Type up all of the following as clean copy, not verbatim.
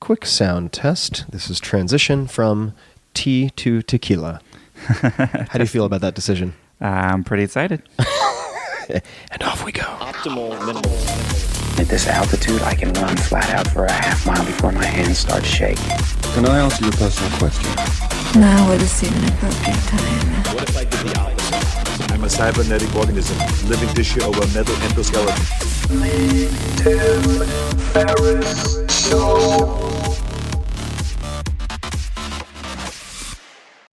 quick sound test. This is transition from tea to tequila. How do you feel about that decision? I'm pretty excited. And off we go. Optimal minimal. At this altitude, I can run flat out for a half mile before my hands start shaking. Can I ask you a personal question? Now would seem an appropriate time. What if I did the opposite? I'm a cybernetic organism, living tissue over metal endoskeleton.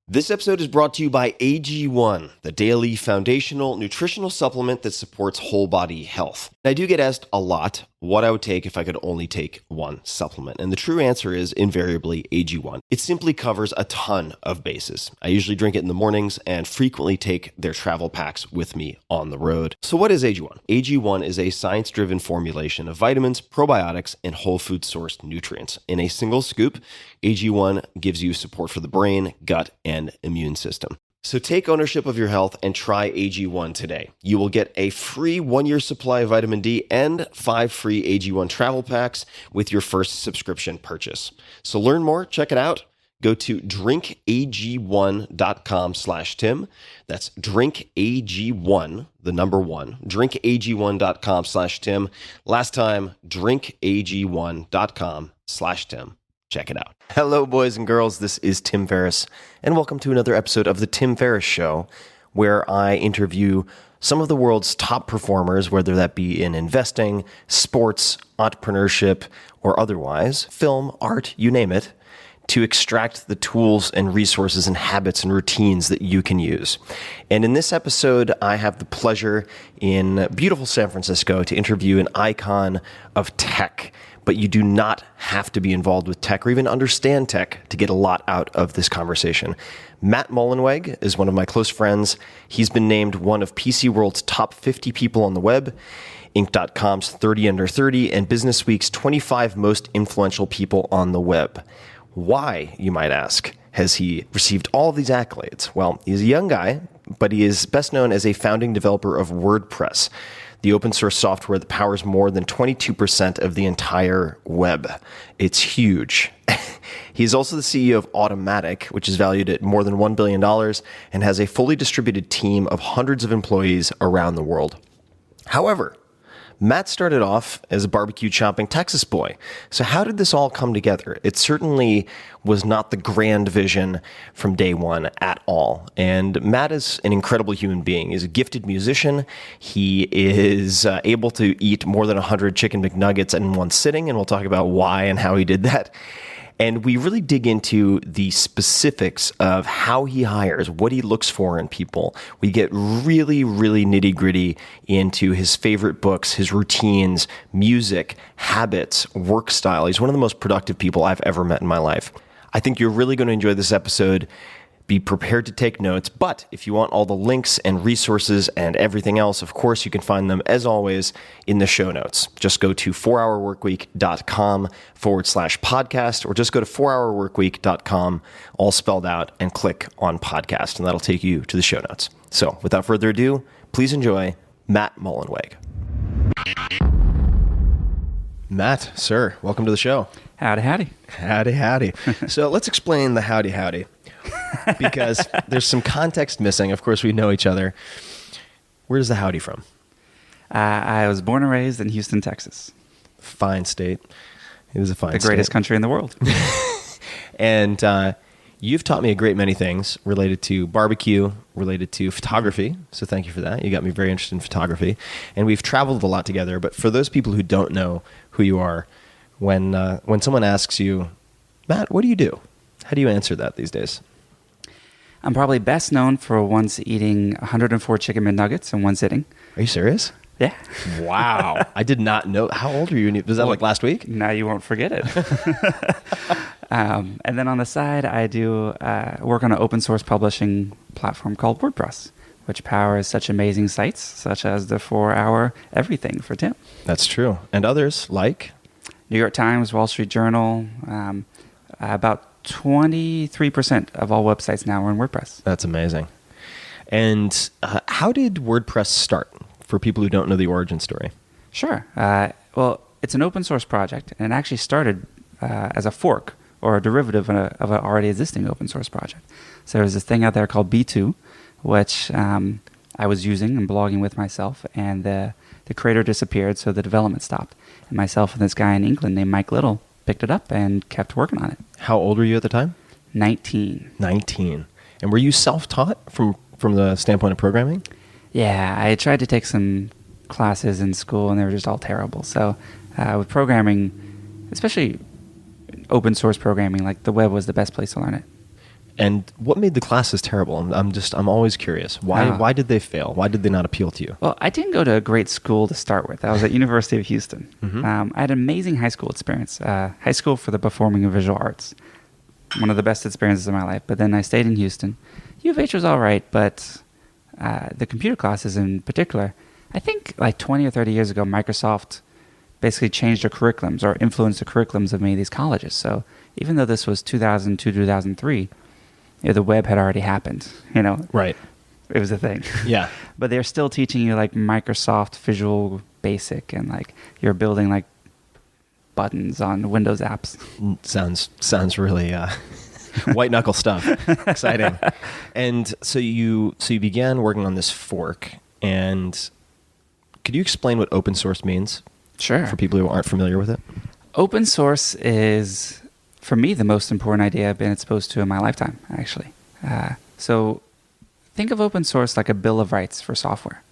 This episode is brought to you by AG1, the daily foundational nutritional supplement that supports whole body health. I do get asked a lot what I would take if I could only take one supplement. And the true answer is invariably AG1. It simply covers a ton of bases. I usually drink it in the mornings and frequently take their travel packs with me on the road. So what is AG1? AG1 is a science-driven formulation of vitamins, probiotics, and whole food sourced nutrients. In a single scoop, AG1 gives you support for the brain, gut, and immune system. So take ownership of your health and try AG1 today. You will get a free 1-year supply of vitamin D and 5 free AG1 travel packs with your first subscription purchase. So learn more, check it out. Go to drinkag1.com/Tim. That's drinkag1, the number 1, drinkag1.com/Tim. Last time, drinkag1.com/Tim. Check it out. Hello, boys and girls. This is Tim Ferriss, and welcome to another episode of The Tim Ferriss Show, where I interview some of the world's top performers, whether that be in investing, sports, entrepreneurship, or otherwise, film, art, you name it, to extract the tools and resources and habits and routines that you can use. And in this episode, I have the pleasure in beautiful San Francisco to interview an icon of tech. But you do not have to be involved with tech or even understand tech to get a lot out of this conversation. Matt Mullenweg is one of my close friends. He's been named one of PC World's top 50 people on the web, Inc.com's 30 Under 30, and Business Week's 25 most influential people on the web. Why, you might ask, has he received all of these accolades? Well, he's a young guy, but he is best known as a founding developer of WordPress, the open source software that powers more than 22% of the entire web. It's huge. He's also the CEO of Automattic, which is valued at more than $1 billion and has a fully distributed team of hundreds of employees around the world. However, Matt started off as a BBQ-chomping Texas boy. So how did this all come together? It certainly was not the grand vision from day one at all. And Matt is an incredible human being. He's a gifted musician. He is able to eat more than 100 chicken McNuggets in one sitting, and we'll talk about why and how he did that. And we really dig into the specifics of how he hires, what he looks for in people. We get really, really nitty-gritty into his favorite books, his routines, music, habits, work style. He's one of the most productive people I've ever met in my life. I think you're really going to enjoy this episode. Be prepared to take notes, but if you want all the links and resources and everything else, of course, you can find them, as always, in the show notes. Just go to 4hourworkweek.com/podcast, or just go to 4hourworkweek.com, all spelled out, and click on podcast, and that'll take you to the show notes. So without further ado, please enjoy Matt Mullenweg. Matt, sir, welcome to the show. Howdy, howdy. Howdy, howdy. So let's explain the howdy, howdy. Because there's some context missing. Of course, we know each other. Where's the howdy from? I was born and raised in Houston, Texas. Fine state. It is a fine state. The greatest country in the world. And you've taught me a great many things related to barbecue, related to photography. So thank you for that. You got me very interested in photography. And we've traveled a lot together. But for those people who don't know who you are, when someone asks you, Matt, what do you do? How do you answer that these days? I'm probably best known for once eating 104 chicken McNuggets in one sitting. Are you serious? Yeah. Wow. I did not know. How old are you? Was that like last week? Now you won't forget it. And then on the side, I do work on an open source publishing platform called WordPress, which powers such amazing sites, such as the 4-Hour Everything for Tim. That's true. And others like? New York Times, Wall Street Journal, about 23% of all websites now are in WordPress. That's amazing. And how did WordPress start for people who don't know the origin story? Sure. Well, it's an open source project, and it actually started as a fork or a derivative of an already existing open source project. So there's this thing out there called B2, which I was using and blogging with myself, and the creator disappeared, so the development stopped. And myself and this guy in England named Mike Little picked it up and kept working on it. How old were you at the time? 19. 19. And were you self-taught from the standpoint of programming? Yeah, I tried to take some classes in school, and they were just all terrible. So with programming, especially open source programming, like the web was the best place to learn it. And what made the classes terrible? I'm always curious. Why did they fail? Why did they not appeal to you? Well, I didn't go to a great school to start with. I was at University of Houston. Mm-hmm. I had an amazing high school experience. High school for the performing and visual arts. One of the best experiences of my life. But then I stayed in Houston. U of H was all right, but the computer classes in particular, I think like 20 or 30 years ago, Microsoft basically changed their curriculums or influenced the curriculums of many of these colleges. So even though this was 2002, 2003, the web had already happened, Right. It was a thing. Yeah. But they're still teaching you like Microsoft Visual Basic, and like you're building like buttons on Windows apps. Sounds really white knuckle stuff. Exciting. And so you began working on this fork, and could you explain what open source means? Sure. For people who aren't familiar with it? Open source is, for me, the most important idea I've been exposed to in my lifetime, actually. So think of open source like a bill of rights for software.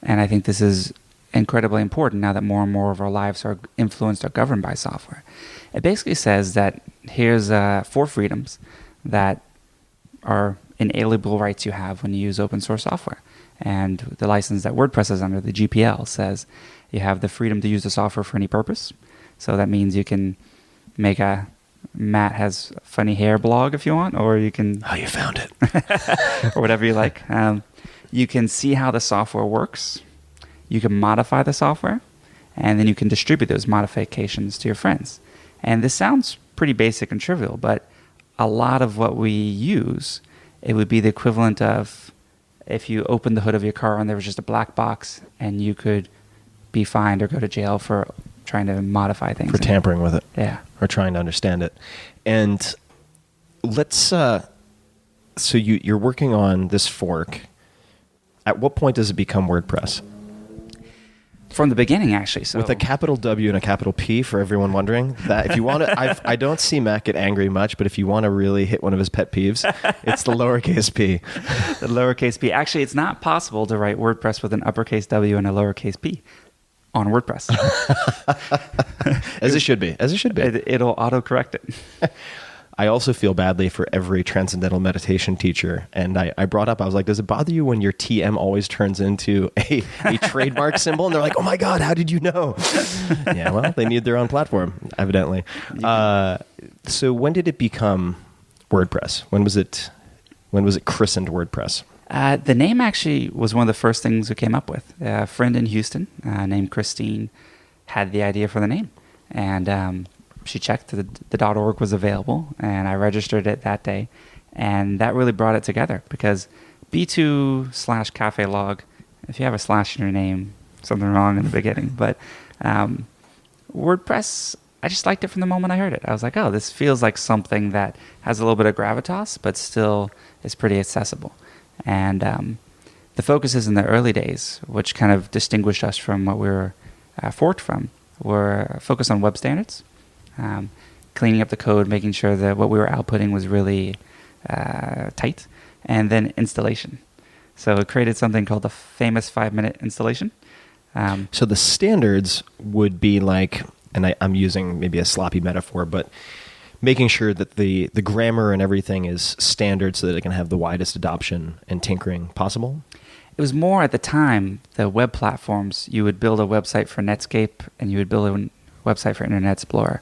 And I think this is incredibly important now that more and more of our lives are influenced or governed by software. It basically says that here's 4 freedoms that are inalienable rights you have when you use open source software. And the license that WordPress is under, the GPL, says you have the freedom to use the software for any purpose. So that means you can make a Matt has funny hair blog if you want, or you can... Oh, you found it. or whatever you like. You can see how the software works. You can modify the software, and then you can distribute those modifications to your friends. And this sounds pretty basic and trivial, but a lot of what we use, it would be the equivalent of if you opened the hood of your car and there was just a black box, and you could be fined or go to jail for trying to modify things. For tampering with it. Yeah. Or trying to understand it. And let's... so you're working on this fork. At what point does it become WordPress? From the beginning, actually. So With a capital W and a capital P, for everyone wondering. That if you want to... I don't see Matt get angry much, but if you want to really hit one of his pet peeves, it's the lowercase p. The lowercase p. Actually, it's not possible to write WordPress with an uppercase W and a lowercase p on WordPress. As it should be. As it should be. It'll autocorrect it. I also feel badly for every transcendental meditation teacher. And I brought up, I was like, does it bother you when your TM always turns into a trademark symbol? And they're like, oh my God, how did you know? Yeah, well, they need their own platform, evidently. So when did it become WordPress? When was it christened WordPress? The name actually was one of the first things we came up with. A friend in Houston named Christine had the idea for the name. And she checked the .org was available, and I registered it that day. And that really brought it together, because B2/cafe log, if you have a slash in your name, something wrong in the beginning. But WordPress, I just liked it from the moment I heard it. I was like, oh, this feels like something that has a little bit of gravitas, but still is pretty accessible. And the focuses in the early days, which kind of distinguished us from what we were forked from, were focused on web standards, cleaning up the code, making sure that what we were outputting was really tight, and then installation. So it created something called the famous 5-minute installation. So the standards would be like, and I'm using maybe a sloppy metaphor, but making sure that the grammar and everything is standard so that it can have the widest adoption and tinkering possible? It was more at the time, the web platforms, you would build a website for Netscape and you would build a website for Internet Explorer.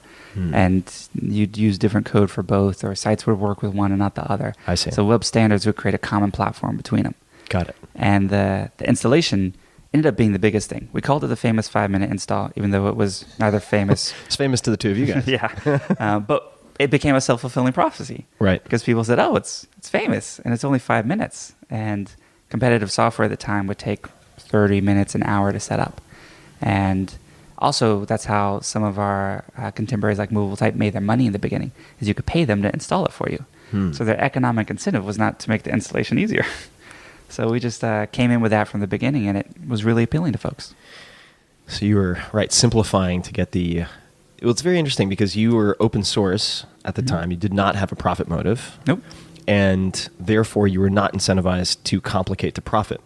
And you'd use different code for both, or sites would work with one and not the other. I see. So web standards would create a common platform between them. Got it. And the installation ended up being the biggest thing. We called it the famous 5-minute install, even though it was neither famous. It's famous to the two of you guys. Yeah. But it became a self-fulfilling prophecy. Right. Because people said, oh, it's famous, and it's only 5 minutes. And competitive software at the time would take 30 minutes, an hour to set up. And Also, that's how some of our contemporaries like Movable Type made their money in the beginning, is you could pay them to install it for you. So their economic incentive was not to make the installation easier. So we just came in with that from the beginning, and it was really appealing to folks. So you were, right, simplifying to get the... Well, it's very interesting because you were open source at the time. You did not have a profit motive. Nope. And therefore, you were not incentivized to complicate to profit.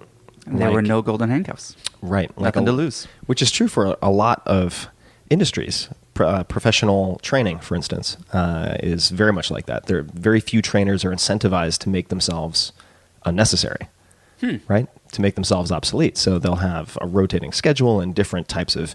And there were no golden handcuffs. Right. Nothing to lose. Which is true for a lot of industries. Professional training, for instance, is very much like that. There, very few trainers are incentivized to make themselves unnecessary, right? To make themselves obsolete. So they'll have a rotating schedule and different types of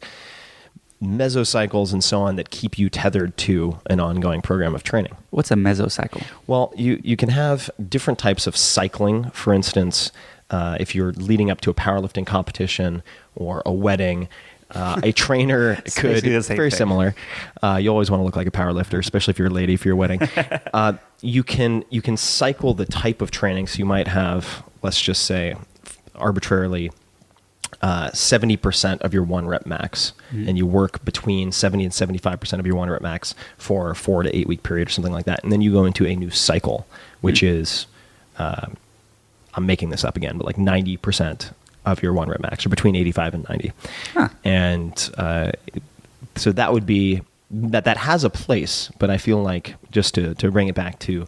mesocycles and so on that keep you tethered to an ongoing program of training. What's a mesocycle? Well, you can have different types of cycling. For instance, if you're leading up to a powerlifting competition or a wedding, a trainer could, very similar. You always want to look like a powerlifter, especially if you're a lady for your wedding. You can cycle the type of training. So you might have, let's just say, arbitrarily, 70% of your 1 rep max, and you work between 70 and 75% of your 1 rep max for a 4 to 8 week period or something like that. And then you go into a new cycle, which is, I'm making this up again, but like 90% of your 1 rep max, or between 85 and 90. Huh. And so that would be, that has a place, but I feel like, just to bring it back to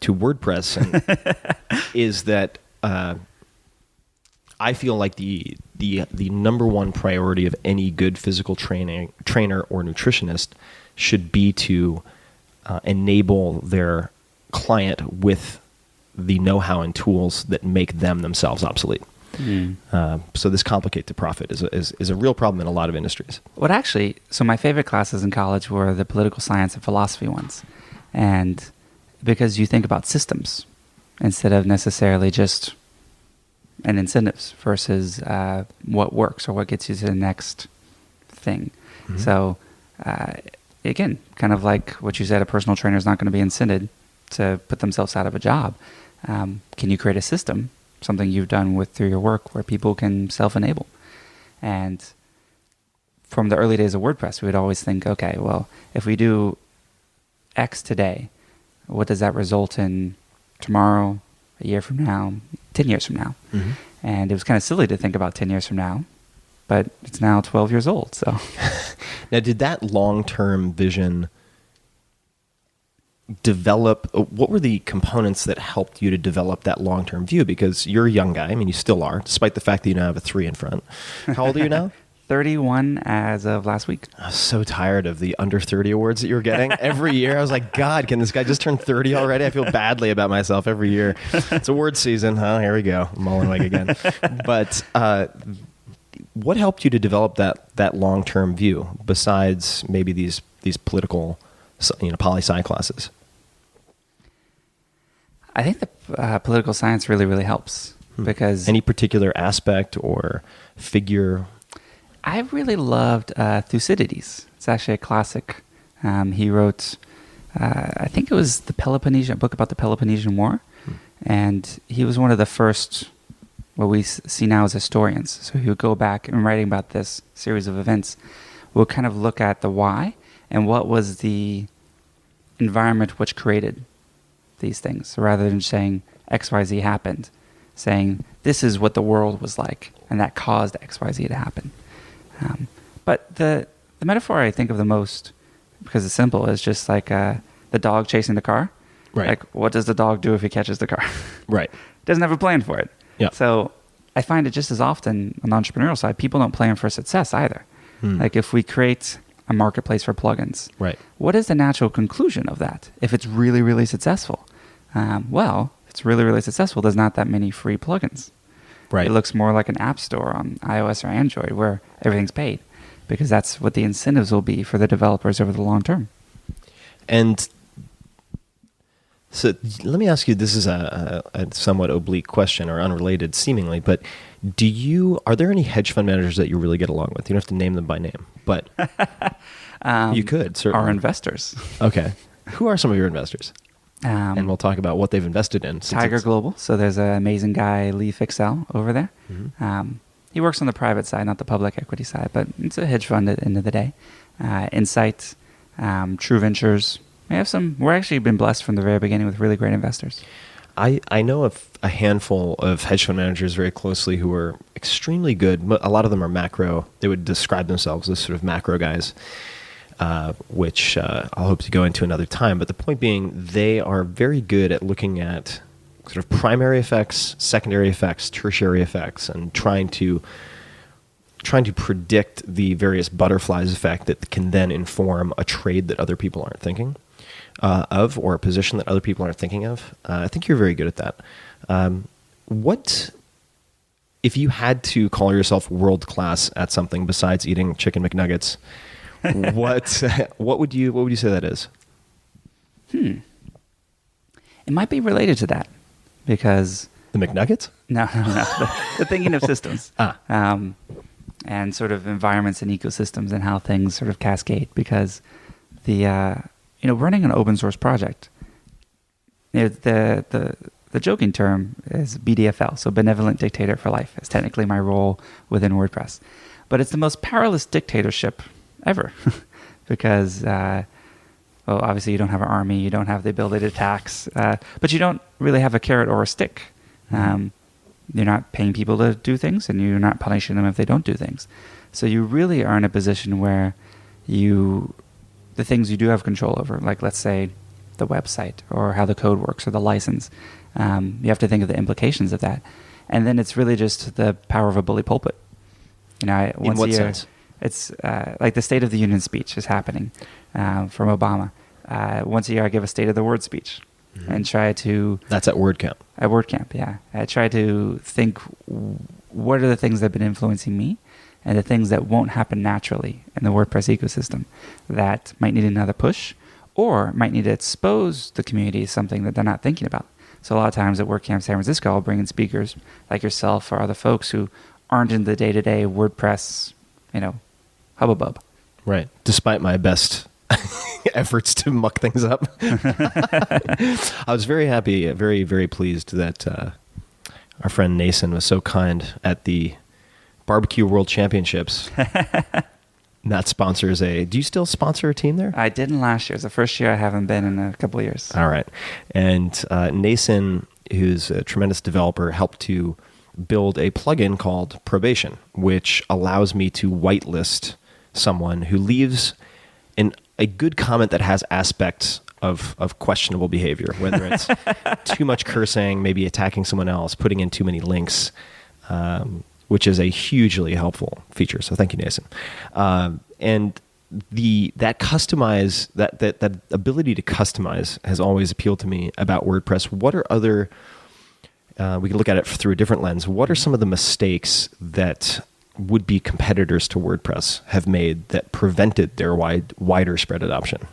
WordPress, and is that I feel like the number one priority of any good physical trainer or nutritionist should be to enable their client with the know-how and tools that make them themselves obsolete. So this complicate to profit is a real problem in a lot of industries. So my favorite classes in college were the political science and philosophy ones. And because you think about systems instead of necessarily just an incentives versus what works or what gets you to the next thing. So again, kind of like what you said, a personal trainer is not going to be incented to put themselves out of a job. Can you create a system, something you've done through your work, where people can self-enable? And from the early days of WordPress, we would always think, okay, well, if we do X today, what does that result in tomorrow, a year from now, 10 years from now? And it was kind of silly to think about 10 years from now, but it's now 12 years old. So now, did that long-term vision develop? What were the components that helped you to develop that long-term view? Because you're a young guy. I mean, you still are, despite the fact that you now have a 3 in front. How old are you now? 31 as of last week. I was so tired of the under 30 awards that you were getting every year. I was like, God, can this guy just turn 30 already? I feel badly about myself every year. It's award season. Oh, here we go. Mullenweg again. But what helped you to develop that long-term view besides maybe these political, poli-sci classes? I think the political science really, really helps because... Any particular aspect or figure? I really loved Thucydides. It's actually a classic. He wrote, I think it was a book about the Peloponnesian War. And he was one of the first, what we see now as historians. So he would go back and writing about this series of events, we'll kind of look at the why and what was the environment which created these things. So rather than saying XYZ happened, saying this is what the world was like and that caused XYZ to happen. But the metaphor I think of the most, because it's simple, is just like the dog chasing the car. Right. Like, what does the dog do if he catches the car? Right. Doesn't have a plan for it. Yeah. So I find it just as often on the entrepreneurial side, people don't plan for success either. Like if we create a marketplace for plugins, right, what is the natural conclusion of that if it's really, really successful? Well, if it's really, really successful, there's not that many free plugins. Right. It looks more like an app store on iOS or Android where everything's paid, because that's what the incentives will be for the developers over the long term. And so let me ask you, this is a somewhat oblique question or unrelated seemingly, but are there any hedge fund managers that you really get along with? You don't have to name them by name, but you could, certainly. Our investors. Okay. Who are some of your investors? And we'll talk about what they've invested in. Tiger Global. So there's an amazing guy, Lee Fixell, over there. He works on the private side, not the public equity side, but it's a hedge fund at the end of the day. Insight, True Ventures. We're actually been blessed from the very beginning with really great investors. I know of a handful of hedge fund managers very closely who are extremely good. A lot of them are macro. They would describe themselves as sort of macro guys, which I'll hope to go into another time. But the point being, they are very good at looking at sort of primary effects, secondary effects, tertiary effects, and trying to predict the various butterflies effect that can then inform a trade that other people aren't thinking of, or a position that other people aren't thinking of. I think you're very good at that. What if you had to call yourself world class at something besides eating chicken McNuggets? What would you say that is? It might be related to that, because the McNuggets? No. The thinking of systems. And sort of environments and ecosystems and how things sort of cascade, because running an open source project, the joking term is BDFL, so Benevolent Dictator for Life, is technically my role within WordPress. But it's the most powerless dictatorship ever, because obviously you don't have an army, you don't have the ability to tax, but you don't really have a carrot or a stick. You're not paying people to do things, and you're not punishing them if they don't do things. So you really are in a position where the things you do have control over, like let's say the website or how the code works or the license, you have to think of the implications of that. And then it's really just the power of a bully pulpit. Once in what a year, sense? It's like the State of the Union speech is happening from Obama. Once a year I give a State of the Word speech. Mm-hmm. And try to... That's at WordCamp. At WordCamp, yeah. I try to think, what are the things that have been influencing me, and the things that won't happen naturally in the WordPress ecosystem that might need another push, or might need to expose the community to something that they're not thinking about. So a lot of times at WordCamp San Francisco, I'll bring in speakers like yourself or other folks who aren't in the day-to-day WordPress, hubbub. Right. Despite my best efforts to muck things up. I was very happy, very, very pleased that our friend Nason was so kind at the Barbecue World Championships. That sponsors do you still sponsor a team there? I didn't last year. It's the first year I haven't been in a couple of years. All right. And Nason, who's a tremendous developer, helped to build a plugin called Probation, which allows me to whitelist someone who leaves a good comment that has aspects of questionable behavior, whether it's too much cursing, maybe attacking someone else, putting in too many links, which is a hugely helpful feature. So thank you, Nason. And that ability to customize has always appealed to me about WordPress. What are other? We can look at it through a different lens. What are some of the mistakes that would-be competitors to WordPress have made that prevented their wider spread adoption?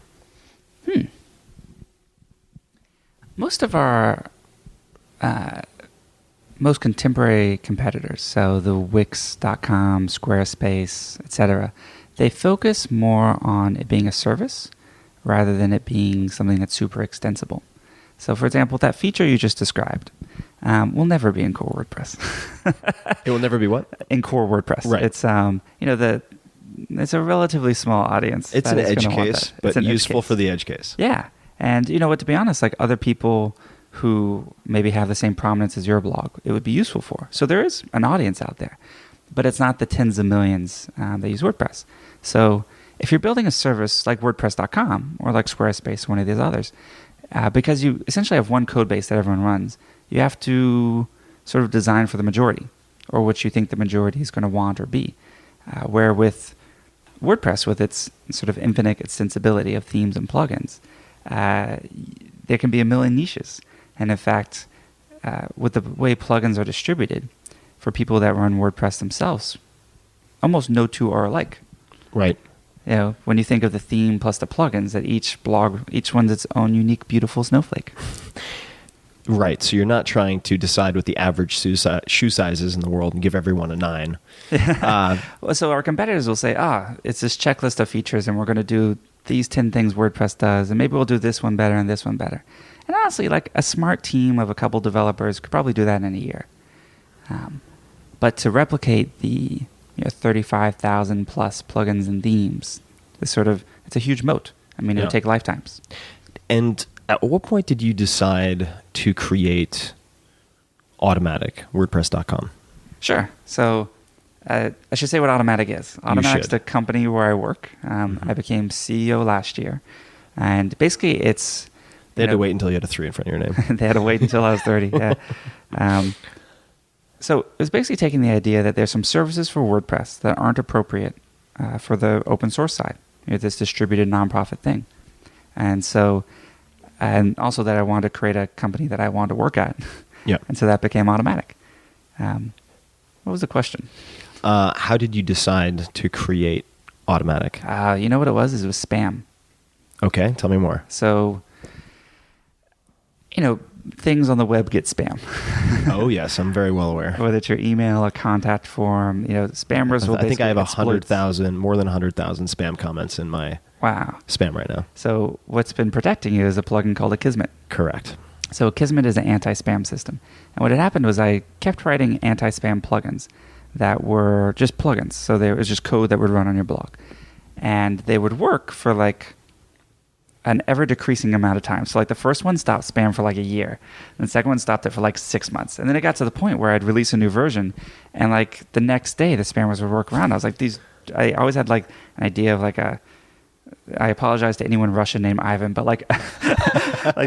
Most of our most contemporary competitors, so the Wix.com, Squarespace, etc., they focus more on it being a service rather than it being something that's super extensible. So, for example, that feature you just described will never be in core WordPress. It will never be what? In core WordPress. Right. It's it's a relatively small audience. It's an edge case, but useful for the edge case. Yeah. And you know what, to be honest, like other people who maybe have the same prominence as your blog, it would be useful for. So there is an audience out there, but it's not the tens of millions that use WordPress. So if you're building a service like WordPress.com or like Squarespace, one of these others, because you essentially have one code base that everyone runs, you have to sort of design for the majority, or what you think the majority is going to want or be. Where with WordPress, with its sort of infinite extensibility of themes and plugins, there can be a million niches. And in fact, with the way plugins are distributed, for people that run WordPress themselves, almost no two are alike. Right. You know, when you think of the theme plus the plugins, that each one's its own unique, beautiful snowflake. Right. So you're not trying to decide what the average shoe size is in the world and give everyone a 9. So our competitors will say, it's this checklist of features, and we're going to do these 10 things WordPress does, and maybe we'll do this one better and this one better. And honestly, like a smart team of a couple developers could probably do that in a year. But to replicate the 35,000 plus plugins and themes, it's a huge moat. I mean, it would take lifetimes. And at what point did you decide to create Automattic, WordPress.com? Sure. So I should say what Automattic is. Automattic's the company where I work. I became CEO last year. And basically it's... They had to wait until you had a 3 in front of your name. They had to wait until I was 30, yeah. So it was basically taking the idea that there's some services for WordPress that aren't appropriate for the open source side, this distributed nonprofit thing. And also that I wanted to create a company that I wanted to work at. Yeah. And so that became Automattic. What was the question? How did you decide to create Automattic? You know what it was? It was spam. Okay, tell me more. So, things on the web get spam. Oh, yes, I'm very well aware. Whether it's your email, a contact form, spammers will I think I have exploit. more than 100,000 spam comments in my spam right now. So what's been protecting you is a plugin called Akismet. Correct. So Akismet is an anti-spam system. And what had happened was I kept writing anti-spam plugins that were just plugins. So it was just code that would run on your blog. And they would work for an ever-decreasing amount of time. So the first one stopped spam for a year. And the second one stopped it for 6 months. And then it got to the point where I'd release a new version. And the next day, the spammers would work around. I was I always had an idea of I apologize to anyone Russian named Ivan, but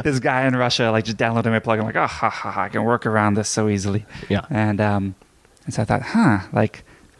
this guy in Russia, just downloading my plugin, I can work around this so easily. Yeah. And so I thought,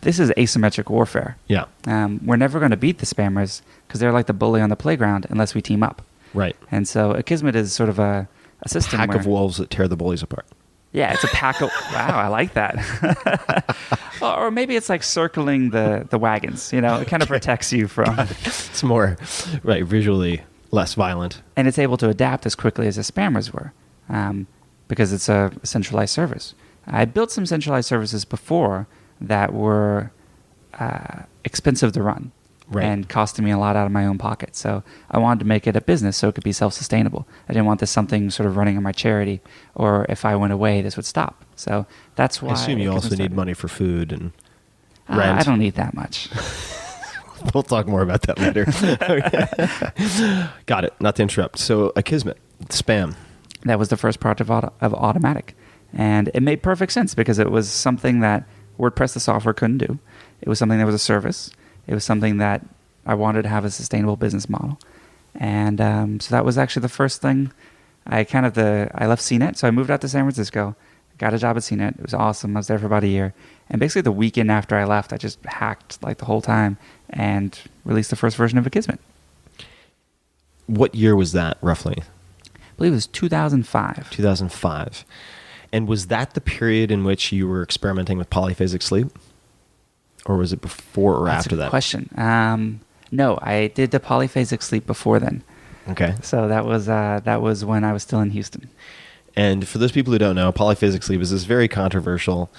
this is asymmetric warfare. Yeah. We're never going to beat the spammers because they're like the bully on the playground unless we team up. Right. And so Akismet is sort of a system Pack where, of wolves that tear the bullies apart. yeah, it's a pack of... Wow, I like that. Or maybe it's circling the wagons. It kind of protects you from... It's more, visually less violent. And it's able to adapt as quickly as the spammers were because it's a centralized service. I built some centralized services before that were expensive to run and costing me a lot out of my own pocket. So I wanted to make it a business so it could be self-sustainable. I didn't want this something sort of running on my charity, or if I went away, this would stop. So that's why... I assume you also need money for food and rent. I don't need that much. We'll talk more about that later. Got it. Not to interrupt. So Akismet, spam. That was the first project of Automattic. And it made perfect sense because it was something that WordPress, the software, couldn't do. It was something that was a service. It was something that I wanted to have a sustainable business model. And so that was actually the first thing. I left CNET, so I moved out to San Francisco, got a job at CNET. It was awesome. I was there for about a year. And basically the weekend after I left, I just hacked the whole time and released the first version of Akismet. What year was that, roughly? I believe it was 2005. 2005. And was that the period in which you were experimenting with polyphasic sleep? Or was it before or after that? That's a good question. No, I did the polyphasic sleep before then. Okay. So that was when I was still in Houston. And for those people who don't know, polyphasic sleep is this very controversial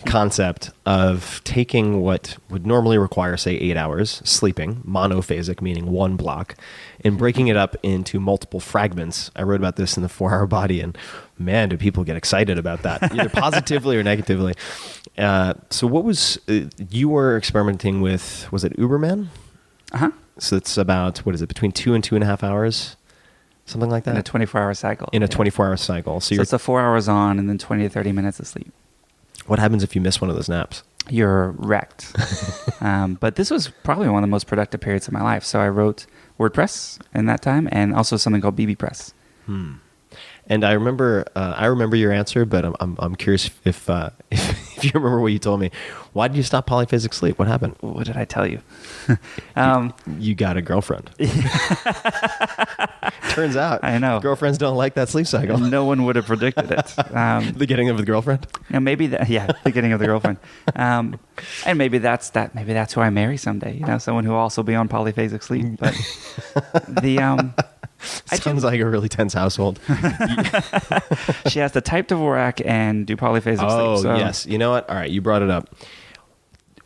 concept of taking what would normally require, say, 8 hours sleeping, monophasic, meaning one block, and breaking it up into multiple fragments. I wrote about this in the 4 Hour Body, and man, do people get excited about that, either positively or negatively. So what was, you were experimenting with, was it Uberman? Uh-huh. So it's about, what is it, between 2 and 2.5 hours? Something like that? In a 24-hour cycle. In a 24-hour cycle. So it's 4 hours on and then 20 to 30 minutes of sleep. What happens if you miss one of those naps? You're wrecked. But this was probably one of the most productive periods of my life. So I wrote WordPress in that time and also something called BBPress. And I remember your answer, but I'm curious if you remember what you told me. Why did you stop polyphasic sleep? What happened? What did I tell you? You got a girlfriend. Turns out, I know, girlfriends don't like that sleep cycle. No one would have predicted it. The getting of the girlfriend. Maybe the getting of the girlfriend. And maybe that's that. Maybe that's who I marry someday. Someone who will also be on polyphasic sleep. But sounds like a really tense household. She has to type Dvorak and do polyphasic sleep. Oh, So. yes. You know what? All right, you brought it up.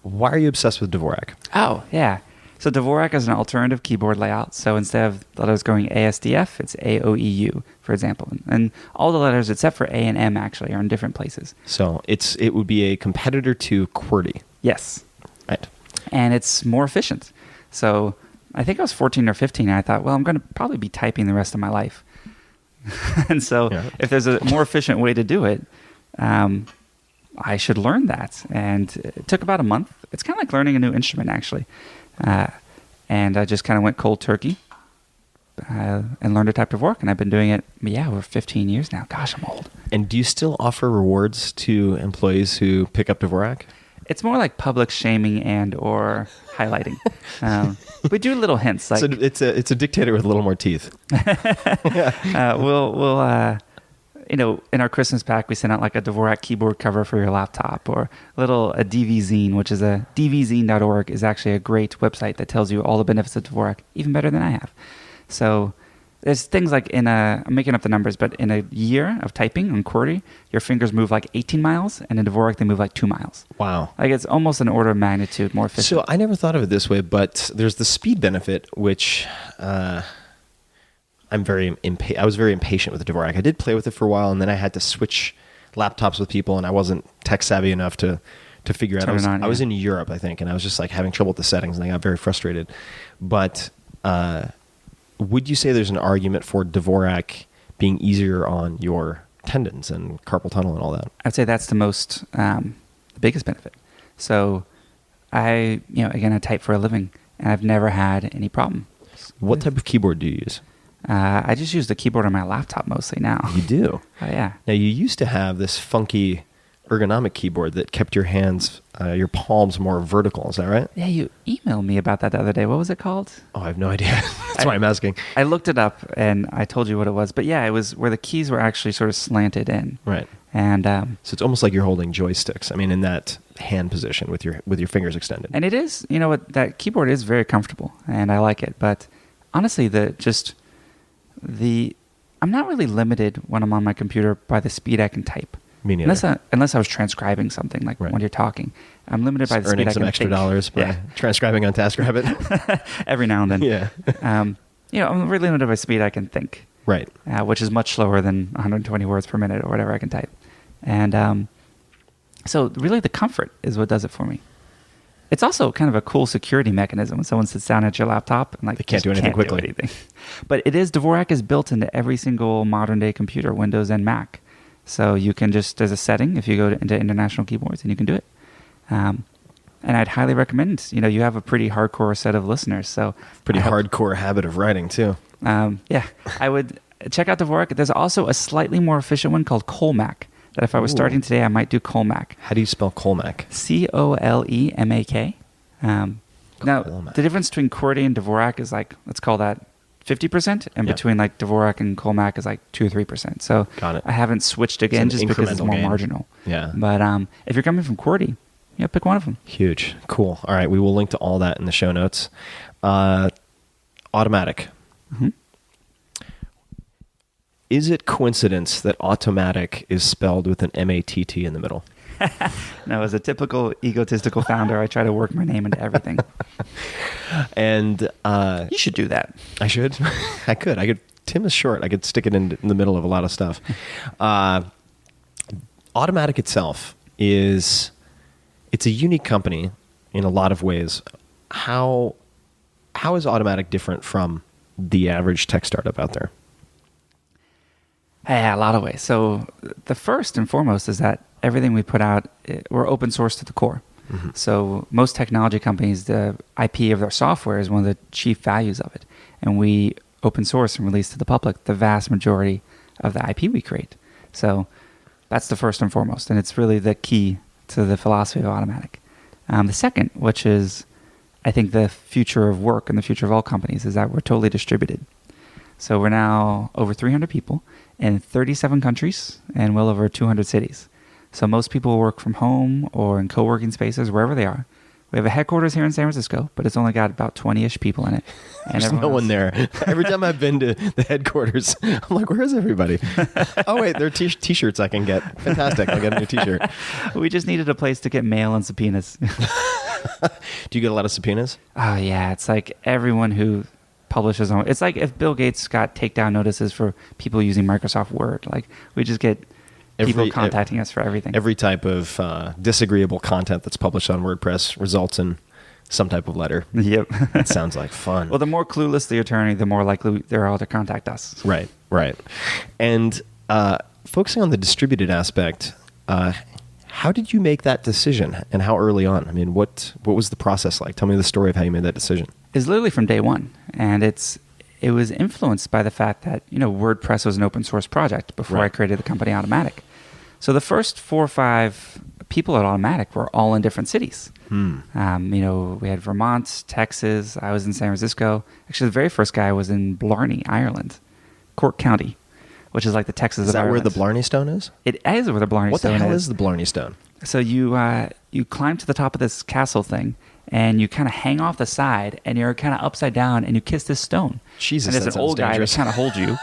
Why are you obsessed with Dvorak? Oh, yeah. So Dvorak is an alternative keyboard layout. So instead of letters going ASDF, it's AOEU, for example. And all the letters except for A and M actually are in different places. So it would be a competitor to QWERTY. Yes. Right. And it's more efficient. So I think I was 14 or 15, and I thought, well, I'm going to probably be typing the rest of my life. And so if there's a more efficient way to do it, I should learn that. And it took about a month. It's kind of like learning a new instrument, actually. And I just kind of went cold turkey and learned to type Dvorak. And I've been doing it, over 15 years now. Gosh, I'm old. And do you still offer rewards to employees who pick up Dvorak? It's more like public shaming and or highlighting. We do little hints. Like, so it's a dictator with a little more teeth. We'll in our Christmas pack, we send out like a Dvorak keyboard cover for your laptop, or a DVZine, which is dvzine.org is actually a great website that tells you all the benefits of Dvorak, even better than I have. So there's things like I'm making up the numbers, but in a year of typing on QWERTY, your fingers move like 18 miles, and in Dvorak they move like 2 miles. Wow. Like it's almost an order of magnitude more efficient. So I never thought of it this way, but there's the speed benefit, which I was very impatient with the Dvorak. I did play with it for a while, and then I had to switch laptops with people, and I wasn't tech savvy enough to figure out. I was in Europe, I think, and I was just like having trouble with the settings, and I got very frustrated. But would you say there's an argument for Dvorak being easier on your tendons and carpal tunnel and all that? I'd say that's the biggest benefit. So I type for a living, and I've never had any problem. What type of keyboard do you use? I just use the keyboard on my laptop mostly now. You do? Oh, yeah. Now, you used to have this funky ergonomic keyboard that kept your hands, your palms more vertical. Is that right? Yeah, you emailed me about that the other day. What was it called? Oh, I have no idea. That's why I'm asking. I looked it up, and I told you what it was. But yeah, it was where the keys were actually sort of slanted in. Right. And so it's almost like you're holding joysticks. I mean, in that hand position with your fingers extended. And it is, that keyboard is very comfortable, and I like it. But honestly, I'm not really limited when I'm on my computer by the speed I can type. Me neither. Unless I was transcribing something, like when you're talking. I'm limited by the speed I can earning some extra dollars by transcribing on TaskRabbit. Every now and then. Yeah. I'm really limited by speed I can think. Right. Which is much slower than 120 words per minute or whatever I can type. And so really the comfort is what does it for me. It's also kind of a cool security mechanism when someone sits down at your laptop and they can't do anything quickly. But Dvorak is built into every single modern day computer, Windows and Mac. So you can there's a setting if you go into international keyboards, and you can do it. And I'd highly recommend, you have a pretty hardcore set of listeners. So pretty hardcore habit of writing too. I would check out Dvorak. There's also a slightly more efficient one called Colmac. That if I was starting today, I might do Colmac. How do you spell Colmac? Colemak. Now, the difference between QWERTY and Dvorak is let's call that 50%, and between Dvorak and Colmac is 2 or 3%. So got it. I haven't switched again just because it's more marginal. Yeah. But if you're coming from QWERTY, pick one of them. Huge. Cool. All right. We will link to all that in the show notes. Automattic. Mm-hmm. Is it coincidence that Automattic is spelled with an M-A-T-T in the middle? No, as a typical egotistical founder, I try to work my name into everything. And you should do that. I should. I could. Tim is short. I could stick it in the middle of a lot of stuff. Automattic itself it's a unique company in a lot of ways. How is Automattic different from the average tech startup out there? Yeah, a lot of ways. So the first and foremost is that everything we put out, we're open source to the core. Mm-hmm. So most technology companies, the IP of their software is one of the chief values of it. And we open source and release to the public the vast majority of the IP we create. So that's the first and foremost. And it's really the key to the philosophy of Automattic. The second, which is, I think, the future of work and the future of all companies, is that we're totally distributed. So we're now over 300 people in 37 countries and well over 200 cities. So most people work from home or in co-working spaces, wherever they are. We have a headquarters here in San Francisco, but it's only got about 20-ish people in it. And there's no one there. Every time I've been to the headquarters, I'm like, where's everybody? Oh, wait, there are T-shirts I can get. Fantastic. I'll get a new T-shirt. We just needed a place to get mail and subpoenas. Do you get a lot of subpoenas? Oh yeah, it's like everyone who publishes on. It's like if Bill Gates got takedown notices for people using Microsoft Word. Like we just get people contacting us for everything. Every type of disagreeable content that's published on WordPress results in some type of letter. Yep. That sounds like fun. Well, the more clueless the attorney, the more likely they're all to contact us. Right. And focusing on the distributed aspect, how did you make that decision, and how early on? I mean, what was the process like? Tell me the story of how you made that decision. It's literally from day one, and it was influenced by the fact that WordPress was an open source project before I created the company Automattic. So the first 4 or 5 people at Automattic were all in different cities. We had Vermont, Texas. I was in San Francisco. Actually, the very first guy was in Blarney, Ireland, Cork County, which is like the Texas of Ireland. Is that where the Blarney Stone is? It is where the Blarney Stone is. What the hell is the Blarney Stone? So you climb to the top of this castle thing, and you kind of hang off the side, and you're kind of upside down, and you kiss this stone. Jesus, and there's an old guy that kind of holds you.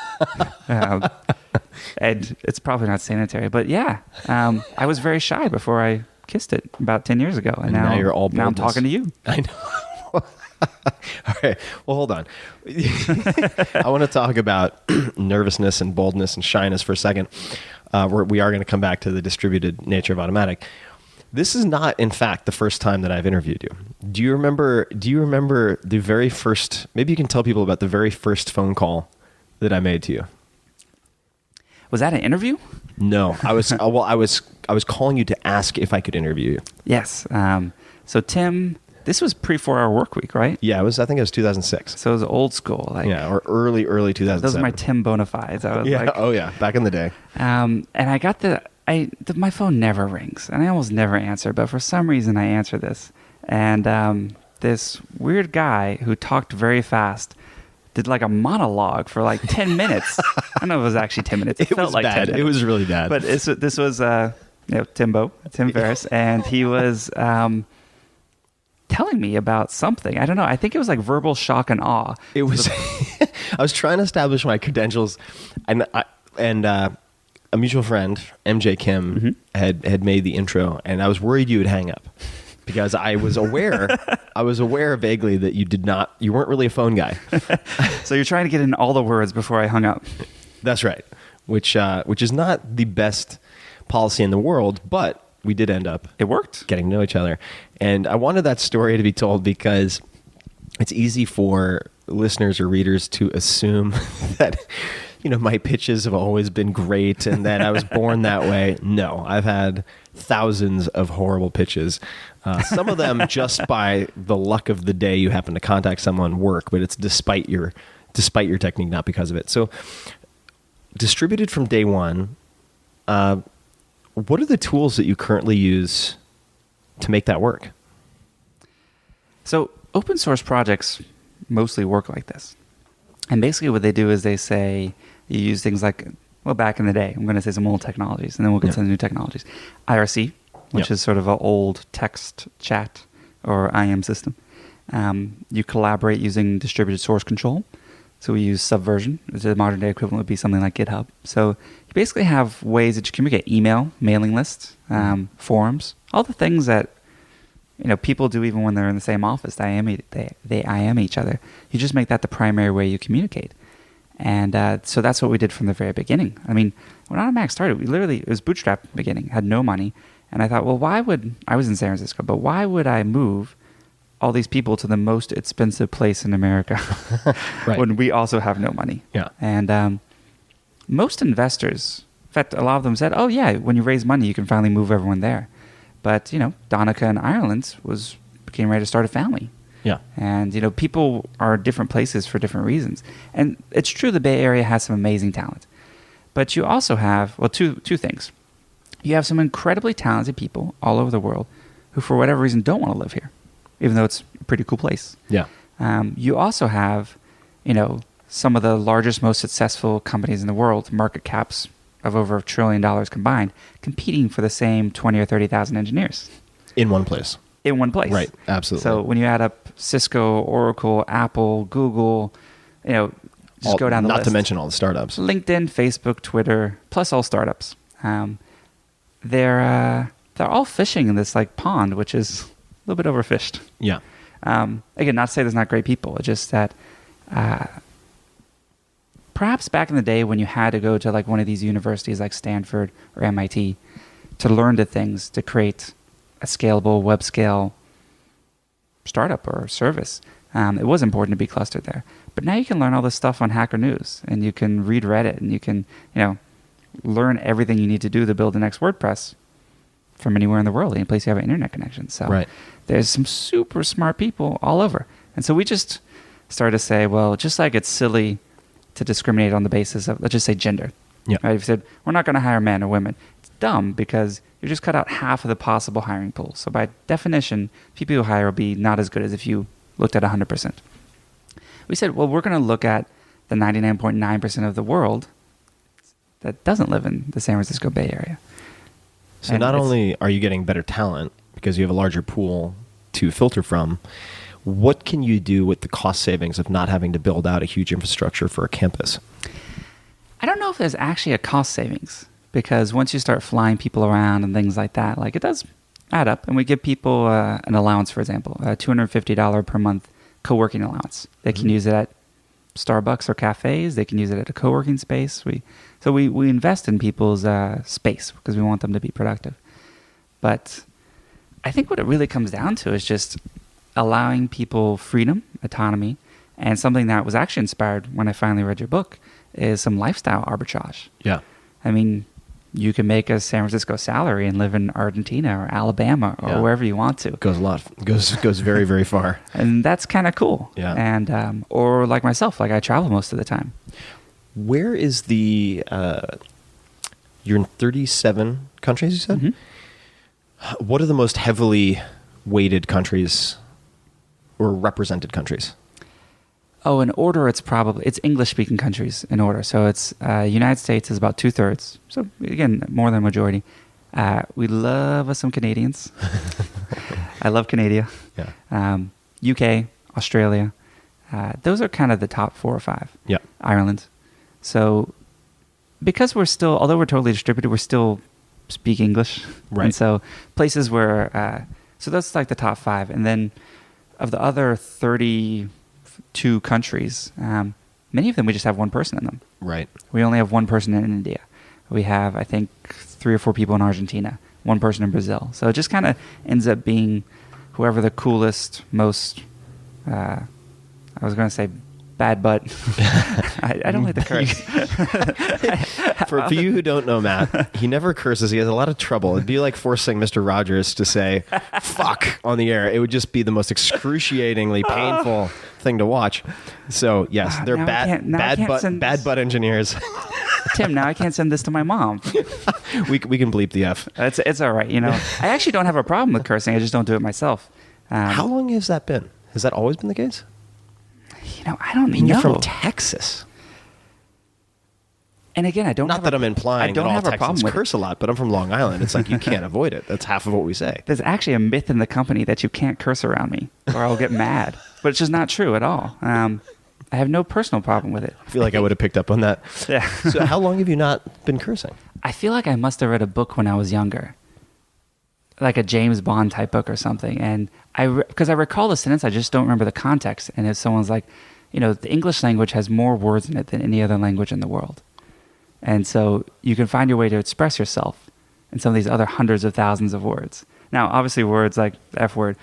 And it's probably not sanitary, but yeah, I was very shy before I kissed it about 10 years ago, and now you're all boldness. Now I'm talking to you. I know. All right. Well, hold on. I want to talk about nervousness and boldness and shyness for a second. We are going to come back to the distributed nature of Automattic. This is not, in fact, the first time that I've interviewed you. Do you remember the very first? Maybe you can tell people about the very first phone call that I made to you. Was that an interview? No, I was calling you to ask if I could interview you. Yes. So Tim, this was pre 4-hour work week, right? Yeah, I think it was 2006. So it was old school, or early 2007. Those are my Tim bona fides. I was back in the day. And I got my phone never rings, and I almost never answer, but for some reason I answer this, and this weird guy who talked very fast did like a monologue for like 10 minutes. I don't know if it was actually 10 minutes. It felt was like bad. 10 minutes. It was really bad. But this was Tim Ferriss, and he was telling me about something. I don't know. I think it was like verbal shock and awe. It was. I was trying to establish my credentials, and a mutual friend, MJ Kim, had made the intro, and I was worried you would hang up because I was aware vaguely that you weren't really a phone guy. So you're trying to get in all the words before I hung up. That's right, which is not the best policy in the world, but we did end up. It worked. Getting to know each other, and I wanted that story to be told because it's easy for listeners or readers to assume that my pitches have always been great and that I was born that way. No, I've had thousands of horrible pitches. Some of them just by the luck of the day you happen to contact someone work, but it's despite your technique, not because of it. So distributed from day one, what are the tools that you currently use to make that work? So open source projects mostly work like this. And basically what they do is they say you use things like, back in the day, I'm going to say some old technologies, and then we'll get to the new technologies. IRC, which is sort of an old text chat or IM system. You collaborate using distributed source control. So we use Subversion. The modern day equivalent would be something like GitHub. So you basically have ways that you communicate: email, mailing lists, forums, all the things that people do even when they're in the same office. They IM each other. You just make that the primary way you communicate. And so that's what we did from the very beginning. I mean, when Automattic started, it was bootstrap beginning, had no money. And I thought, I was in San Francisco, but why would I move all these people to the most expensive place in America when we also have no money? Yeah. And most investors, in fact, a lot of them said, oh yeah, when you raise money, you can finally move everyone there. But, Donica in Ireland became ready to start a family. Yeah. And, people are different places for different reasons. And it's true the Bay Area has some amazing talent. But you also have, two things. You have some incredibly talented people all over the world who, for whatever reason, don't want to live here, even though it's a pretty cool place. Yeah. You also have, some of the largest, most successful companies in the world, market caps of over $1 trillion combined, competing for the same 20 or 30,000 engineers. In one place. Right, absolutely. So when you add up Cisco, Oracle, Apple, Google, just go down the list. Not to mention all the startups. LinkedIn, Facebook, Twitter, plus all startups. They're all fishing in this like pond, which is little bit overfished. Yeah. Again, not to say there's not great people. It's just that perhaps back in the day when you had to go to like one of these universities like Stanford or MIT to learn the things to create a scalable web scale startup or service, it was important to be clustered there. But now you can learn all this stuff on Hacker News, and you can read Reddit, and you can, learn everything you need to do to build the next WordPress from anywhere in the world, any place you have an internet connection. So there's some super smart people all over. And so we just started to say, well, just like it's silly to discriminate on the basis of, let's just say, gender. Yeah. Right? If you said, we're not going to hire men or women, it's dumb because you just cut out half of the possible hiring pool. So by definition, people you hire will be not as good as if you looked at 100%. We said, well, we're going to look at the 99.9% of the world that doesn't live in the San Francisco Bay Area. So not only are you getting better talent because you have a larger pool to filter from, what can you do with the cost savings of not having to build out a huge infrastructure for a campus? I don't know if there's actually a cost savings, because once you start flying people around and things like that, like it does add up. And we give people an allowance, for example, a $250 per month co-working allowance. They can use it at Starbucks or cafes. They can use it at a co-working space. So we invest in people's space because we want them to be productive. But I think what it really comes down to is just allowing people freedom, autonomy, and something that was actually inspired when I finally read your book is some lifestyle arbitrage. Yeah. I mean, you can make a San Francisco salary and live in Argentina or Alabama or wherever you want to. Goes a lot. Goes very, very far. And that's kind of cool. Yeah. And or like myself, like I travel most of the time. Where is the? You're in 37 countries, you said. Mm-hmm. What are the most heavily weighted countries or represented countries? Oh, in order, it's English-speaking countries in order. So it's United States is about 2/3. So again, more than a majority. We love us some Canadians. I love Canada. Yeah. UK, Australia. Those are kind of the top 4 or 5. Yeah. Ireland. So because although we're totally distributed, we're still speak English. Right. And so places where, so that's like the top 5. And then of the other 32 countries, many of them we just have one person in them. Right. We only have one person in India. We have, I think, 3 or 4 people in Argentina, one person in Brazil. So it just kind of ends up being whoever the coolest, most, I was going to say bad butt. I don't like the curse. For you who don't know Matt, he never curses. He has a lot of trouble. It'd be like forcing Mr. Rogers to say "fuck" on the air. It would just be the most excruciatingly painful thing to watch. So yes, they're bad butt engineers. Tim, now I can't send this to my mom. We can bleep the F. It's all right. I actually don't have a problem with cursing. I just don't do it myself. How long has that been? Has that always been the case? I don't know. You're from Texas. And again, I don't Not that I'm implying that all Texans curse a lot, but I'm from Long Island. It's like you can't avoid it. That's half of what we say. There's actually a myth in the company that you can't curse around me or I'll get mad. But it's just not true at all. I have no personal problem with it. I feel like I would have picked up on that. Yeah. So how long have you not been cursing? I feel like I must have read a book when I was younger. Like a James Bond type book or something. And because I recall the sentence, I just don't remember the context. And if someone's like, the English language has more words in it than any other language in the world. And so you can find your way to express yourself in some of these other hundreds of thousands of words. Now, obviously, words like the F word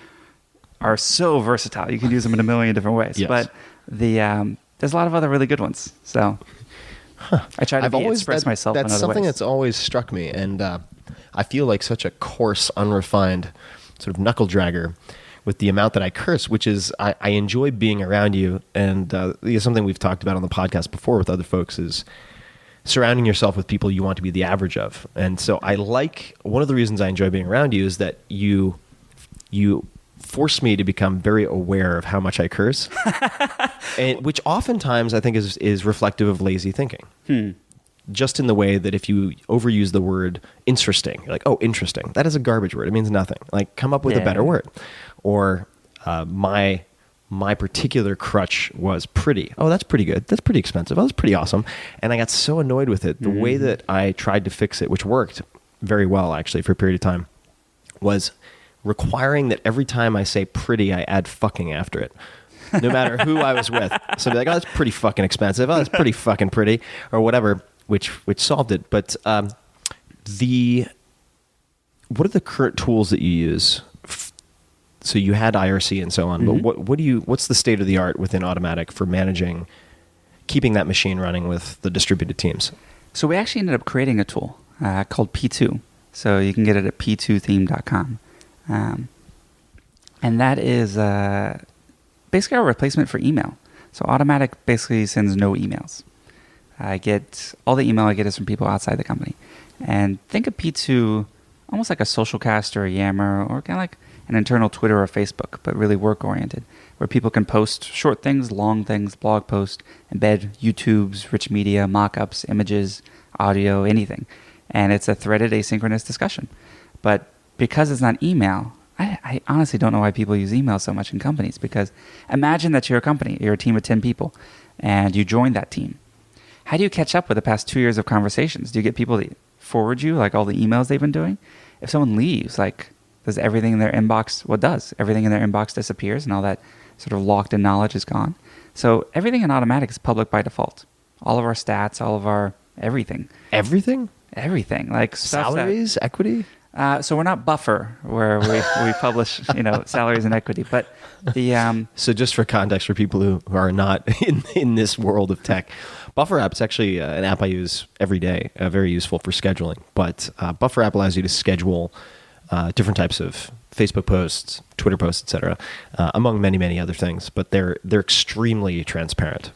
are so versatile. You can use them in a million different ways. Yes. But there's a lot of other really good ones. So I try to express myself in other ways. That's something that's always struck me. And I feel like such a coarse, unrefined sort of knuckle dragger with the amount that I curse, which is I enjoy being around you. And something we've talked about on the podcast before with other folks is surrounding yourself with people you want to be the average of. And so one of the reasons I enjoy being around you is that you force me to become very aware of how much I curse, and which oftentimes I think is reflective of lazy thinking. Just in the way that if you overuse the word interesting, you're like, oh, interesting. That is a garbage word. It means nothing. Like, come up with a better word. Or my particular crutch was pretty. Oh, that's pretty good. That's pretty expensive. Oh, that's pretty awesome. And I got so annoyed with it. The way that I tried to fix it, which worked very well actually for a period of time, was requiring that every time I say pretty, I add fucking after it. No matter who I was with. So I'd be like, oh, that's pretty fucking expensive. Oh, that's pretty fucking pretty. Or whatever, which solved it. But what are the current tools that you use? So you had IRC and so on, but what's the state of the art within Automattic for keeping that machine running with the distributed teams? So we actually ended up creating a tool called P2. So you can get it at p2theme.com. And that is basically our replacement for email. So Automattic basically sends no emails. All the email I get is from people outside the company. And think of P2 almost like a Socialcast or a Yammer, or kind of like an internal Twitter or Facebook, but really work-oriented, where people can post short things, long things, blog posts, embed YouTubes, rich media, mock-ups, images, audio, anything. And it's a threaded asynchronous discussion. But because it's not email, I honestly don't know why people use email so much in companies, because imagine that you're a company, you're a team of 10 people, and you join that team. How do you catch up with the past 2 years of conversations? Do you get people to forward you like all the emails they've been doing? If someone leaves, like, does everything in their inbox, everything in their inbox disappears and all that sort of locked in knowledge is gone? So everything in Automattic is public by default. All of our stats, all of our everything. Everything? Everything. Like salaries, equity? So we're not Buffer, where we publish, salaries and equity. But the So just for context for people who are not in this world of tech, Buffer app is actually an app I use every day, very useful for scheduling. But Buffer app allows you to schedule different types of Facebook posts, Twitter posts, etc., among many, many other things. But they're extremely transparent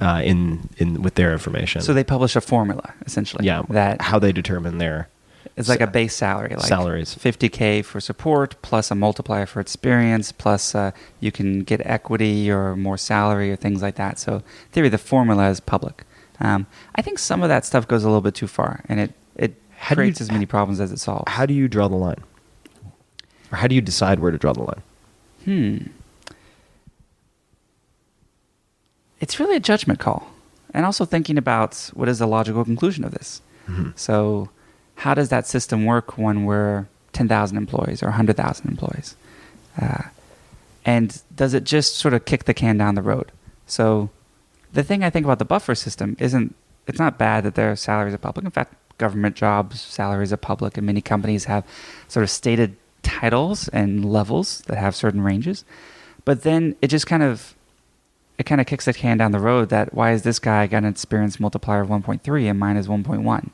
with their information. So they publish a formula, essentially. Yeah, that how they determine their... It's like a base salary, like salaries. $50K for support, plus a multiplier for experience, plus you can get equity or more salary or things like that. So in theory, the formula is public. I think some of that stuff goes a little bit too far, and it creates as many problems as it solves. How do you draw the line? Or how do you decide where to draw the line? It's really a judgment call. And also thinking about what is the logical conclusion of this. Mm-hmm. So how does that system work when we're 10,000 employees or 100,000 employees? And does it just sort of kick the can down the road? So the thing I think about the Buffer system it's not bad that their salaries are public. In fact, government jobs, salaries are public, and many companies have sort of stated titles and levels that have certain ranges. But then it just kind of kicks the can down the road that why is this guy got an experience multiplier of 1.3 and mine is 1.1?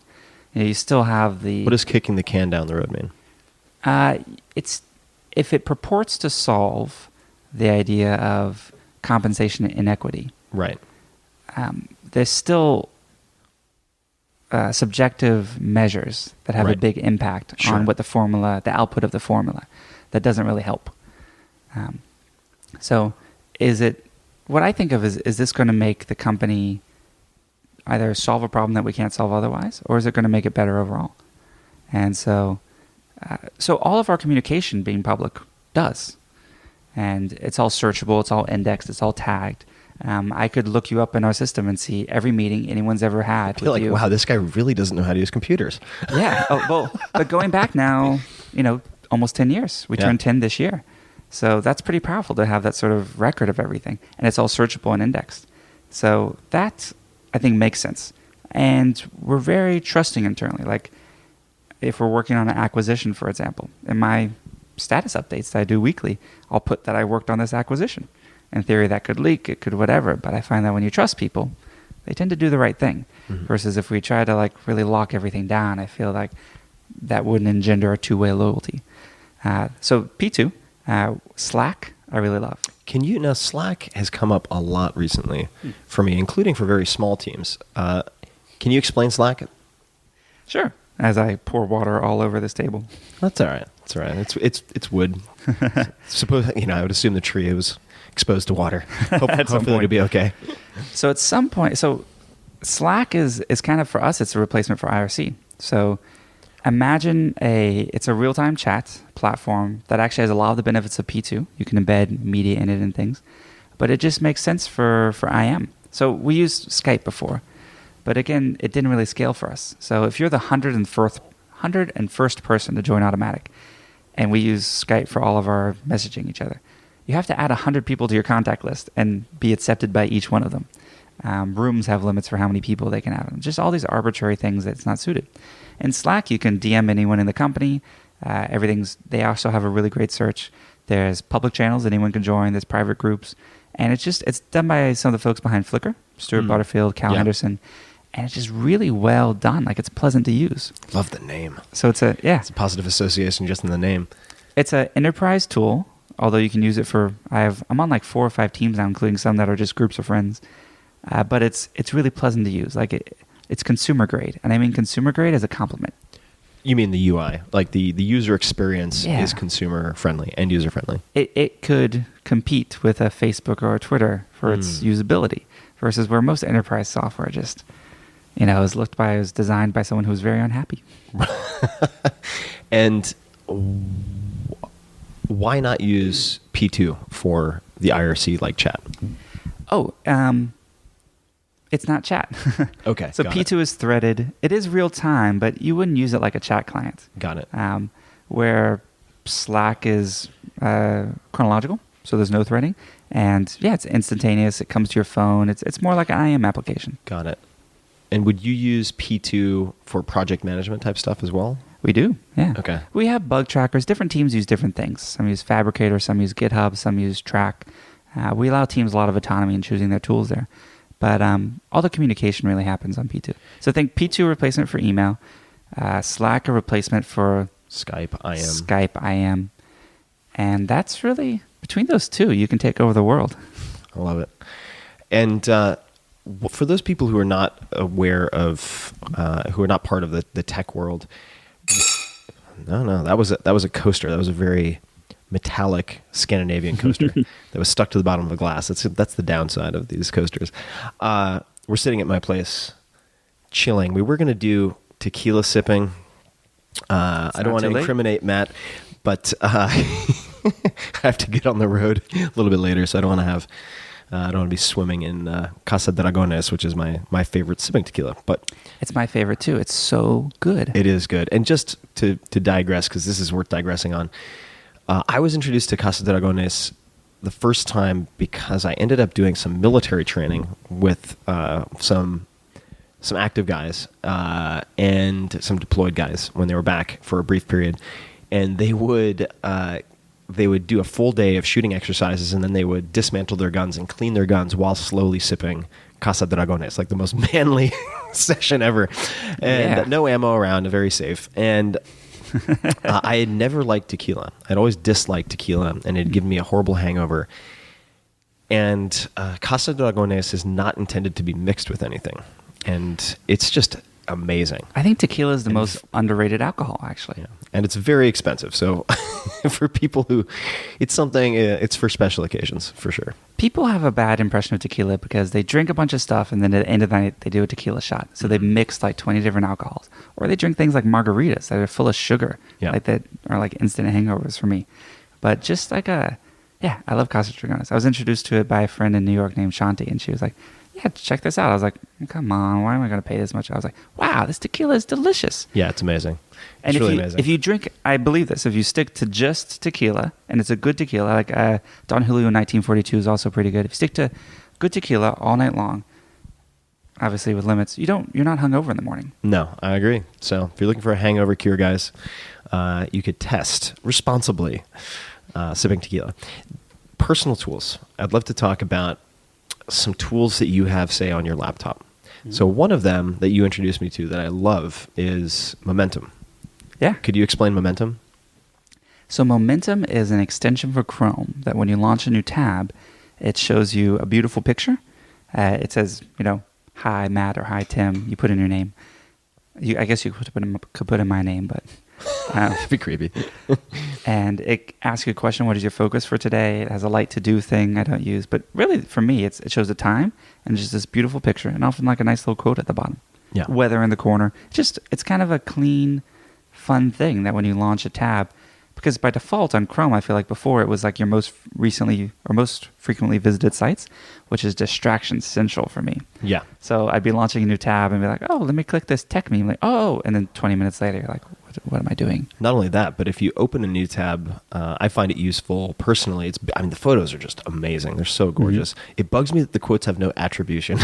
You still have the... What does kicking the can down the road mean? It's if it purports to solve the idea of compensation inequity. Right. There's still subjective measures that have a big impact on what the output of the formula. That doesn't really help. So what I think of is this going to make the company either solve a problem that we can't solve otherwise, or is it going to make it better overall? And so all of our communication being public does. And it's all searchable, it's all indexed, it's all tagged. I could look you up in our system and see every meeting anyone's ever had. I feel like, wow, this guy really doesn't know how to use computers. Yeah. But going back now, almost 10 years. We turned 10 this year. So that's pretty powerful to have that sort of record of everything. And it's all searchable and indexed. So that, I think, makes sense. And we're very trusting internally. Like, if we're working on an acquisition, for example, in my status updates that I do weekly, I'll put that I worked on this acquisition. In theory, that could leak, it could whatever. But I find that when you trust people, they tend to do the right thing. Mm-hmm. Versus if we try to really lock everything down, I feel like that wouldn't engender a two-way loyalty. So P2, Slack, I really love. Now Slack has come up a lot recently for me, including for very small teams. Can you explain Slack? Sure. As I pour water all over this table. That's all right. It's all right. It's wood. Suppose I would assume the tree was exposed to water. Hopefully it'll be okay. So at some point, Slack is kind of, for us, it's a replacement for IRC. So imagine it's a real-time chat platform that actually has a lot of the benefits of P2. You can embed media in it and things. But it just makes sense for IM. So we used Skype before. But again, it didn't really scale for us. So if you're the 101st person to join Automattic, and we use Skype for all of our messaging each other. You have to add 100 people to your contact list and be accepted by each one of them. Rooms have limits for how many people they can have. Just all these arbitrary things that's not suited. In Slack, you can DM anyone in the company. They also have a really great search. There's public channels that anyone can join. There's private groups. And it's done by some of the folks behind Flickr, Stuart Butterfield, Cal Henderson. And it's just really well done. Like, it's pleasant to use. Love the name. So it's a positive association just in the name. It's an enterprise tool, although you can use it for, I'm on like 4 or 5 teams now, including some that are just groups of friends. But it's really pleasant to use. Like, it's consumer grade. And I mean consumer grade as a compliment. You mean the UI, like the user experience is consumer friendly and user friendly. It could compete with a Facebook or a Twitter for its usability, versus where most enterprise software just, is designed by someone who's very unhappy. And why not use P2 for the IRC like chat? It's not chat. Okay. So P2 is threaded. It is real time, but you wouldn't use it like a chat client. Got it. Where Slack is chronological, so there's no threading. And it's instantaneous. It comes to your phone. It's more like an IM application. Got it. And would you use P2 for project management type stuff as well? We do, yeah. Okay. We have bug trackers. Different teams use different things. Some use Fabricator, some use GitHub, some use Track. We allow teams a lot of autonomy in choosing their tools there. But all the communication really happens on P2. So think P2 replacement for email, Slack a replacement for Skype IM. And that's really, between those two, you can take over the world. I love it. And for those people who are not aware of, who are not part of the tech world, no, that was a coaster. That was a very metallic Scandinavian coaster that was stuck to the bottom of a glass. That's the downside of these coasters. We're sitting at my place, chilling. We were going to do tequila sipping. I don't want to incriminate Matt, but I have to get on the road a little bit later, so I don't want to have. I don't want to be swimming in Casa Dragones, which is my favorite sipping tequila. But it's my favorite too. It's so good. It is good. And just to digress, because this is worth digressing on. I was introduced to Casa Dragones the first time because I ended up doing some military training with some active guys and some deployed guys when they were back for a brief period, and they would do a full day of shooting exercises, and then they would dismantle their guns and clean their guns while slowly sipping Casa Dragones, like the most manly session ever, and no ammo around, very safe. And I had never liked tequila. I'd always disliked tequila, and it'd given me a horrible hangover. And Casa Dragones is not intended to be mixed with anything, and it's just amazing. I think tequila is the most underrated alcohol, actually. Yeah. And it's very expensive. So for people who, it's for special occasions, for sure. People have a bad impression of tequila because they drink a bunch of stuff, and then at the end of the night, they do a tequila shot. So they've mixed like 20 different alcohols. Or they drink things like margaritas that are full of sugar, like that are like instant hangovers for me. But just like I love Casa Dragones. I was introduced to it by a friend in New York named Shanti, and she was like, yeah, check this out. I was like, come on, why am I going to pay this much? I was like, wow, this tequila is delicious. Yeah, it's amazing. And really amazing. If you drink, I believe this, if you stick to just tequila, and it's a good tequila, like Don Julio 1942 is also pretty good. If you stick to good tequila all night long, obviously with limits, you're not hungover in the morning. No, I agree. So if you're looking for a hangover cure, guys, you could test responsibly sipping tequila. Personal tools. I'd love to talk about some tools that you have, say, on your laptop. Mm-hmm. So one of them that you introduced me to that I love is Momentum. Yeah. Could you explain Momentum? So Momentum is an extension for Chrome that when you launch a new tab, it shows you a beautiful picture. It says, hi, Matt, or hi, Tim. You put in your name. I guess you could put in my name, but... It'd be creepy. And it asks you a question, what is your focus for today? It has a light to do thing I don't use. But really, for me, it shows a time and just this beautiful picture and often like a nice little quote at the bottom. Yeah. Weather in the corner. It's kind of a clean, fun thing that when you launch a tab, because by default on Chrome, I feel like before it was like your most frequently visited sites, which is distraction central for me. Yeah. So I'd be launching a new tab and be like, oh, let me click this tech meme. Like, oh, and then 20 minutes later, you're like, what am I doing? Not only that, but if you open a new tab, I find it useful personally. The photos are just amazing. They're so gorgeous. It bugs me that the quotes have no attribution.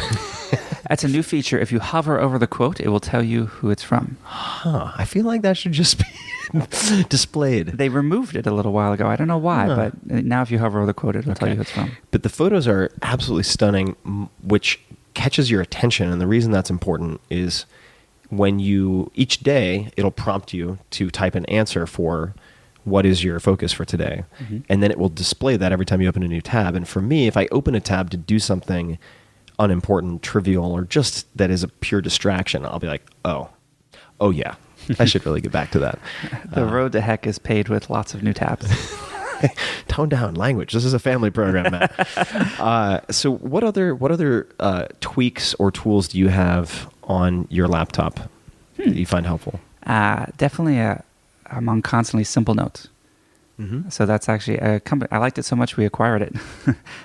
That's a new feature. If you hover over the quote, it will tell you who it's from. Huh. I feel like that should just be displayed. They removed it a little while ago. I don't know why, but now if you hover over the quote, it'll tell you who it's from. But the photos are absolutely stunning, which catches your attention. And the reason that's important is when each day, it'll prompt you to type an answer for what is your focus for today. Mm-hmm. And then it will display that every time you open a new tab. And for me, if I open a tab to do something unimportant, trivial, or just that is a pure distraction, I'll be like, oh yeah, I should really get back to that. The road to heck is paved with lots of new tabs. Tone down language. This is a family program, Matt. So what other tweaks or tools do you have on your laptop that you find helpful? Definitely I'm on constantly Simple Notes. Mm-hmm. So that's actually a company. I liked it so much we acquired it.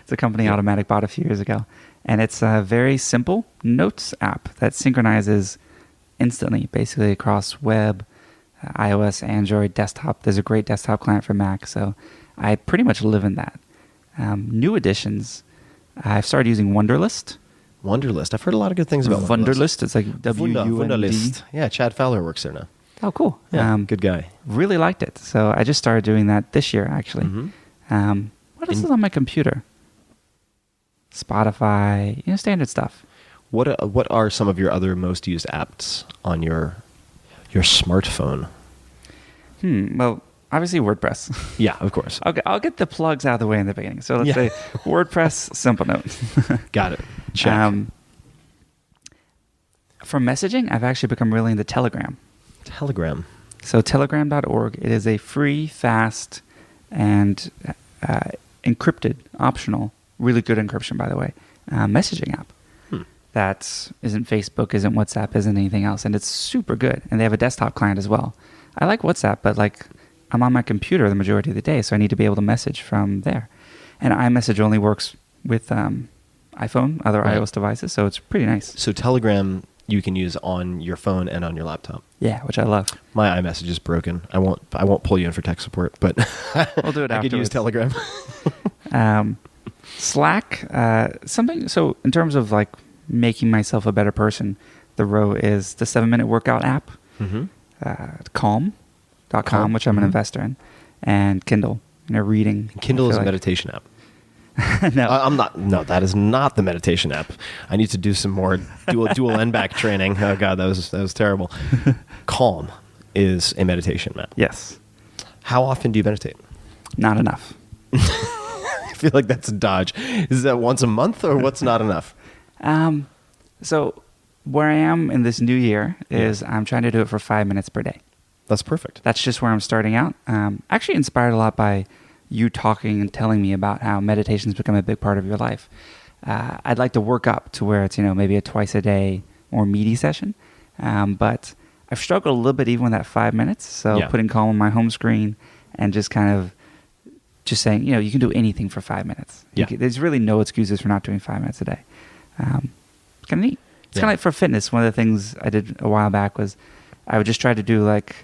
It's a company Automattic bought a few years ago. And it's a very simple notes app that synchronizes instantly, basically across web, iOS, Android, desktop. There's a great desktop client for Mac, so I pretty much live in that. New additions, I've started using Wunderlist. Wunderlist. I've heard a lot of good things about Wunderlist. It's like W-U-N-D. Wunderlist. Yeah, Chad Fowler works there now. Oh, cool. Yeah, good guy. Really liked it. So I just started doing that this year, actually. Mm-hmm. What else is on my computer? Spotify, standard stuff. What are some of your other most used apps on your smartphone? Well, obviously WordPress. Yeah, of course. Okay, I'll get the plugs out of the way in the beginning. So let's say WordPress, Simple Notes. Got it. Check. For messaging, I've actually become really into Telegram. Telegram. So telegram.org, it is a free, fast, and encrypted, optional, really good encryption, by the way, messaging app. That isn't Facebook, isn't WhatsApp, isn't anything else, and it's super good. And they have a desktop client as well. I like WhatsApp, but I'm on my computer the majority of the day, so I need to be able to message from there. And iMessage only works with iPhone, other iOS devices, so it's pretty nice. So Telegram you can use on your phone and on your laptop. Yeah, which I love. My iMessage is broken. I won't pull you in for tech support, but we'll do it I could use Telegram. Slack, something. So in terms of making myself a better person, the row is the 7-minute workout app, calm.com, which I'm an investor in, and Kindle, reading. And Kindle is a meditation app. No, I'm not. No, that is not the meditation app. I need to do some more dual end back training. Oh God, that was terrible. Calm is a meditation app. Yes. How often do you meditate? Not enough. I feel like that's a dodge. Is that once a month or what's not enough? So where I am in this new year is I'm trying to do it for 5 minutes per day. That's perfect. That's just where I'm starting out. Actually inspired a lot by you talking and telling me about how meditation's become a big part of your life. I'd like to work up to where it's, maybe a twice a day more meaty session. But I've struggled a little bit even with that 5 minutes. So putting Calm on my home screen and just kind of just saying, you can do anything for 5 minutes. There's really no excuses for not doing 5 minutes a day. It's kind of neat. It's kind of like for fitness. One of the things I did a while back was I would just try to do it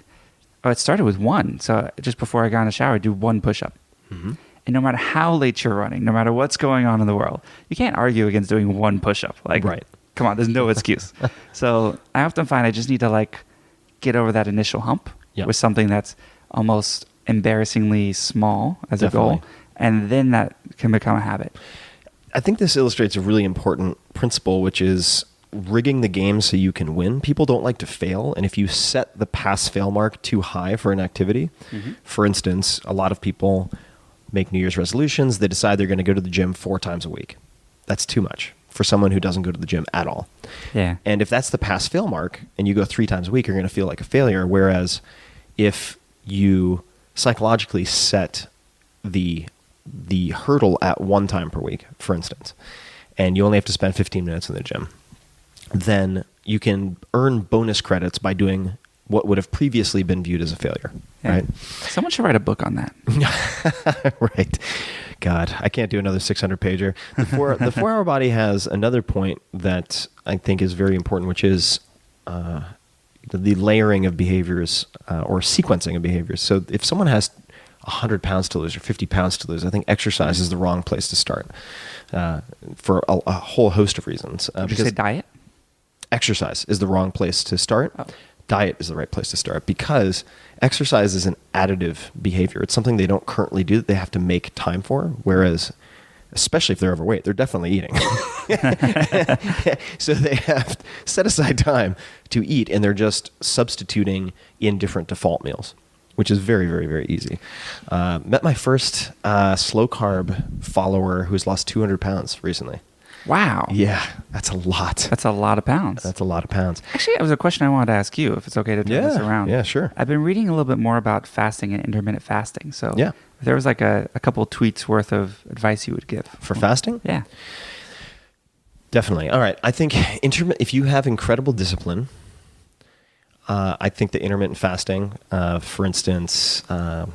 started with one. So just before I got in the shower, I'd do one push-up. Mm-hmm. And no matter how late you're running, no matter what's going on in the world, you can't argue against doing one push-up. Right. Come on, there's no excuse. So I often find I just need to get over that initial hump with something that's almost embarrassingly small as a goal. And then that can become a habit. I think this illustrates a really important principle, which is rigging the game so you can win. People don't like to fail. And if you set the pass-fail mark too high for an activity, for instance, a lot of people make New Year's resolutions. They decide they're going to go to the gym 4 times a week. That's too much for someone who doesn't go to the gym at all. Yeah. And if that's the pass-fail mark and you go 3 times a week, you're going to feel like a failure. Whereas if you psychologically set the hurdle at 1 time per week, for instance, and you only have to spend 15 minutes in the gym, then you can earn bonus credits by doing what would have previously been viewed as a failure, right? Someone should write a book on that. Right. God, I can't do another 600-pager. The 4-Hour Body has another point that I think is very important, which is the layering of behaviors or sequencing of behaviors. So if someone has 100 pounds to lose or 50 pounds to lose, I think exercise is the wrong place to start for a whole host of reasons. Did you say diet? Exercise is the wrong place to start. Oh. Diet is the right place to start because exercise is an additive behavior. It's something they don't currently do that they have to make time for, whereas especially if they're overweight, they're definitely eating. So they have set aside time to eat, and they're just substituting in different default meals, which is very, very, very easy. Met my first slow carb follower who's lost 200 pounds recently. Wow. Yeah, that's a lot. That's a lot of pounds. That's a lot of pounds. Actually, that was a question I wanted to ask you, if it's okay to turn this around. Yeah, sure. I've been reading a little bit more about fasting and intermittent fasting. So yeah. if there was like a couple tweets worth of advice you would give. For fasting? Yeah. Definitely. All right. I think if you have incredible discipline, I think that intermittent fasting, for instance, I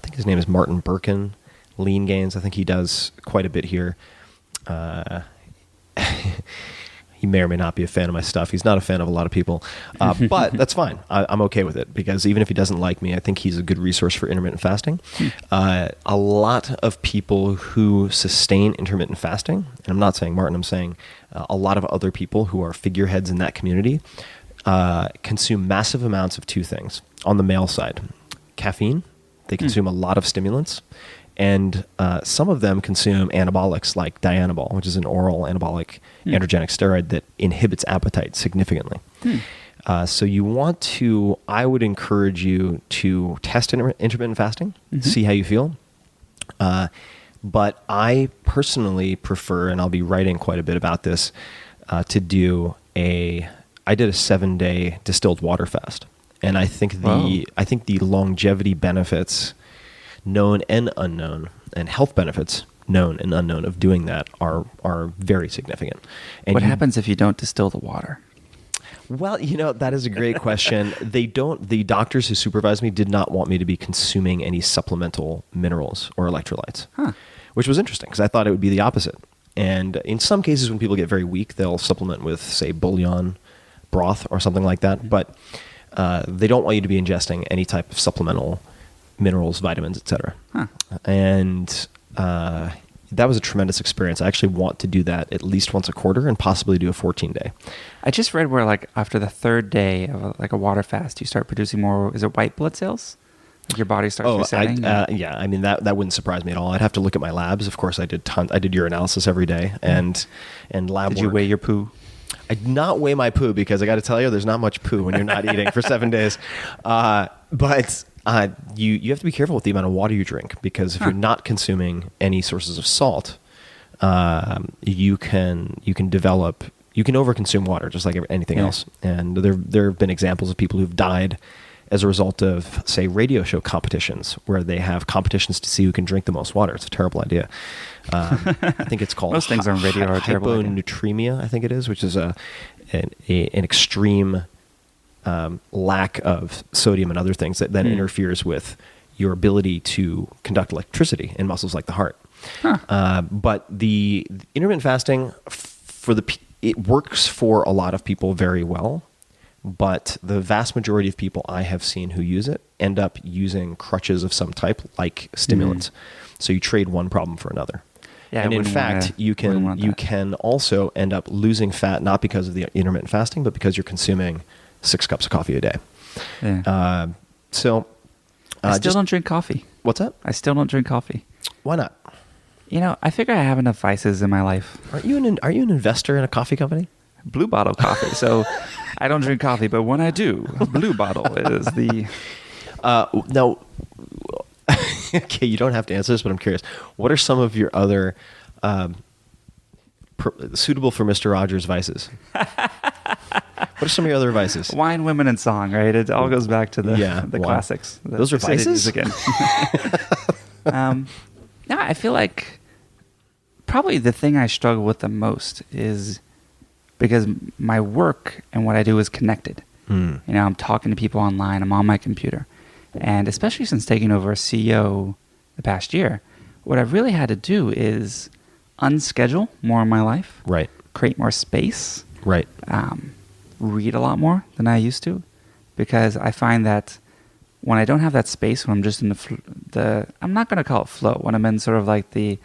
think his name is Martin Birkin, Lean Gains. I think he does quite a bit here. He may or may not be a fan of my stuff. He's not a fan of a lot of people, but that's fine. I'm okay with it because even if he doesn't like me, I think he's a good resource for intermittent fasting. A lot of people who sustain intermittent fasting, and I'm not saying Martin, I'm saying a lot of other people who are figureheads in that community, consume massive amounts of two things. On the male side, caffeine. They consume a lot of stimulants. And some of them consume anabolics like Dianabol, which is an oral anabolic androgenic steroid that inhibits appetite significantly. So you want to, I would encourage you to test intermittent fasting, see how you feel. But I personally prefer, and I'll be writing quite a bit about this, I did a 7-day distilled water fast. And I think the longevity benefits, known and unknown, and health benefits, known and unknown, of doing that are very significant. And what happens if you don't distill the water? Well, that is a great question. The doctors who supervised me did not want me to be consuming any supplemental minerals or electrolytes, which was interesting because I thought it would be the opposite. And in some cases, when people get very weak, they'll supplement with, say, bouillon broth or something like that. But they don't want you to be ingesting any type of supplemental minerals, vitamins, etc. And that was a tremendous experience. I actually want to do that at least once a quarter and possibly do a 14-day. I just read where like after the third day of a water fast, you start producing more, is it white blood cells? Like your body starts resetting? Yeah. I mean, that wouldn't surprise me at all. I'd have to look at my labs. Of course, I did urinalysis every day and lab work. Did you weigh your poo? I did not weigh my poo because I got to tell you, there's not much poo when you're not eating for 7 days. But you have to be careful with the amount of water you drink because if you're not consuming any sources of salt, you can overconsume water just like anything else. And there have been examples of people who've died as a result of, say, radio show competitions where they have competitions to see who can drink the most water. It's a terrible idea. I think it's called most things on radio are a terrible idea. Hyponatremia, I think it is, which is an extreme lack of sodium and other things that then interferes with your ability to conduct electricity in muscles like the heart. But the intermittent fasting, it works for a lot of people very well, but the vast majority of people I have seen who use it end up using crutches of some type, like stimulants. So you trade one problem for another. Yeah, and in fact, you can also end up losing fat, not because of the intermittent fasting, but because you're consuming 6 cups of coffee a day. Yeah. I still don't drink coffee. What's that? I still don't drink coffee. Why not? I figure I have enough vices in my life. Are you an investor in a coffee company? Blue Bottle coffee. So I don't drink coffee, but when I do, Blue Bottle is the... No. Okay, you don't have to answer this, but I'm curious. What are some of your other suitable for Mr. Rogers vices? What are some of your other vices? Wine, women, and song, right? It all goes back to the classics. Those are vices? Again. No, I feel like probably the thing I struggle with the most is because my work and what I do is connected. I'm talking to people online. I'm on my computer. And especially since taking over as CEO the past year, what I've really had to do is unschedule more in my life. Right. Create more space. Right. read a lot more than I used to, because I find that when I don't have that space, when I'm just in the I'm not going to call it flow, when I'm in sort of like the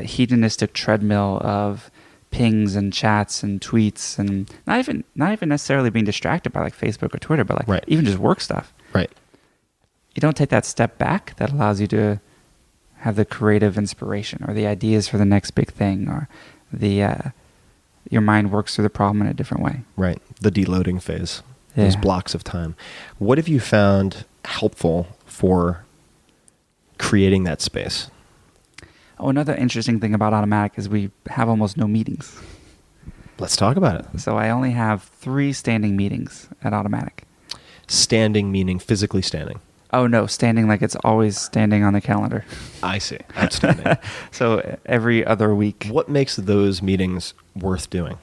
hedonistic treadmill of pings and chats and tweets, and not even necessarily being distracted by like Facebook or Twitter, but like even just work stuff. Right. You don't take that step back that allows you to have the creative inspiration or the ideas for the next big thing, or your mind works through the problem in a different way. Right. The deloading phase. Those blocks of time. What have you found helpful for creating that space? Oh, another interesting thing about Automattic is we have almost no meetings. Let's talk about it. So I only have 3 standing meetings at Automattic. Standing meaning physically standing. Oh, no, standing like it's always standing on the calendar. I see. Outstanding. So every other week. What makes those meetings worth doing?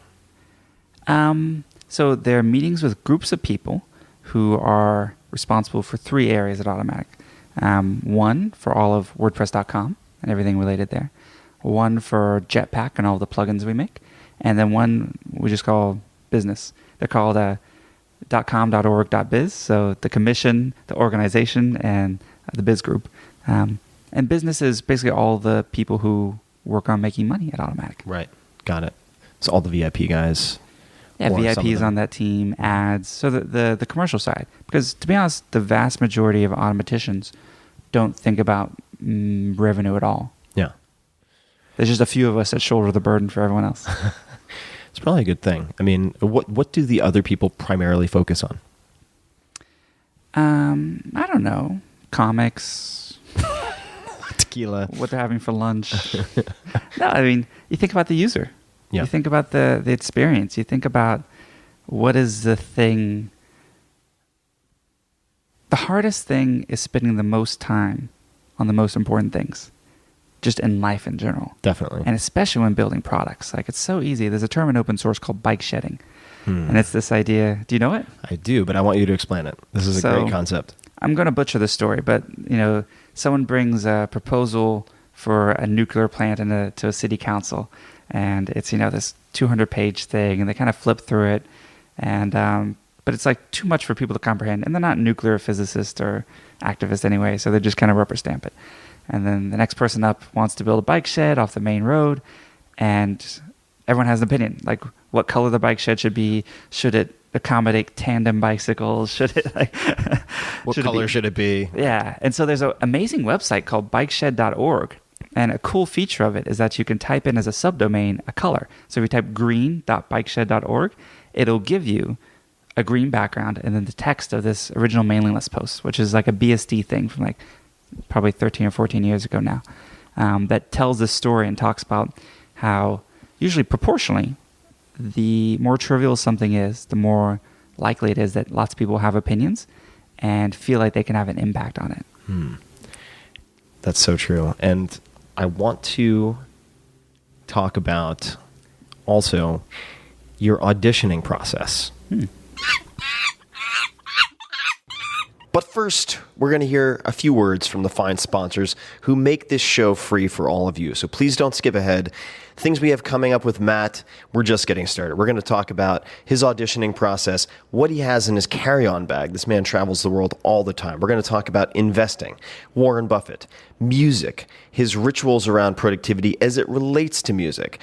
So they're meetings with groups of people who are responsible for 3 areas at Automattic. One for all of WordPress.com and everything related there. One for Jetpack and all the plugins we make. And then one we just call business. They're called .com.org.biz. So the commission, the organization, and the biz group. And business is basically all the people who work on making money at Automattic. Right. Got it. So all the VIP guys. Yeah, VIPs on that team, ads. So the commercial side. Because to be honest, the vast majority of automaticians don't think about revenue at all. Yeah. There's just a few of us that shoulder the burden for everyone else. It's probably a good thing. I mean, what do the other people primarily focus on? I don't know. Comics. Tequila. What they're having for lunch. No, I mean, you think about the user. Yeah. You think about the experience. You think about what is the thing. The hardest thing is spending the most time on the most important things, just in life in general. Definitely. And especially when building products. Like, it's so easy. There's a term in open source called bike shedding. And it's this idea. Do you know it? I do, but I want you to explain it. This is a great concept. I'm going to butcher the story, but someone brings a proposal for a nuclear plant to a city council, and it's this 200-page thing, and they kind of flip through it, and but it's like too much for people to comprehend, and they're not nuclear physicists or activists anyway, so they just kind of rubber stamp it. And then the next person up wants to build a bike shed off the main road, and everyone has an opinion, like what color the bike shed should be. Should it accommodate tandem bicycles? Should it what color should it be? Yeah. And so there's an amazing website called bikeshed.org. And a cool feature of it is that you can type in as a subdomain a color. So if you type green.bikeshed.org, it'll give you a green background and then the text of this original mailing list post, which is like a BSD thing from like probably 13 or 14 years ago now, that tells this story and talks about how usually proportionally, the more trivial something is, the more likely it is that lots of people have opinions and feel like they can have an impact on it. That's so true. And I want to talk about also your auditioning process. But first, we're going to hear a few words from the fine sponsors who make this show free for all of you. So please don't skip ahead. Things we have coming up with Matt, we're just getting started. We're going to talk about his auditioning process, what he has in his carry-on bag. This man travels the world all the time. We're going to talk about investing, Warren Buffett, music, his rituals around productivity as it relates to music,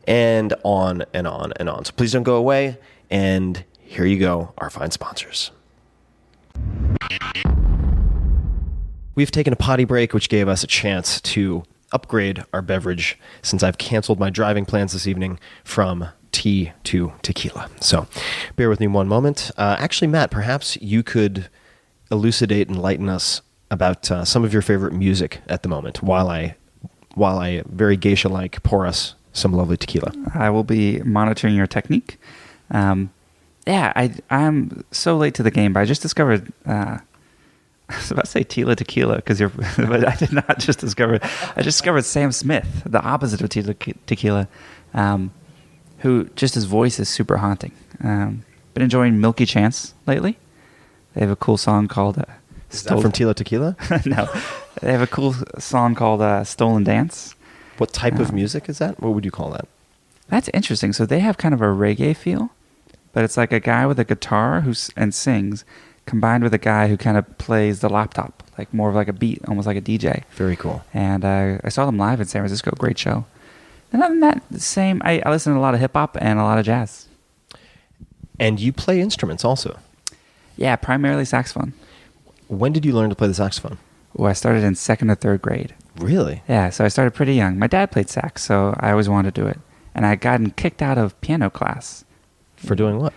and on and on and on. So please don't go away. And here you go, our fine sponsors. We've taken a potty break, which gave us a chance to upgrade our beverage since I've canceled my driving plans this evening from tea to tequila. So bear with me one moment. Actually, Matt, perhaps you could elucidate and enlighten us about some of your favorite music at the moment while I very geisha-like pour us some lovely tequila. I will be monitoring your technique. I'm so late to the game, but I just discovered... I was about to say Tila Tequila, but I did not just discover it. I just discovered Sam Smith, the opposite of Tila Tequila, who just his voice is super haunting. Been enjoying Milky Chance lately. They have a cool song called... Is that from Tila Tequila? No. They have a cool song called Stolen Dance. What type of music is that? What would you call that? That's interesting. So they have kind of a reggae feel, but it's like a guy with a guitar and sings, combined with a guy who kind of plays the laptop, like more of like a beat, almost like a DJ. Very cool. And I saw them live in San Francisco. Great show. And other than that, I listen to a lot of hip hop and a lot of jazz. And you play instruments also. Yeah, primarily saxophone. When did you learn to play the saxophone? Well, I started in 2nd or 3rd grade. Really? Yeah, so I started pretty young. My dad played sax, so I always wanted to do it. And I had gotten kicked out of piano class. For doing what?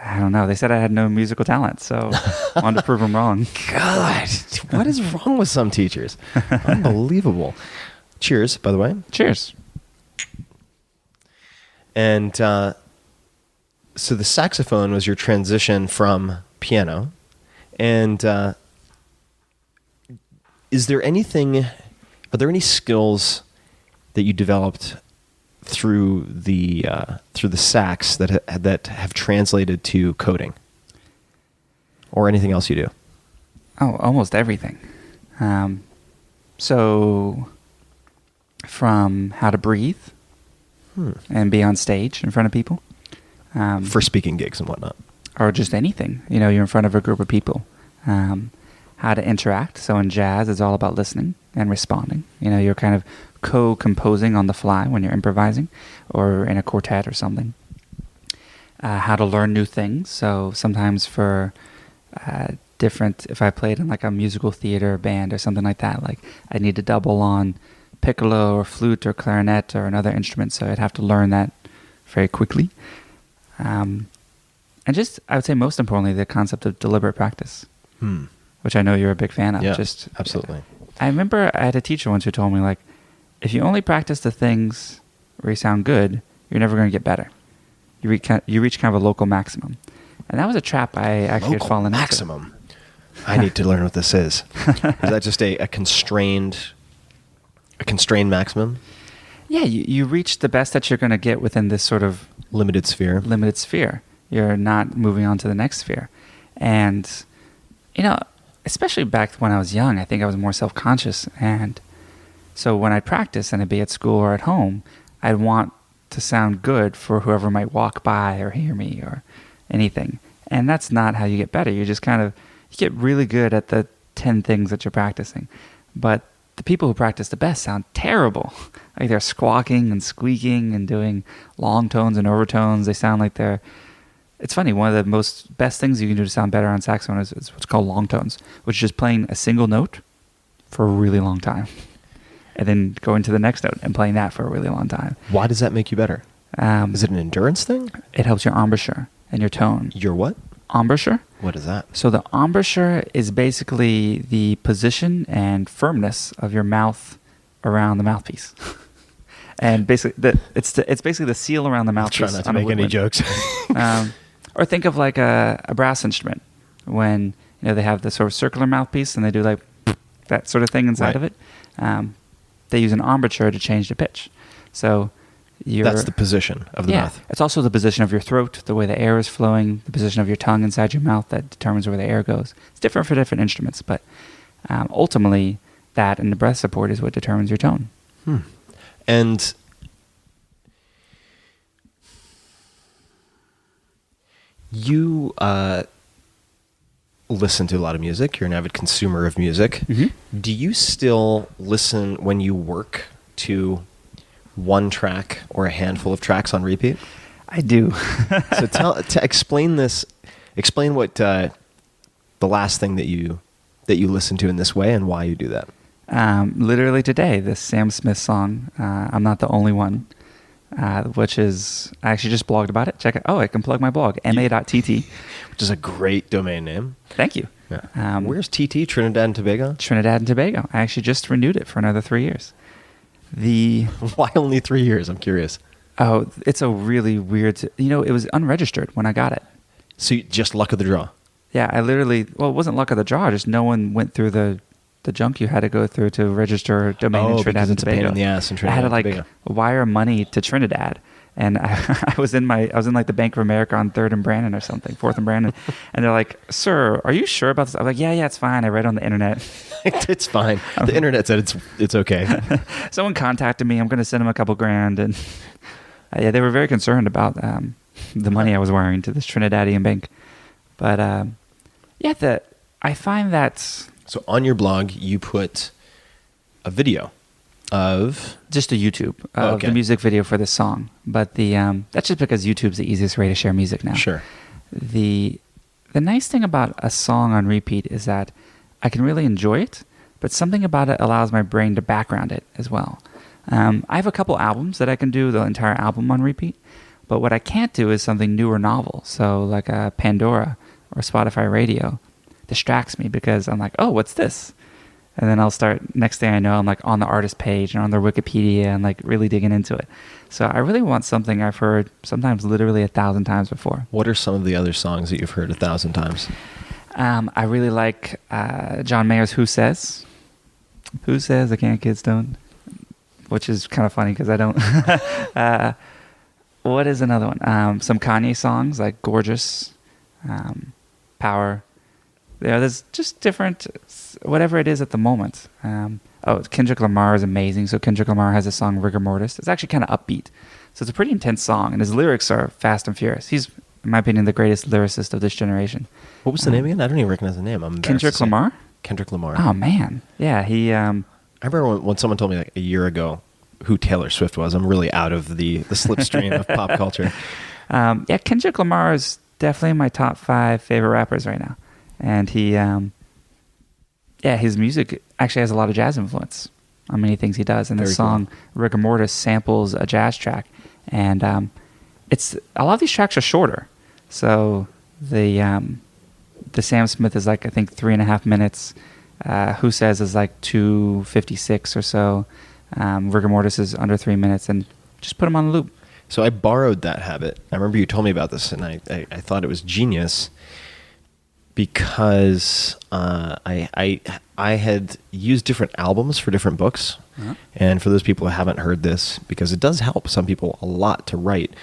I don't know. They said I had no musical talent, so I wanted to prove them wrong. God, what is wrong with some teachers? Unbelievable. Cheers, by the way. Cheers. And so the saxophone was your transition from piano. And are there any skills that you developed through the sax that have translated to coding, or anything else you do? Oh, almost everything. So from how to breathe and be on stage in front of people. For speaking gigs and whatnot. Or just anything. You're in front of a group of people. How to interact. So in jazz, it's all about listening and responding. You're kind of co-composing on the fly when you're improvising or in a quartet or something. How to learn new things. So sometimes for if I played in like a musical theater band or something like that, like I need to double on piccolo or flute or clarinet or another instrument. So I'd have to learn that very quickly. And just, I would say most importantly, the concept of deliberate practice, which I know you're a big fan of. Yeah, absolutely. I remember I had a teacher once who told me, like, if you only practice the things where you sound good, you're never going to get better. You reach kind of a local maximum. And that was a trap I actually had fallen maximum. into. I need to learn what this is. Is that just a constrained maximum? Yeah, you reach the best that you're going to get within this sort of limited sphere. You're not moving on to the next sphere. And, especially back when I was young, I think I was more self-conscious. And so when I'd practice, and it'd be at school or at home, I'd want to sound good for whoever might walk by or hear me or anything. And that's not how you get better. You just you get really good at the 10 things that you're practicing. But the people who practice the best sound terrible. Like they're squawking and squeaking and doing long tones and overtones. They sound like it's funny, one of the best things you can do to sound better on saxophone is what's called long tones, which is just playing a single note for a really long time. And then going to the next note and playing that for a really long time. Why does that make you better? Is it an endurance thing? It helps your embouchure and your tone. Your what? Embouchure. What is that? So the embouchure is basically the position and firmness of your mouth around the mouthpiece. And basically, it's basically the seal around the mouthpiece. I'll try not to make any jokes. Or think of like a brass instrument when they have the sort of circular mouthpiece and they do like that sort of thing inside of it. They use an embouchure to change the pitch. So that's the position of the mouth. It's also the position of your throat, the way the air is flowing, the position of your tongue inside your mouth that determines where the air goes. It's different for different instruments, but ultimately that and the breath support is what determines your tone. And you listen to a lot of music. You're an avid consumer of music. Mm-hmm. Do you still listen when you work to one track or a handful of tracks on repeat? I do. So explain this. Explain what the last thing that you listen to in this way and why you do that. Literally today, this Sam Smith song, I'm Not the Only One, which is, I actually just blogged about it. Check it. Oh, I can plug my blog, ma.tt. Which is a great domain name. Thank you. Yeah. Where's TT? Trinidad and Tobago? Trinidad and Tobago. I actually just renewed it for another 3 years. Why only 3 years? I'm curious. Oh, it's a really weird, it was unregistered when I got it. So just luck of the draw. Yeah, it wasn't luck of the draw. Just no one went through the junk you had to go through to register a domain in Trinidad and Tobago. Pain in the ass in Trinidad. I had to wire money to Trinidad, and I was in like the Bank of America on 3rd and Brandon or something, 4th and Brandon, and they're like, "Sir, are you sure about this?" I'm like, "Yeah, it's fine. I read on the internet." It's fine. The internet said it's okay. Someone contacted me. I'm going to send them a couple grand, and they were very concerned about the money I was wiring to this Trinidadian bank. But I find that So on your blog, you put a video of just a YouTube of Okay. the music video for this song. But that's just because YouTube's the easiest way to share music now. Sure. The nice thing about a song on repeat is that I can really enjoy it, but something about it allows my brain to background it as well. I have a couple albums that I can do the entire album on repeat, but what I can't do is something new or novel. So like a Pandora or Spotify radio distracts me because I'm like, oh, what's this? And then I'll start, next thing I know, I'm like on the artist page and on their Wikipedia and like really digging into it. So I really want something I've heard sometimes literally 1,000 times before. What are some of the other songs that you've heard 1,000 times? I really like John Mayer's Who Says? Who Says I Can't Get Stoned? Which is kind of funny because I don't. What is another one? Some Kanye songs like Gorgeous, Power. Yeah, there's just different, whatever it is at the moment. Kendrick Lamar is amazing. So Kendrick Lamar has a song, Rigor Mortis. It's actually kind of upbeat. So it's a pretty intense song, and his lyrics are fast and furious. He's, in my opinion, the greatest lyricist of this generation. What was the name again? I don't even recognize the name. I'm embarrassed Kendrick to say. Lamar? Kendrick Lamar. Oh, man. Yeah, he... I remember when someone told me like a year ago who Taylor Swift was. I'm really out of the slipstream of pop culture. Kendrick Lamar is definitely in my top 5 favorite rappers right now. And he, his music actually has a lot of jazz influence on many things he does. And Very this song, Rigor Mortis, samples a jazz track. And it's a lot of these tracks are shorter. So the Sam Smith is like, I think, 3.5 minutes. Who Says is like 2:56 or so. Rigor Mortis is under 3 minutes. And just put them on the loop. So I borrowed that habit. I remember you told me about this, and I thought it was genius because I had used different albums for different books. Uh-huh. And for those people who haven't heard this, because it does help some people a lot to write,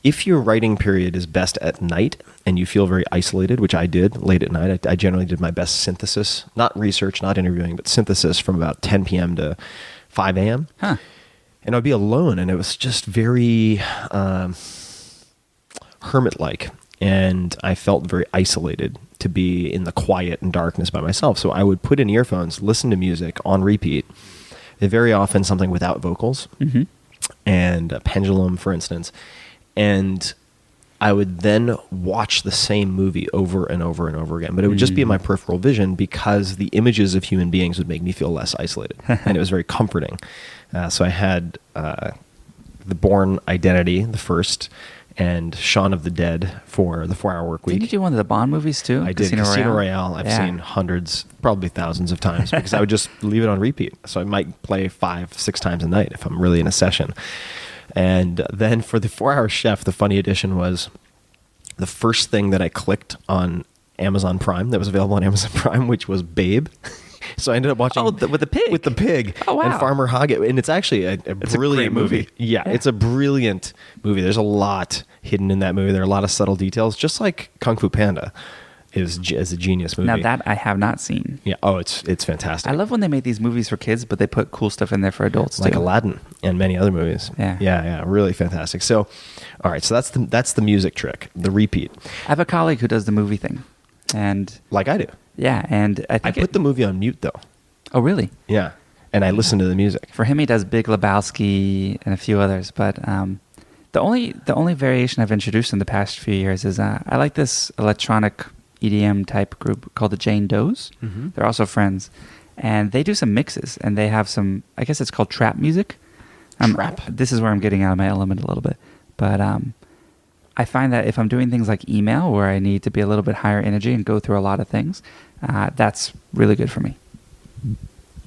if your writing period is best at night and you feel very isolated, which I did late at night, I generally did my best synthesis, not research, not interviewing, but synthesis from about 10 p.m. to 5 a.m. Huh. And I'd be alone, and it was just very hermit-like. And I felt very isolated to be in the quiet and darkness by myself. So I would put in earphones, listen to music on repeat, very often something without vocals, and a pendulum, for instance. And I would then watch the same movie over and over and over again. But it would just be in my peripheral vision because the images of human beings would make me feel less isolated. And it was very comforting. So I had The Bourne Identity, the first, and Shaun of the Dead for the 4-Hour Work Week. Didn't you do one of the Bond movies too? I did. Casino Royale. I've seen hundreds, probably thousands of times because I would just leave it on repeat. So I might play 5-6 times a night if I'm really in a session. And then for the 4-Hour Chef, the funny addition was the first thing that I clicked on Amazon Prime that was available on Amazon Prime, which was Babe. So I ended up watching with the pig. With the pig. Oh, wow. And Farmer Hoggett. And it's actually a brilliant great movie. Yeah, it's a brilliant movie. There's a lot hidden in that movie. There are a lot of subtle details, just like Kung Fu Panda is a genius movie. Now that I have not seen. Yeah. Oh, it's fantastic. I love when they make these movies for kids, but they put cool stuff in there for adults like too. Aladdin and many other movies. Yeah. Really fantastic. So, all right, so that's the music trick, the repeat. I have a colleague who does the movie thing, and Like I do. yeah, and I I think put the movie on mute though. Oh, really? Yeah, and I listen to the music. For him, he does Big Lebowski and a few others, but the only variation I've introduced in the past few years is I like this electronic EDM type group called the Jane Does. Mm-hmm. They're also friends, and they do some mixes, and they have some. I guess it's called trap music. Trap. This is where I'm getting out of my element a little bit, but I find that if I'm doing things like email, where I need to be a little bit higher energy and go through a lot of things, that's really good for me.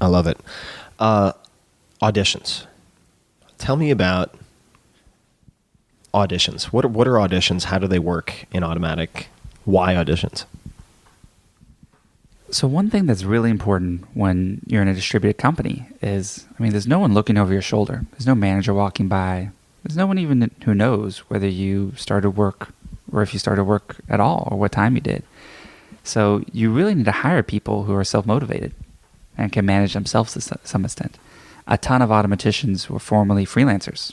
I love it. Auditions. Tell me about auditions. What are auditions? How do they work in Automattic? Why auditions? So one thing that's really important when you're in a distributed company is, there's no one looking over your shoulder. There's no manager walking by. There's no one even who knows whether you started work or if you started work at all or what time you did. So you really need to hire people who are self-motivated and can manage themselves to some extent. A ton of automaticians were formerly freelancers.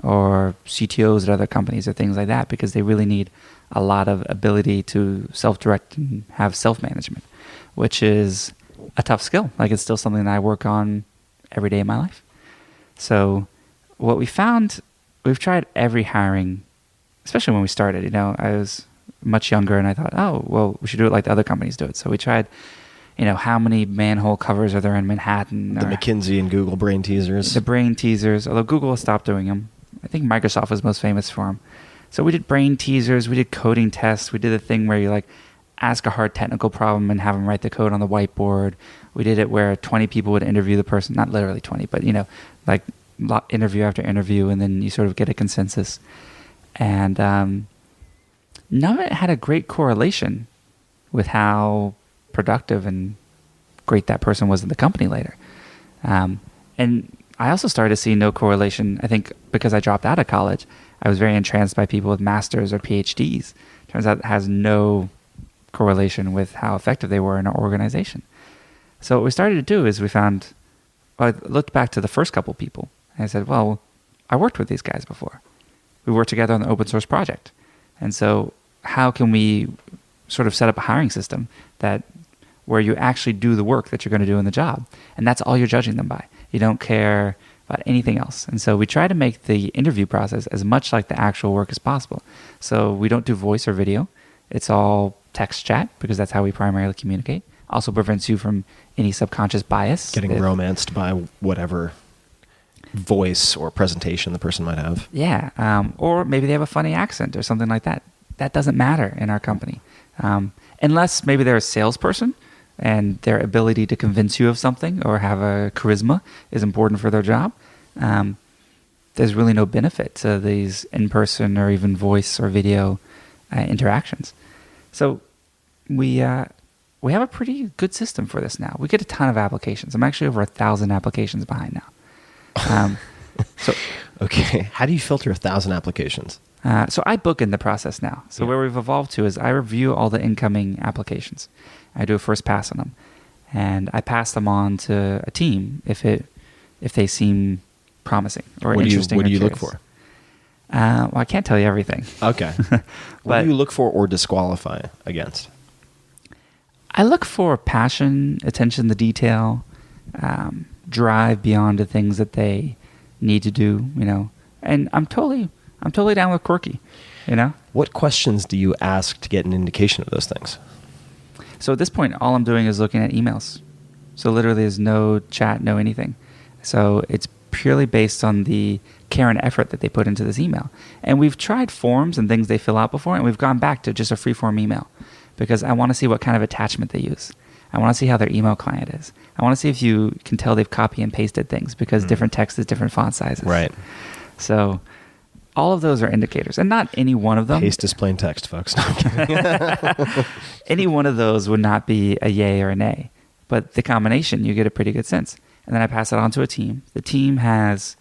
or CTOs at other companies or things like that, because they really need a lot of ability to self-direct and have self-management, which is a tough skill. Like, it's still something that I work on every day of my life. So what we found, we've tried every hiring, especially when we started. You know, I was much younger and I thought, oh, well, we should do it like the other companies do it. So we tried, you know, how many manhole covers are there in Manhattan? The McKinsey and Google brain teasers. The brain teasers, although Google has stopped doing them. I think Microsoft was most famous for them. So we did brain teasers, we did coding tests, we did the thing where you like ask a hard technical problem and have them write the code on the whiteboard. We did it where 20 people would interview the person, not literally 20, but, you know, like interview after interview, and then you sort of get a consensus. And none of it had a great correlation with how productive and great that person was in the company later. And I also started to see no correlation. I think because I dropped out of college, I was very entranced by people with masters or PhDs. Turns out it has no correlation with how effective they were in our organization. So what we started to do is I looked back to the first couple people and I said, well, I worked with these guys before. We worked together on the open source project. And so how can we sort of set up a hiring system where you actually do the work that you're going to do in the job? And that's all you're judging them by. You don't care about anything else. And so we try to make the interview process as much like the actual work as possible. So we don't do voice or video. It's all text chat because that's how we primarily communicate. Also prevents you from any subconscious bias. Getting romanced by whatever voice or presentation the person might have. Yeah. Or maybe they have a funny accent or something like that. That doesn't matter in our company. Unless maybe they're a salesperson and their ability to convince you of something or have a charisma is important for their job. There's really no benefit to these in-person or even voice or video interactions. So we have a pretty good system for this now. We get a ton of applications. I'm actually over 1,000 applications behind now. Okay. How do you filter 1,000 applications? So I book in the process now. So where we've evolved to is I review all the incoming applications. I do a first pass on them, and I pass them on to a team if they seem promising or interesting. What do you look curious. for? Well, I can't tell you everything. Okay. What do you look for or disqualify against? I look for passion, attention to detail, drive beyond the things that they need to do, you know. And I'm totally down with quirky, you know. What questions do you ask to get an indication of those things? So at this point, all I'm doing is looking at emails. So literally there's no chat, no anything. So it's purely based on the care and effort that they put into this email. And we've tried forms and things they fill out before, and we've gone back to just a free-form email because I want to see what kind of attachment they use. I want to see how their email client is. I want to see if you can tell they've copy and pasted things because different text is different font sizes. Right. So all of those are indicators, and not any one of them. Paste is plain text, folks. No, I'm kidding. Any one of those would not be a yay or a nay, but the combination, you get a pretty good sense. And then I pass it on to a team. The team has,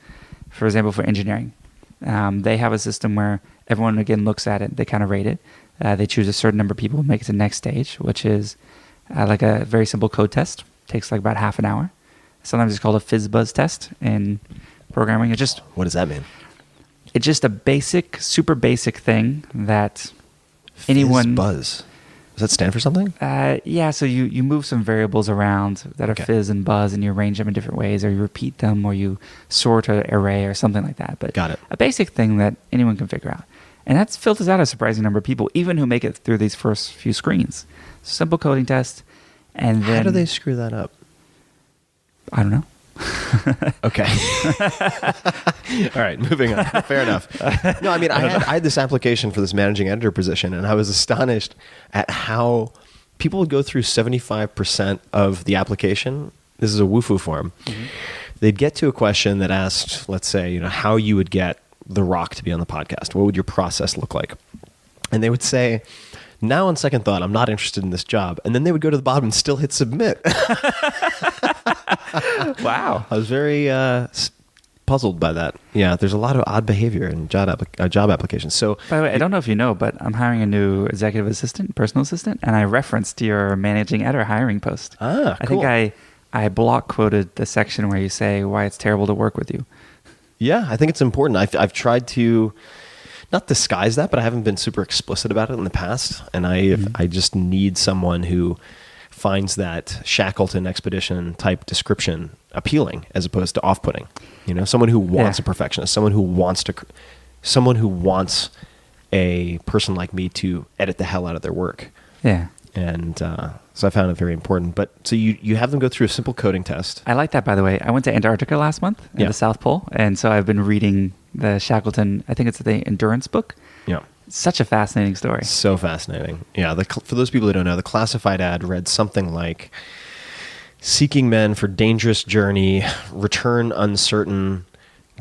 for example, for engineering, they have a system where everyone, again, looks at it. They kind of rate it. They choose a certain number of people to make it to the next stage, which is like a very simple code test. Takes like about half an hour. Sometimes it's called a fizz-buzz test in programming. What does that mean? It's just a basic, super basic thing that anyone... Fizz-buzz. Does that stand for something? Yeah, so you move some variables around that are Okay. fizz and buzz, and you arrange them in different ways, or you repeat them, or you sort an array or something like that. But Got it. A basic thing that anyone can figure out. And that filters out a surprising number of people, even who make it through these first few screens. Simple coding test, and then... How do they screw that up? I don't know. Okay. All right, moving on. Fair enough. No, I mean, I had this application for this managing editor position, and I was astonished at how people would go through 75% of the application. This is a Wufoo form. Mm-hmm. They'd get to a question that asked, let's say, you know, how you would get The Rock to be on the podcast. What would your process look like? And they would say, now on second thought, I'm not interested in this job. And then they would go to the bottom and still hit submit. Wow. I was very puzzled by that. Yeah, there's a lot of odd behavior in job applications. So, By the way, I don't know if you know, but I'm hiring a new executive assistant, personal assistant, and I referenced your managing editor hiring post. Ah, I cool. think I block quoted the section where you say why it's terrible to work with you. Yeah, I think it's important. I've tried to not disguise that, but I haven't been super explicit about it in the past. And I just need someone who finds that Shackleton expedition type description appealing as opposed to off-putting. You know, someone who wants a perfectionist, someone who wants a person like me to edit the hell out of their work. Yeah. And so I found it very important. But so you have them go through a simple coding test. I like that, by the way. I went to Antarctica last month in the South Pole, and so I've been reading the Shackleton, I think it's the endurance book. Yeah. Such a fascinating story. So fascinating. Yeah. For those people who don't know, the classified ad read something like, seeking men for dangerous journey, return uncertain,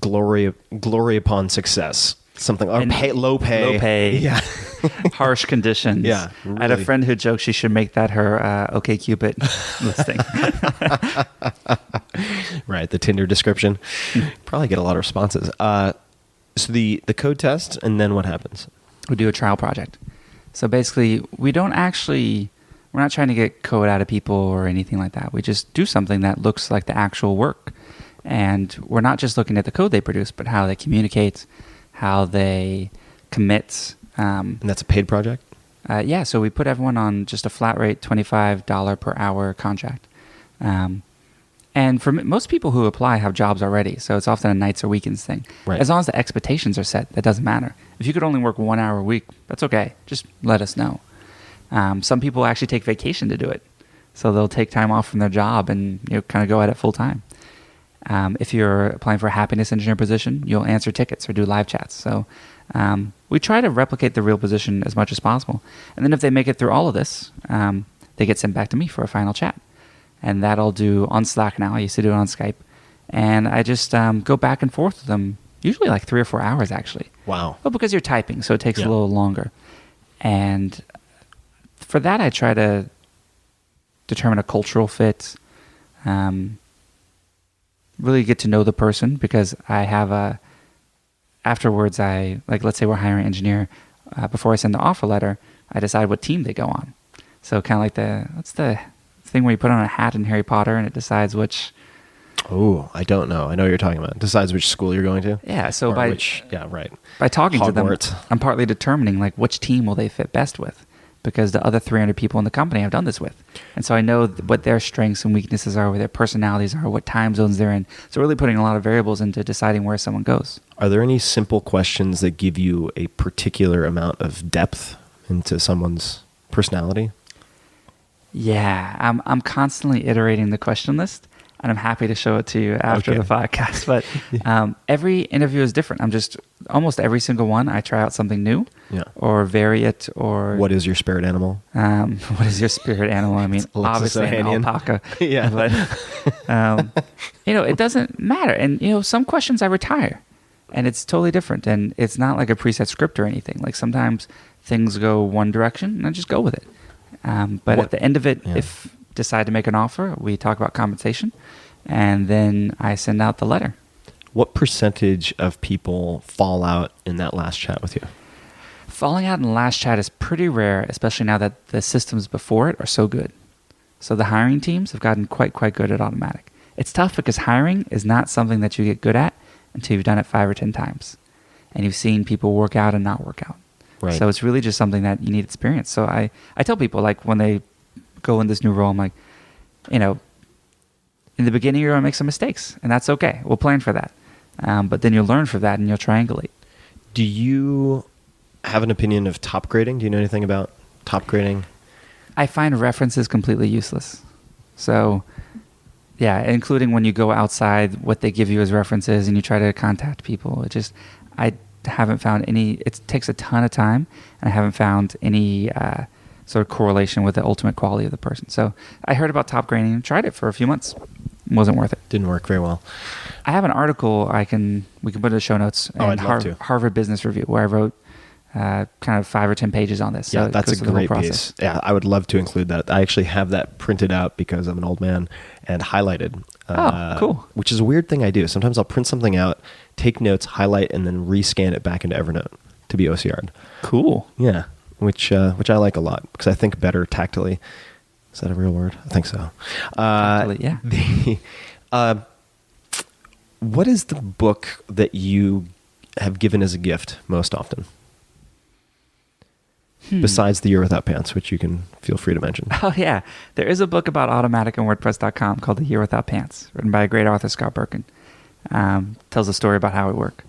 glory upon success. Something, or low pay. Yeah. Harsh conditions. Yeah. I had a friend who joked she should make that her OkCupid listing. Right, the Tinder description. Probably get a lot of responses. So the code test, and then what happens? We do a trial project. So basically, we're not trying to get code out of people or anything like that. We just do something that looks like the actual work. And we're not just looking at the code they produce, but how they communicate, how they commit. And that's a paid project? Yeah, so we put everyone on just a flat rate, $25 per hour contract. And for most people who apply have jobs already, so it's often a nights or weekends thing. Right. As long as the expectations are set, that doesn't matter. If you could only work 1 hour a week, that's okay. Just let us know. Some people actually take vacation to do it. So they'll take time off from their job and kind of go at it full time. If you're applying for a happiness engineer position, you'll answer tickets or do live chats. So we try to replicate the real position as much as possible. And then if they make it through all of this, they get sent back to me for a final chat. And that I'll do on Slack now. I used to do it on Skype. And I just go back and forth with them, usually like 3 or 4 hours actually. Wow. Well, because you're typing, so it takes a little longer. And for that, I try to determine a cultural fit, really get to know the person, because I have afterwards, let's say we're hiring an engineer, before I send the offer letter, I decide what team they go on. So kind of like what's the thing where you put on a hat in Harry Potter and it decides which... Oh, I don't know. I know what you're talking about. It decides which school you're going to? Yeah, so Right. By talking Hogwarts. to them, I'm partly determining like which team will they fit best with, because the other 300 people in the company I've done this with. And so I know what their strengths and weaknesses are, what their personalities are, what time zones they're in. So really putting a lot of variables into deciding where someone goes. Are there any simple questions that give you a particular amount of depth into someone's personality? Yeah, I'm constantly iterating the question list, and I'm happy to show it to you after the podcast. But every interview is different. Almost every single one, I try out something new, or vary it, or... What is your spirit animal? What is your spirit animal? I mean, obviously an alpaca. Yeah. But, it doesn't matter. And, some questions I retire, and it's totally different. And it's not like a preset script or anything. Like sometimes things go one direction, and I just go with it. But at the end of it, if decide to make an offer, we talk about compensation, and then I send out the letter. What percentage of people fall out in that last chat with you? Falling out in the last chat is pretty rare, especially now that the systems before it are so good. So the hiring teams have gotten quite good at Automattic. It's tough because hiring is not something that you get good at until you've done it 5 or 10 times, and you've seen people work out and not work out. Right. So it's really just something that you need experience. So I tell people, like, when they go in this new role, I'm like, in the beginning you're going to make some mistakes, and that's okay. We'll plan for that. But then you'll learn from that and you'll triangulate. Do you have an opinion of top grading? Do you know anything about top grading? I find references completely useless. So, yeah, including when you go outside, what they give you as references and you try to contact people. I haven't found any. It takes a ton of time, and I haven't found any sort of correlation with the ultimate quality of the person. So I heard about top grading and tried it for a few months. It wasn't worth it. Didn't work very well. I have an article we can put in the show notes. I'd love to. Harvard Business Review, where I wrote kind of 5 or 10 pages on this. Yeah, So that's a great piece. Yeah, I would love to include that. I actually have that printed out because I'm an old man and highlighted. Cool. Which is a weird thing I do. Sometimes I'll print something out, take notes, highlight, and then rescan it back into Evernote to be OCR'd. Cool. Yeah, which I like a lot because I think better tactily. Is that a real word? I think so. Tactily, yeah. what is the book that you have given as a gift most often? Besides The Year Without Pants, which you can feel free to mention. Oh, yeah. There is a book about Automattic and WordPress.com called The Year Without Pants, written by a great author, Scott Birkin. Tells a story about how we work.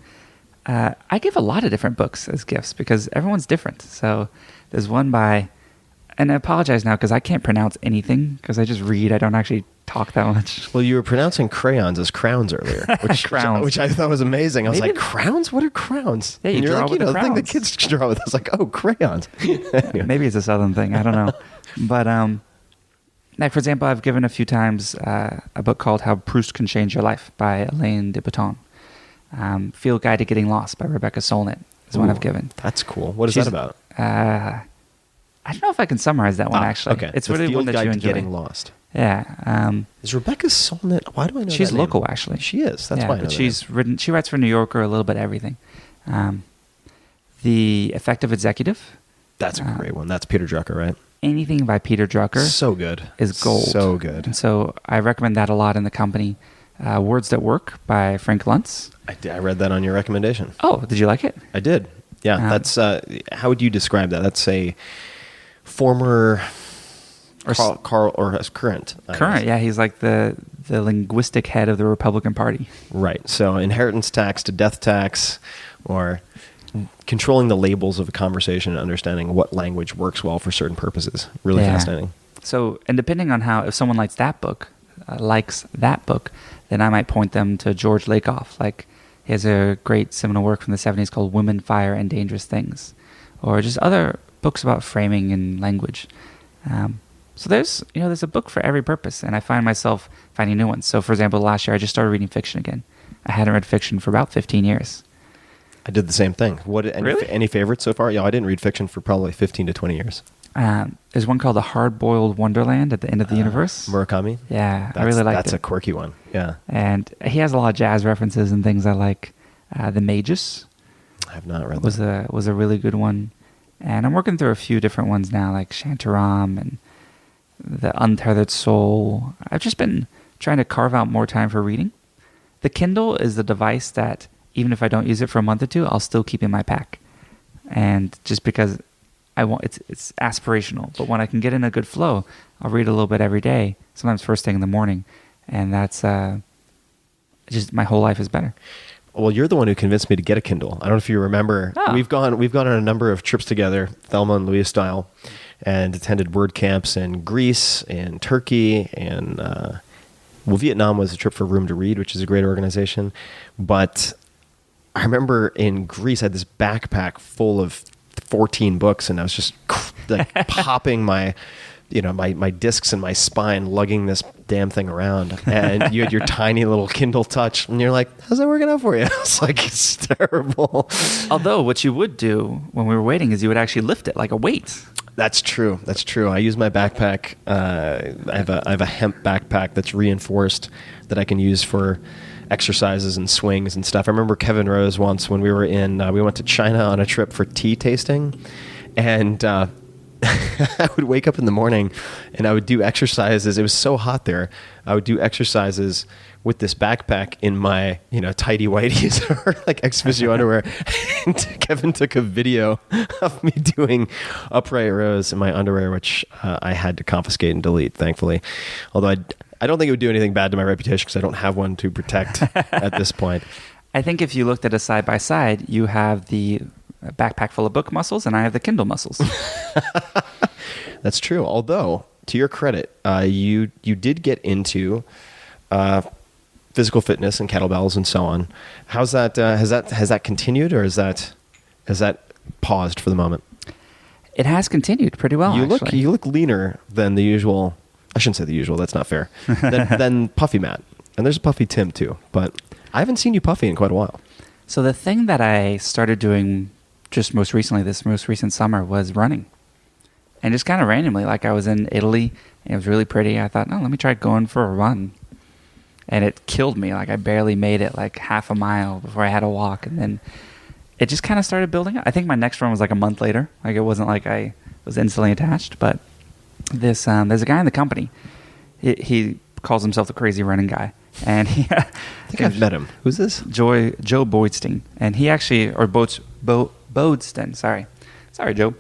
I give a lot of different books as gifts because everyone's different. So there's one by, and I apologize now because I can't pronounce anything because I just read. I don't actually talk that much. Well, you were pronouncing crayons as crowns earlier, Crowns. which I thought was amazing. I was Maybe like, crowns? What are crowns? Yeah, you and you're draw like, with the the thing that crowns. kids draw with. I was like, oh, crayons. Anyway. Maybe it's a Southern thing. I don't know. But like for example, I've given a few times a book called How Proust Can Change Your Life by Elaine de Botton. Field Guide to Getting Lost by Rebecca Solnit is one I've given. That's cool. What is that about? I don't know if I can summarize that one actually. Okay. It's The really Field one that Guide you to enjoy. Getting Lost. Yeah. Is Rebecca Solnit? Why do I know She's that name? local actually. She is. That's yeah, why I know but that she's name. written. She writes for New Yorker a little bit everything. The Effective Executive. That's a great one. That's Peter Drucker, right? Anything by Peter Drucker So good. is gold. So good. And so I recommend that a lot in the company. Words.Work by Frank Luntz. I read that on your recommendation. Oh, did you like it? I did. Yeah, that's how would you describe that? That's a former Carl or current. I Current, guess. yeah. He's like the linguistic head of the Republican Party. Right. So inheritance tax to death tax, or controlling the labels of a conversation and understanding what language works well for certain purposes. Really Yeah. fascinating. So, and depending on if someone likes that book, then I might point them to George Lakoff. Like, he has a great seminal work from the 70s called Women, Fire, and Dangerous Things, or just other books about framing and language. So there's a book for every purpose, and I find myself finding new ones. So, for example, last year I just started reading fiction again. I hadn't read fiction for about 15 years. I did the same thing. Really? Any favorites so far? Yeah, I didn't read fiction for probably 15 to 20 years. There's one called The Hard-Boiled Wonderland at the End of the Universe. Murakami? Yeah, I really liked it. That's a quirky one. Yeah. And he has a lot of jazz references and things I like. The Magus I have not read that. was a really good one. And I'm working through a few different ones now, like Shantaram and The Untethered Soul. I've just been trying to carve out more time for reading. The Kindle is the device that, even if I don't use it for a month or two, I'll still keep in my pack. And just because it's aspirational. But when I can get in a good flow, I'll read a little bit every day, sometimes first thing in the morning. And that's just my whole life is better. Well, you're the one who convinced me to get a Kindle. I don't know if you remember. Oh. We've gone on a number of trips together, Thelma and Louise style, and attended word camps in Greece and Turkey, and Vietnam was a trip for Room to Read, which is a great organization. But I remember in Greece, I had this backpack full of 14 books, and I was just like popping my discs in my spine, lugging this damn thing around. And you had your tiny little Kindle Touch, and you're like, how's that working out for you? It's like, it's terrible. Although what you would do when we were waiting is you would actually lift it like a weight. That's true. That's true. I use my backpack. I have a hemp backpack that's reinforced that I can use for exercises and swings and stuff. I remember Kevin Rose once when we went to China on a trip for tea tasting, and I would wake up in the morning and I would do exercises. It was so hot there. I would do exercises with this backpack in my, tighty whities or like ex physio underwear. And Kevin took a video of me doing upright rows in my underwear, which I had to confiscate and delete, thankfully. Although I don't think it would do anything bad to my reputation because I don't have one to protect at this point. I think if you looked at a side by side, you have the backpack full of book muscles, and I have the Kindle muscles. That's true. Although, to your credit, you did get into physical fitness and kettlebells and so on. How's that? Has that continued, or is that paused for the moment? It has continued pretty well. You actually. look leaner than the usual. I shouldn't say the usual. That's not fair. than Puffy Matt, and there's a Puffy Tim too. But I haven't seen you puffy in quite a while. So the thing that I started doing just most recently, this most recent summer, was running. And just kind of randomly, like I was in Italy, and it was really pretty. I thought, let me try going for a run. And it killed me. Like I barely made it like half a mile before I had to walk. And then it just kind of started building up. I think my next run was like a month later. Like it wasn't like I was instantly attached. But there's a guy in the company. He calls himself the crazy running guy. And I think I've met him. Who's this? Joe Boydstein, and he actually, or Boydstein, sorry, Joe.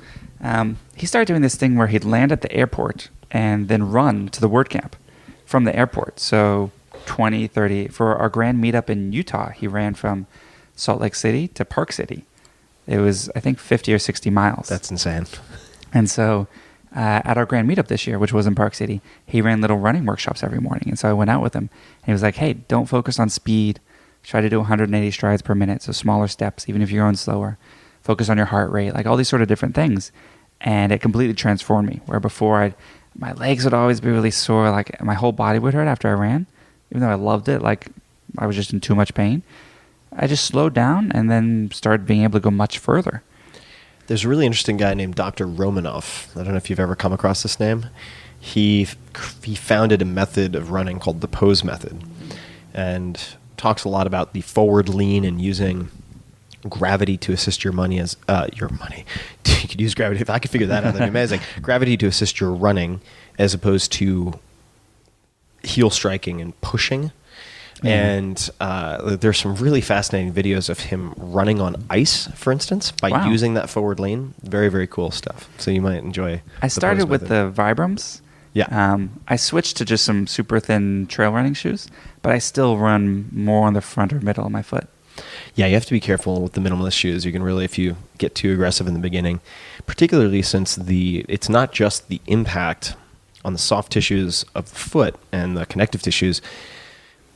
He started doing this thing where he'd land at the airport and then run to the WordCamp from the airport. So 20, 30, for our grand meetup in Utah, he ran from Salt Lake City to Park City. It was, I think, 50 or 60 miles. That's insane. And so at our grand meetup this year, which was in Park City, he ran little running workshops every morning. And so I went out with him, and he was like, hey, don't focus on speed. Try to do 180 strides per minute, so smaller steps, even if you're going slower. Focus on your heart rate, like all these sort of different things. And it completely transformed me, where before my legs would always be really sore, like my whole body would hurt after I ran, even though I loved it, like I was just in too much pain. I just slowed down and then started being able to go much further. There's a really interesting guy named Dr. Romanoff. I don't know if you've ever come across this name. He founded a method of running called the pose method, and talks a lot about the forward lean and using gravity to assist your money. You could use gravity. If I could figure that out, that'd be amazing. Gravity to assist your running as opposed to heel striking and pushing. And there's some really fascinating videos of him running on ice, for instance, by using that forward lean. Very, very cool stuff. So you might enjoy. I started with the Vibrams. Yeah. I switched to just some super thin trail running shoes, but I still run more on the front or middle of my foot. Yeah, you have to be careful with the minimalist shoes. You can really, if you get too aggressive in the beginning, particularly since it's not just the impact on the soft tissues of the foot and the connective tissues.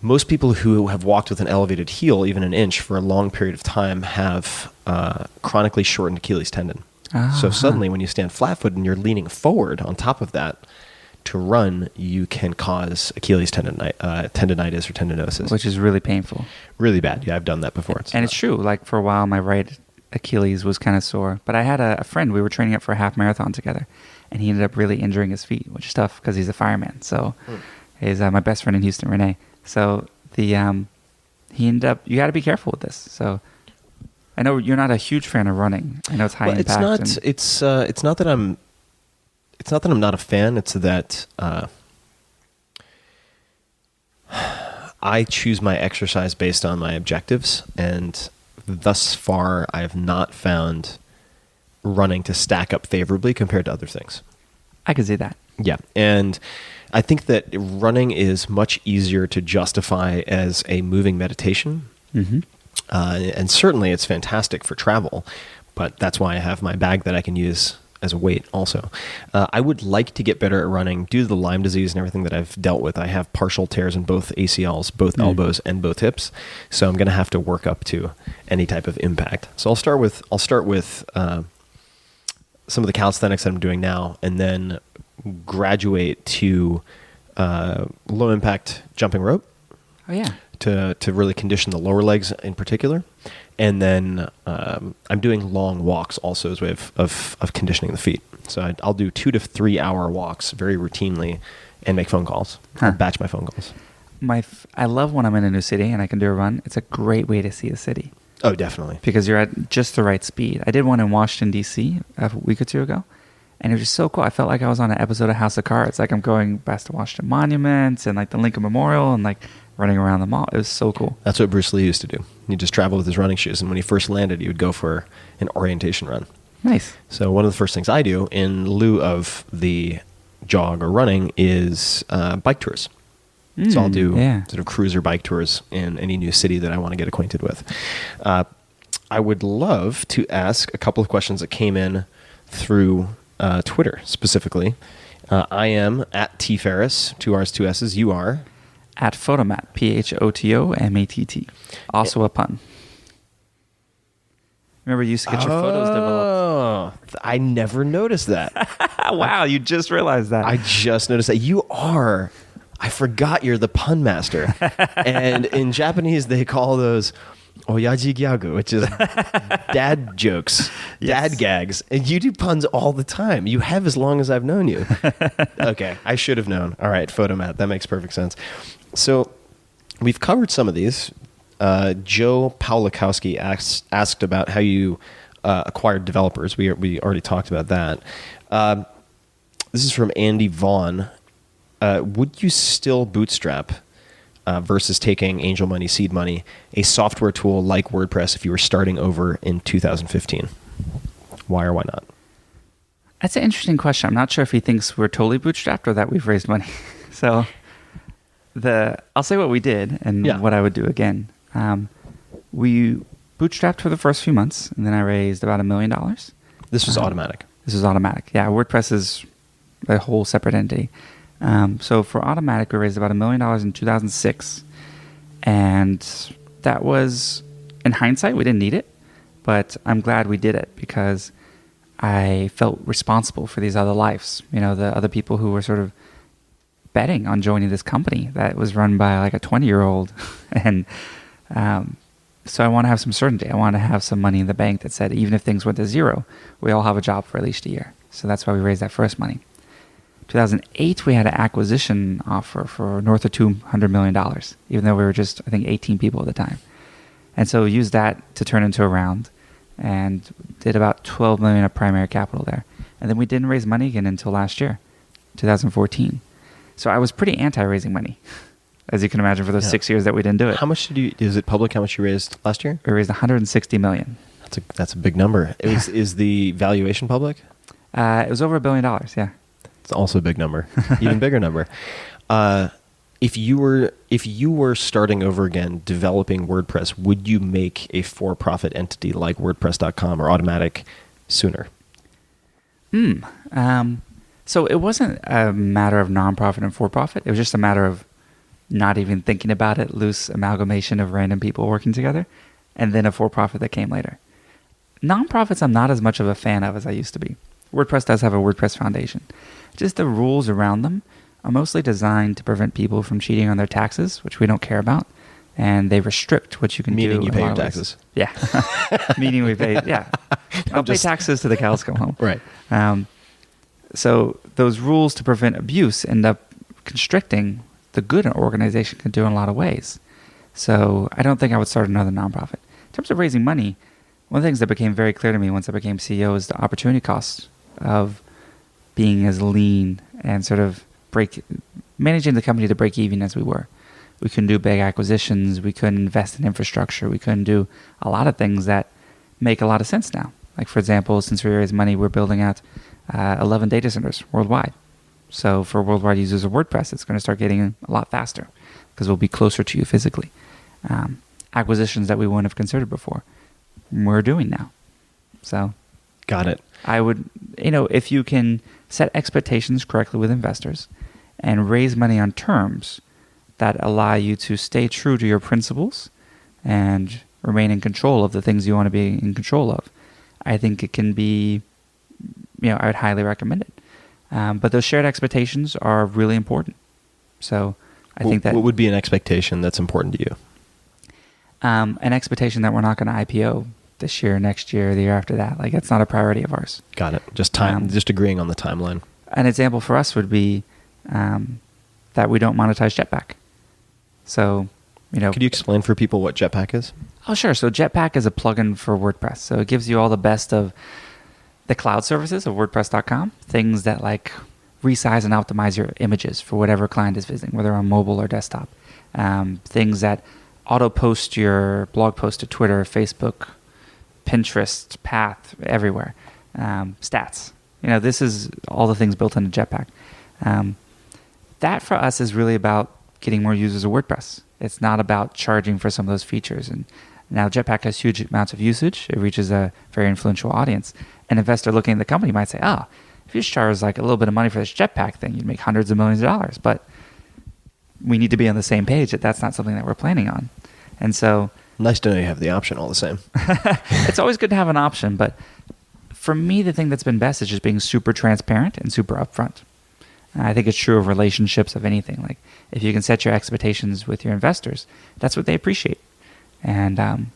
Most people who have walked with an elevated heel, even an inch, for a long period of time have chronically shortened Achilles tendon. So suddenly when you stand flat-footed and you're leaning forward on top of that to run, you can cause Achilles tendonitis or tendinosis. Which is really painful. Really bad. Yeah, I've done that before. It's true. Like for a while, my right Achilles was kind of sore. But I had a friend, we were training up for a half marathon together, and he ended up really injuring his feet, which is tough because he's a fireman. So he's my best friend in Houston, Renee. So he ended up, you got to be careful with this. So I know you're not a huge fan of running. I know it's high impact. It's not that I'm not a fan. It's that I choose my exercise based on my objectives, and thus far I have not found running to stack up favorably compared to other things. I can see that. Yeah, and I think that running is much easier to justify as a moving meditation. Mm-hmm. And certainly it's fantastic for travel, but that's why I have my bag that I can use as a weight also. I would like to get better at running due to the Lyme disease and everything that I've dealt with. I have partial tears in both ACLs, both elbows, and both hips. So I'm going to have to work up to any type of impact. So I'll start with some of the calisthenics that I'm doing now, and then graduate to low impact jumping rope. Oh yeah. To really condition the lower legs in particular. And then I'm doing long walks also as a way of conditioning the feet. So I'll do 2 to 3 hour walks very routinely and make phone calls. I'll batch my phone calls. I love when I'm in a new city and I can do a run. It's a great way to see a city. Oh, definitely. Because you're at just the right speed. I did one in Washington, D.C. a week or two ago. And it was just so cool. I felt like I was on an episode of House of Cards. Like I'm going past the Washington Monuments and like the Lincoln Memorial and like running around the mall. It was so cool. That's what Bruce Lee used to do. He'd just travel with his running shoes. And when he first landed, he would go for an orientation run. Nice. So one of the first things I do in lieu of the jog or running is bike tours. So I'll do sort of cruiser bike tours in any new city that I want to get acquainted with. I would love to ask a couple of questions that came in through Twitter specifically. I am at tferris, 2 R's, 2 S's. You are? At Photomat, Photomatt. Also a pun. Remember, you used to get your photos developed. I never noticed that. Wow, you just realized that. I just noticed that. You are. I forgot you're the pun master. And in Japanese, they call those oyaji gyagu, which is dad jokes, dad gags. And you do puns all the time. You have as long as I've known you. Okay, I should have known. All right, Photomat. That makes perfect sense. So we've covered some of these. Joe Pawlikowski asked about how you acquired developers. We already talked about that. This is from Andy Vaughn. Would you still bootstrap? versus taking angel money, seed money, a software tool like WordPress if you were starting over in 2015? Why or why not? That's an interesting question. I'm not sure if he thinks we're totally bootstrapped or that we've raised money. So I'll say what we did and what I would do again. We bootstrapped for the first few months, and then I raised about $1 million. This was Automattic. This was Automattic. Yeah, WordPress is a whole separate entity. So for Automattic, we raised about $1 million in 2006. And that was, in hindsight, we didn't need it. But I'm glad we did it because I felt responsible for these other lives. You know, the other people who were sort of betting on joining this company that was run by like a 20-year-old. And so I want to have some certainty. I want to have some money in the bank that said, even if things went to zero, we all have a job for at least a year. So that's why we raised that first money. 2008, we had an acquisition offer for north of $200 million, even though we were just, I think, 18 people at the time. And so we used that to turn into a round and did about $12 million of primary capital there. And then we didn't raise money again until last year, 2014. So I was pretty anti-raising money, as you can imagine, for those 6 years that we didn't do it. How much is it public, how much you raised last year? We raised $160 million. That's a big number. Is the valuation public? It was over $1 billion, yeah. It's also a big number, even bigger number. If you were starting over again, developing WordPress, would you make a for-profit entity like WordPress.com or Automattic sooner? So it wasn't a matter of nonprofit and for-profit. It was just a matter of not even thinking about it, loose amalgamation of random people working together, and then a for-profit that came later. Nonprofits I'm not as much of a fan of as I used to be. WordPress does have a WordPress Foundation. Just the rules around them are mostly designed to prevent people from cheating on their taxes, which we don't care about, and they restrict what you can do. Meaning you pay your taxes. Yeah. Meaning we pay, yeah. I'll pay taxes till the cows come home. Right. So those rules to prevent abuse end up constricting the good an organization can do in a lot of ways. So I don't think I would start another nonprofit. In terms of raising money, one of the things that became very clear to me once I became CEO is the opportunity costs of being as lean and sort of managing the company to break even as we were. We couldn't do big acquisitions. We couldn't invest in infrastructure. We couldn't do a lot of things that make a lot of sense now. Like, for example, since we raised money, we're building out 11 data centers worldwide. So for worldwide users of WordPress, it's going to start getting a lot faster because we'll be closer to you physically. Acquisitions that we wouldn't have considered before, we're doing now. So got it. I would, if you can set expectations correctly with investors and raise money on terms that allow you to stay true to your principles and remain in control of the things you want to be in control of, I think it can be, I would highly recommend it. But those shared expectations are really important. So I think that... What would be an expectation that's important to you? An expectation that we're not going to IPO this year, next year, the year after that. Like, that's not a priority of ours. Got it. Just agreeing on the timeline. An example for us would be that we don't monetize Jetpack. So, Could you explain for people what Jetpack is? Oh, sure. So Jetpack is a plugin for WordPress. So it gives you all the best of the cloud services of WordPress.com, things that like resize and optimize your images for whatever client is visiting, whether on mobile or desktop. Things that auto-post your blog post to Twitter, Facebook, Pinterest, Path, everywhere. Stats. This is all the things built into Jetpack. That for us is really about getting more users of WordPress. It's not about charging for some of those features. And now Jetpack has huge amounts of usage. It reaches a very influential audience. An investor looking at the company might say, if you just charge like a little bit of money for this Jetpack thing, you'd make hundreds of millions of dollars. But we need to be on the same page that that's not something that we're planning on. And so... Nice to know you have the option all the same. It's always good to have an option. But for me, the thing that's been best is just being super transparent and super upfront. I think it's true of relationships, of anything. Like, if you can set your expectations with your investors, that's what they appreciate. And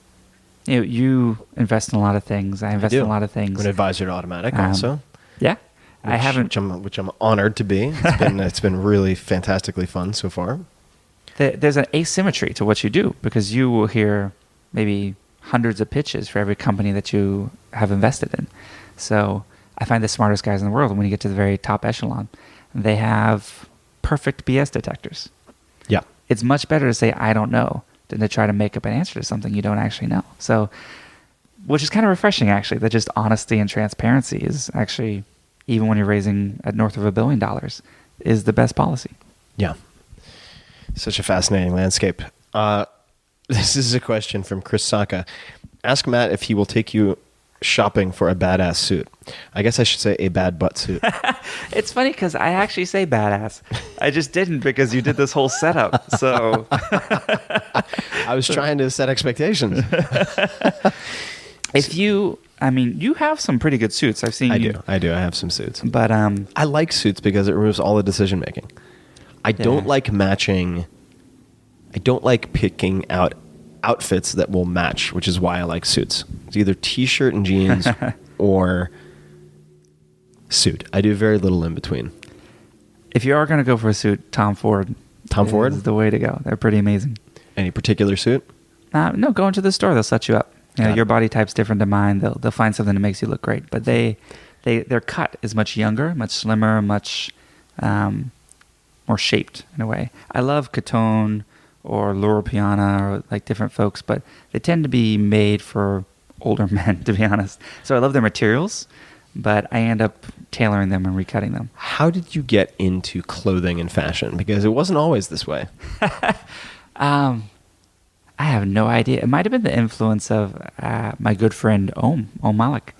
you invest in a lot of things. I invest in a lot of things. I'm an advisor to Automattic also. Yeah, which I'm honored to be. It's been really fantastically fun so far. There's an asymmetry to what you do because you will hear maybe hundreds of pitches for every company that you have invested in. So I find the smartest guys in the world, when you get to the very top echelon, they have perfect BS detectors. Yeah. it's much better to say I don't know than to try to make up an answer to something you don't actually know. So, which is kind of refreshing, actually, that just honesty and transparency is actually, even when you're raising at north of $1 billion, is the best policy. Yeah. Such a fascinating landscape. This is a question from Chris Saka. Ask Matt if he will take you shopping for a badass suit. I guess I should say a bad butt suit. It's funny because I actually say badass. I just didn't because you did this whole setup. So I was trying to set expectations. you have some pretty good suits. I've seen you. I do. I have some suits. But I like suits because it removes all the decision making. I don't like matching. I don't like picking out outfits that will match, which is why I like suits. It's either t-shirt and jeans or suit. I do very little in between. If you are going to go for a suit, Tom Ford is the way to go. They're pretty amazing. Any particular suit? No, go into the store. They'll set you up. Your body type's different than mine. They'll find something that makes you look great. But their cut is much younger, much slimmer, much more shaped in a way. I love Catone or Loro Piana or like different folks, but they tend to be made for older men, to be honest. So I love their materials, but I end up tailoring them and recutting them. How did you get into clothing and fashion? Because it wasn't always this way. I have no idea. It might have been the influence of my good friend Om Malik.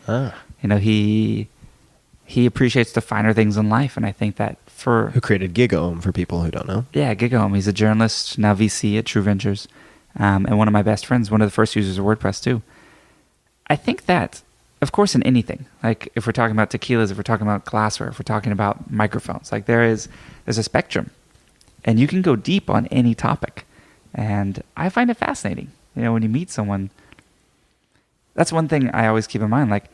He appreciates the finer things in life, and I think that who created Gig Om for people who don't know. Yeah, Gig Om. He's a journalist, now VC at True Ventures, and one of my best friends, one of the first users of WordPress too. I think that, of course, in anything, like if we're talking about tequilas, if we're talking about glassware, if we're talking about microphones, like there's a spectrum, and you can go deep on any topic. And I find it fascinating. When you meet someone, that's one thing I always keep in mind. Like,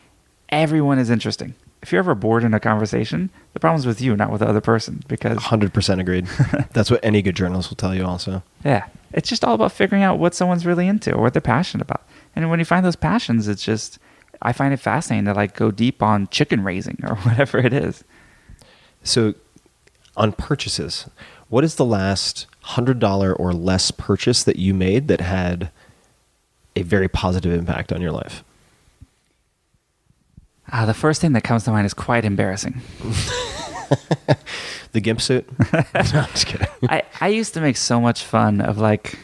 everyone is interesting. If you're ever bored in a conversation, the problem's with you, not with the other person. Because 100% agreed. That's what any good journalist will tell you also. Yeah. It's just all about figuring out what someone's really into or what they're passionate about. And when you find those passions, it's just, I find it fascinating to like go deep on chicken raising or whatever it is. So on purchases, what is the last $100 or less purchase that you made that had a very positive impact on your life? The first thing that comes to mind is quite embarrassing. The gimp suit? No, I'm just kidding. I used to make so much fun of like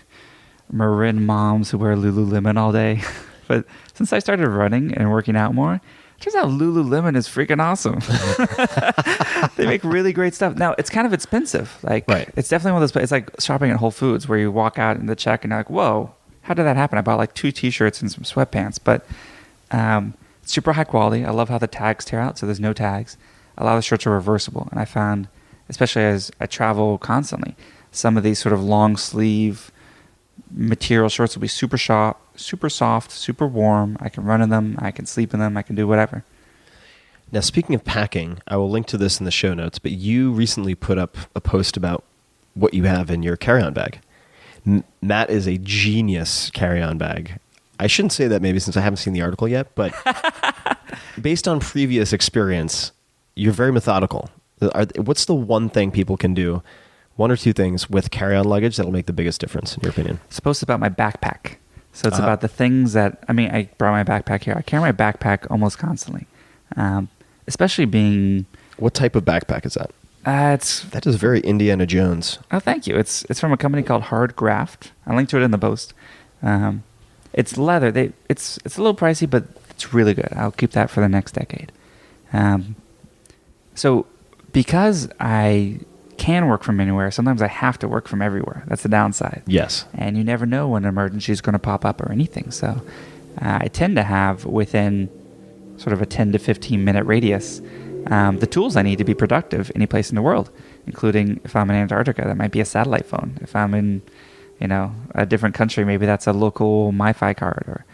Marin moms who wear Lululemon all day. But since I started running and working out more, it turns out Lululemon is freaking awesome. They make really great stuff. Now, it's kind of expensive. Like, right. It's definitely one of those, it's like shopping at Whole Foods where you walk out in the check and you're like, whoa, how did that happen? I bought like 2 t-shirts and some sweatpants. But it's super high quality. I love how the tags tear out, so there's no tags. A lot of the shirts are reversible. And I found, especially as I travel constantly, some of these sort of long sleeve material shirts will be super soft, super warm. I can run in them. I can sleep in them. I can do whatever. Now, speaking of packing, I will link to this in the show notes, but you recently put up a post about what you have in your carry-on bag. Matt is a genius carry-on bag. I shouldn't say that maybe since I haven't seen the article yet, but based on previous experience, you're very methodical. What's the one thing people can do, 1 or 2 things with carry-on luggage that'll make the biggest difference, in your opinion? It's supposed to be about my backpack. So it's about the things that, I brought my backpack here. I carry my backpack almost constantly, especially being... What type of backpack is that? That is very Indiana Jones. Oh, thank you. It's from a company called Hard Graft. I linked to it in the post. It's leather. It's a little pricey, but it's really good. I'll keep that for the next decade. So because I can work from anywhere, sometimes I have to work from everywhere. That's the downside. Yes. And you never know when an emergency is going to pop up or anything. So I tend to have within sort of a 10 to 15 minute radius the tools I need to be productive any place in the world, including if I'm in Antarctica, that might be a satellite phone. If I'm in a different country, maybe that's a local MiFi card. Or,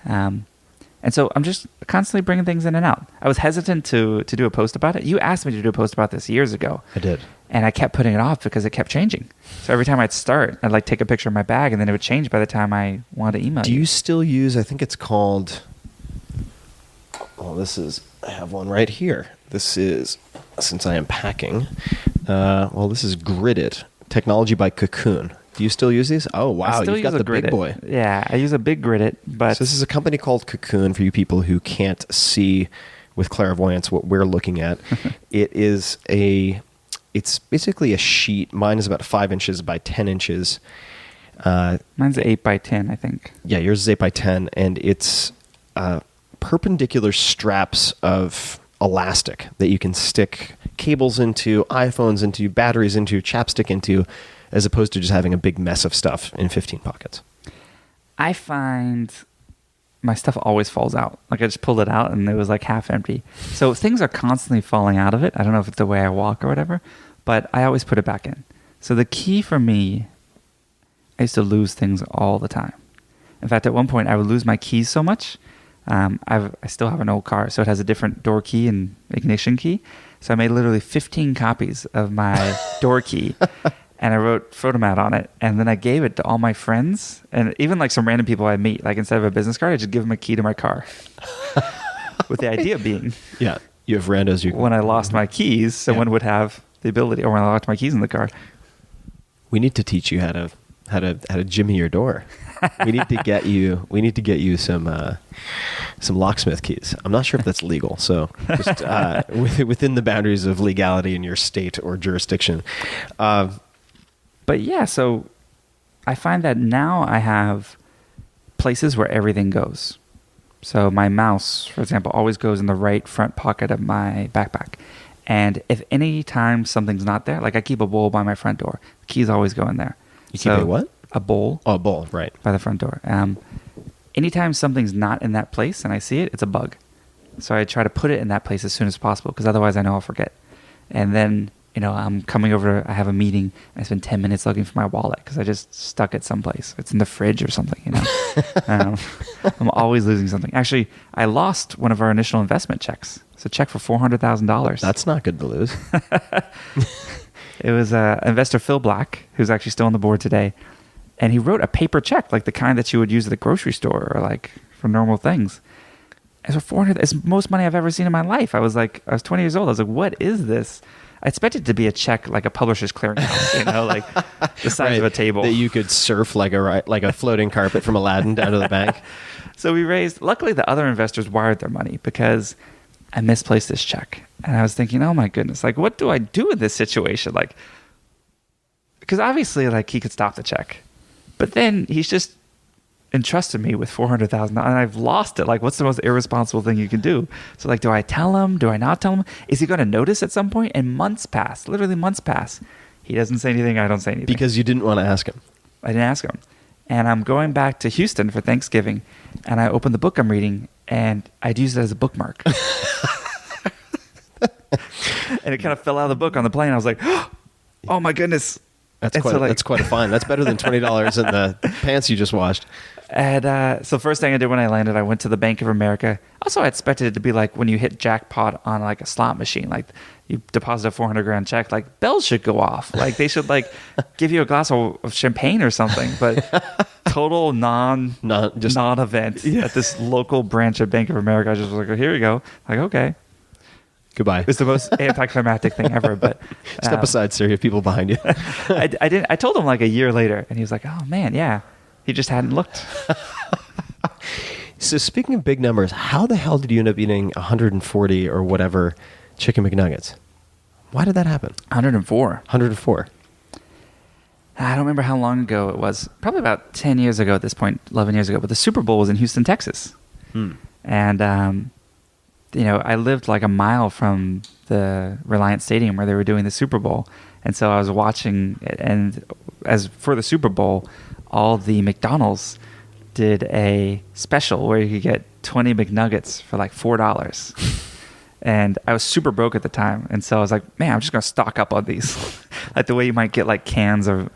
and so I'm just constantly bringing things in and out. I was hesitant to do a post about it. You asked me to do a post about this years ago. I did. And I kept putting it off because it kept changing. So every time I'd start, I'd like take a picture of my bag, and then it would change by the time I wanted to email you. Do you still use, I think it's called, I have one right here. This is, since I am packing, this is Gridded, technology by Cocoon. Do you still use these? Oh, wow. I still You've got use a the big Grit-It. boy. Yeah, I use a big Grit-It, but So this is a company called Cocoon for you people who can't see with clairvoyance what we're looking at. It's basically a sheet. Mine is about 5 inches by 10 inches. mine's 8 by 10, I think. Yeah, yours is 8 by 10, and it's perpendicular straps of elastic that you can stick cables into, iPhones into, batteries into, chapstick into, as opposed to just having a big mess of stuff in 15 pockets. I find my stuff always falls out. Like I just pulled it out and it was like half empty. So things are constantly falling out of it. I don't know if it's the way I walk or whatever, but I always put it back in. So the key for me, I used to lose things all the time. In fact, at one point I would lose my keys so much. I still have an old car, so it has a different door key and ignition key. So I made literally 15 copies of my door key. And I wrote photomat on it, and then I gave it to all my friends, and even like some random people I meet. Like instead of a business card, I just give them a key to my car. With the idea being, Yeah, you have randos. when I lost my keys, someone would have the ability, or when I locked my keys in the car. We need to teach you how to jimmy your door. We need to get you some locksmith keys. I'm not sure if that's legal, so just within the boundaries of legality in your state or jurisdiction. But yeah, so I find that now I have places where everything goes. So my mouse, for example, always goes in the right front pocket of my backpack. And if any time something's not there, like I keep a bowl by my front door, the keys always go in there. You keep a what? A bowl. Oh, a bowl, right. By the front door. Anytime something's not in that place and I see it, it's a bug. So I try to put it in that place as soon as possible, because otherwise I know I'll forget. And then, I'm coming over, I have a meeting, and I spend 10 minutes looking for my wallet because I just stuck it someplace. It's in the fridge or something, I'm always losing something. Actually, I lost one of our initial investment checks. It's a check for $400,000. That's not good to lose. It was investor Phil Black, who's actually still on the board today. And he wrote a paper check, like the kind that you would use at the grocery store or like for normal things. And so $400, it's the most money I've ever seen in my life. I was 20 years old. I was like, what is this? I expected it to be a check like a publisher's clearinghouse, like the size of a table. That you could surf like a floating carpet from Aladdin down to the bank. So we raised, luckily the other investors wired their money because I misplaced this check. And I was thinking, oh my goodness, like what do I do in this situation? Like, because obviously like he could stop the check. But then he's just entrusted me with $400,000 and I've lost it. Like, what's the most irresponsible thing you can do? So like, do I tell him? Do I not tell him? Is he going to notice at some point? And months pass, literally months pass. He doesn't say anything. I don't say anything. Because you didn't want to ask him. I didn't ask him. And I'm going back to Houston for Thanksgiving and I opened the book I'm reading and I'd use it as a bookmark. And it kind of fell out of the book on the plane. I was like, oh my goodness. That's quite a fine. That's better than $20 in the pants you just washed. And so first thing I did when I landed, I went to the Bank of America. Also, I expected it to be like when you hit jackpot on like a slot machine, like you deposit a $400,000 check, like bells should go off. Like they should like give you a glass of champagne or something. But total non-event at this local branch of Bank of America. I just was like, oh, here you go. Like, okay. Goodbye. It's the most anticlimactic thing ever. But step aside, sir. You have people behind you. I told him like a year later, and he was like, "Oh man, yeah." He just hadn't looked. So speaking of big numbers, how the hell did you end up eating 140 or whatever chicken McNuggets? Why did that happen? 104. 104. I don't remember how long ago it was. Probably about 10 years ago at this point, 11 years ago. But the Super Bowl was in Houston, Texas, and I lived like a mile from the Reliant Stadium where they were doing the Super Bowl. And so I was watching it. And as for the Super Bowl, all the McDonald's did a special where you could get 20 McNuggets for like $4. And I was super broke at the time. And so I was like, man, I'm just going to stock up on these. Like the way you might get like cans or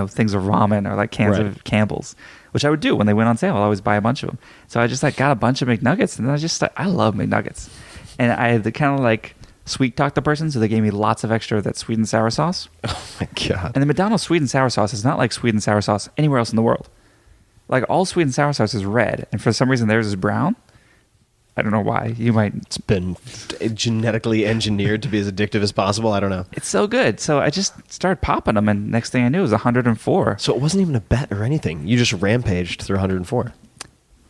things of ramen or like cans of Campbell's, which I would do when they went on sale. I'd always buy a bunch of them. So I just like got a bunch of McNuggets, and then I love McNuggets. And I had to kind of like sweet talk the person, so they gave me lots of extra of that sweet and sour sauce. Oh my God. And the McDonald's sweet and sour sauce is not like sweet and sour sauce anywhere else in the world. Like all sweet and sour sauce is red, and for some reason theirs is brown. I don't know why. You might. It's been genetically engineered to be as addictive as possible. I don't know. It's so good. So I just started popping them, and next thing I knew, it was 104 So it wasn't even a bet or anything. You just rampaged through 104.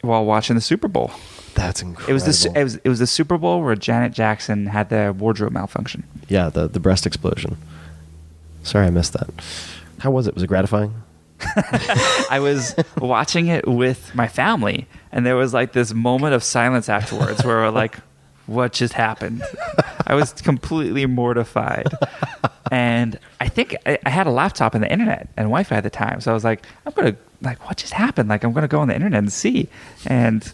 while watching the Super Bowl. That's incredible. It was the Super Bowl where Janet Jackson had the wardrobe malfunction. Yeah, the breast explosion. Sorry, I missed that. How was it? Was it gratifying? I was watching it with my family, and there was like this moment of silence afterwards where we're like, what just happened? I was completely mortified. And I think I had a laptop and the internet and Wi-Fi at the time. So I was like, what just happened? Like, I'm going to go on the internet and see. And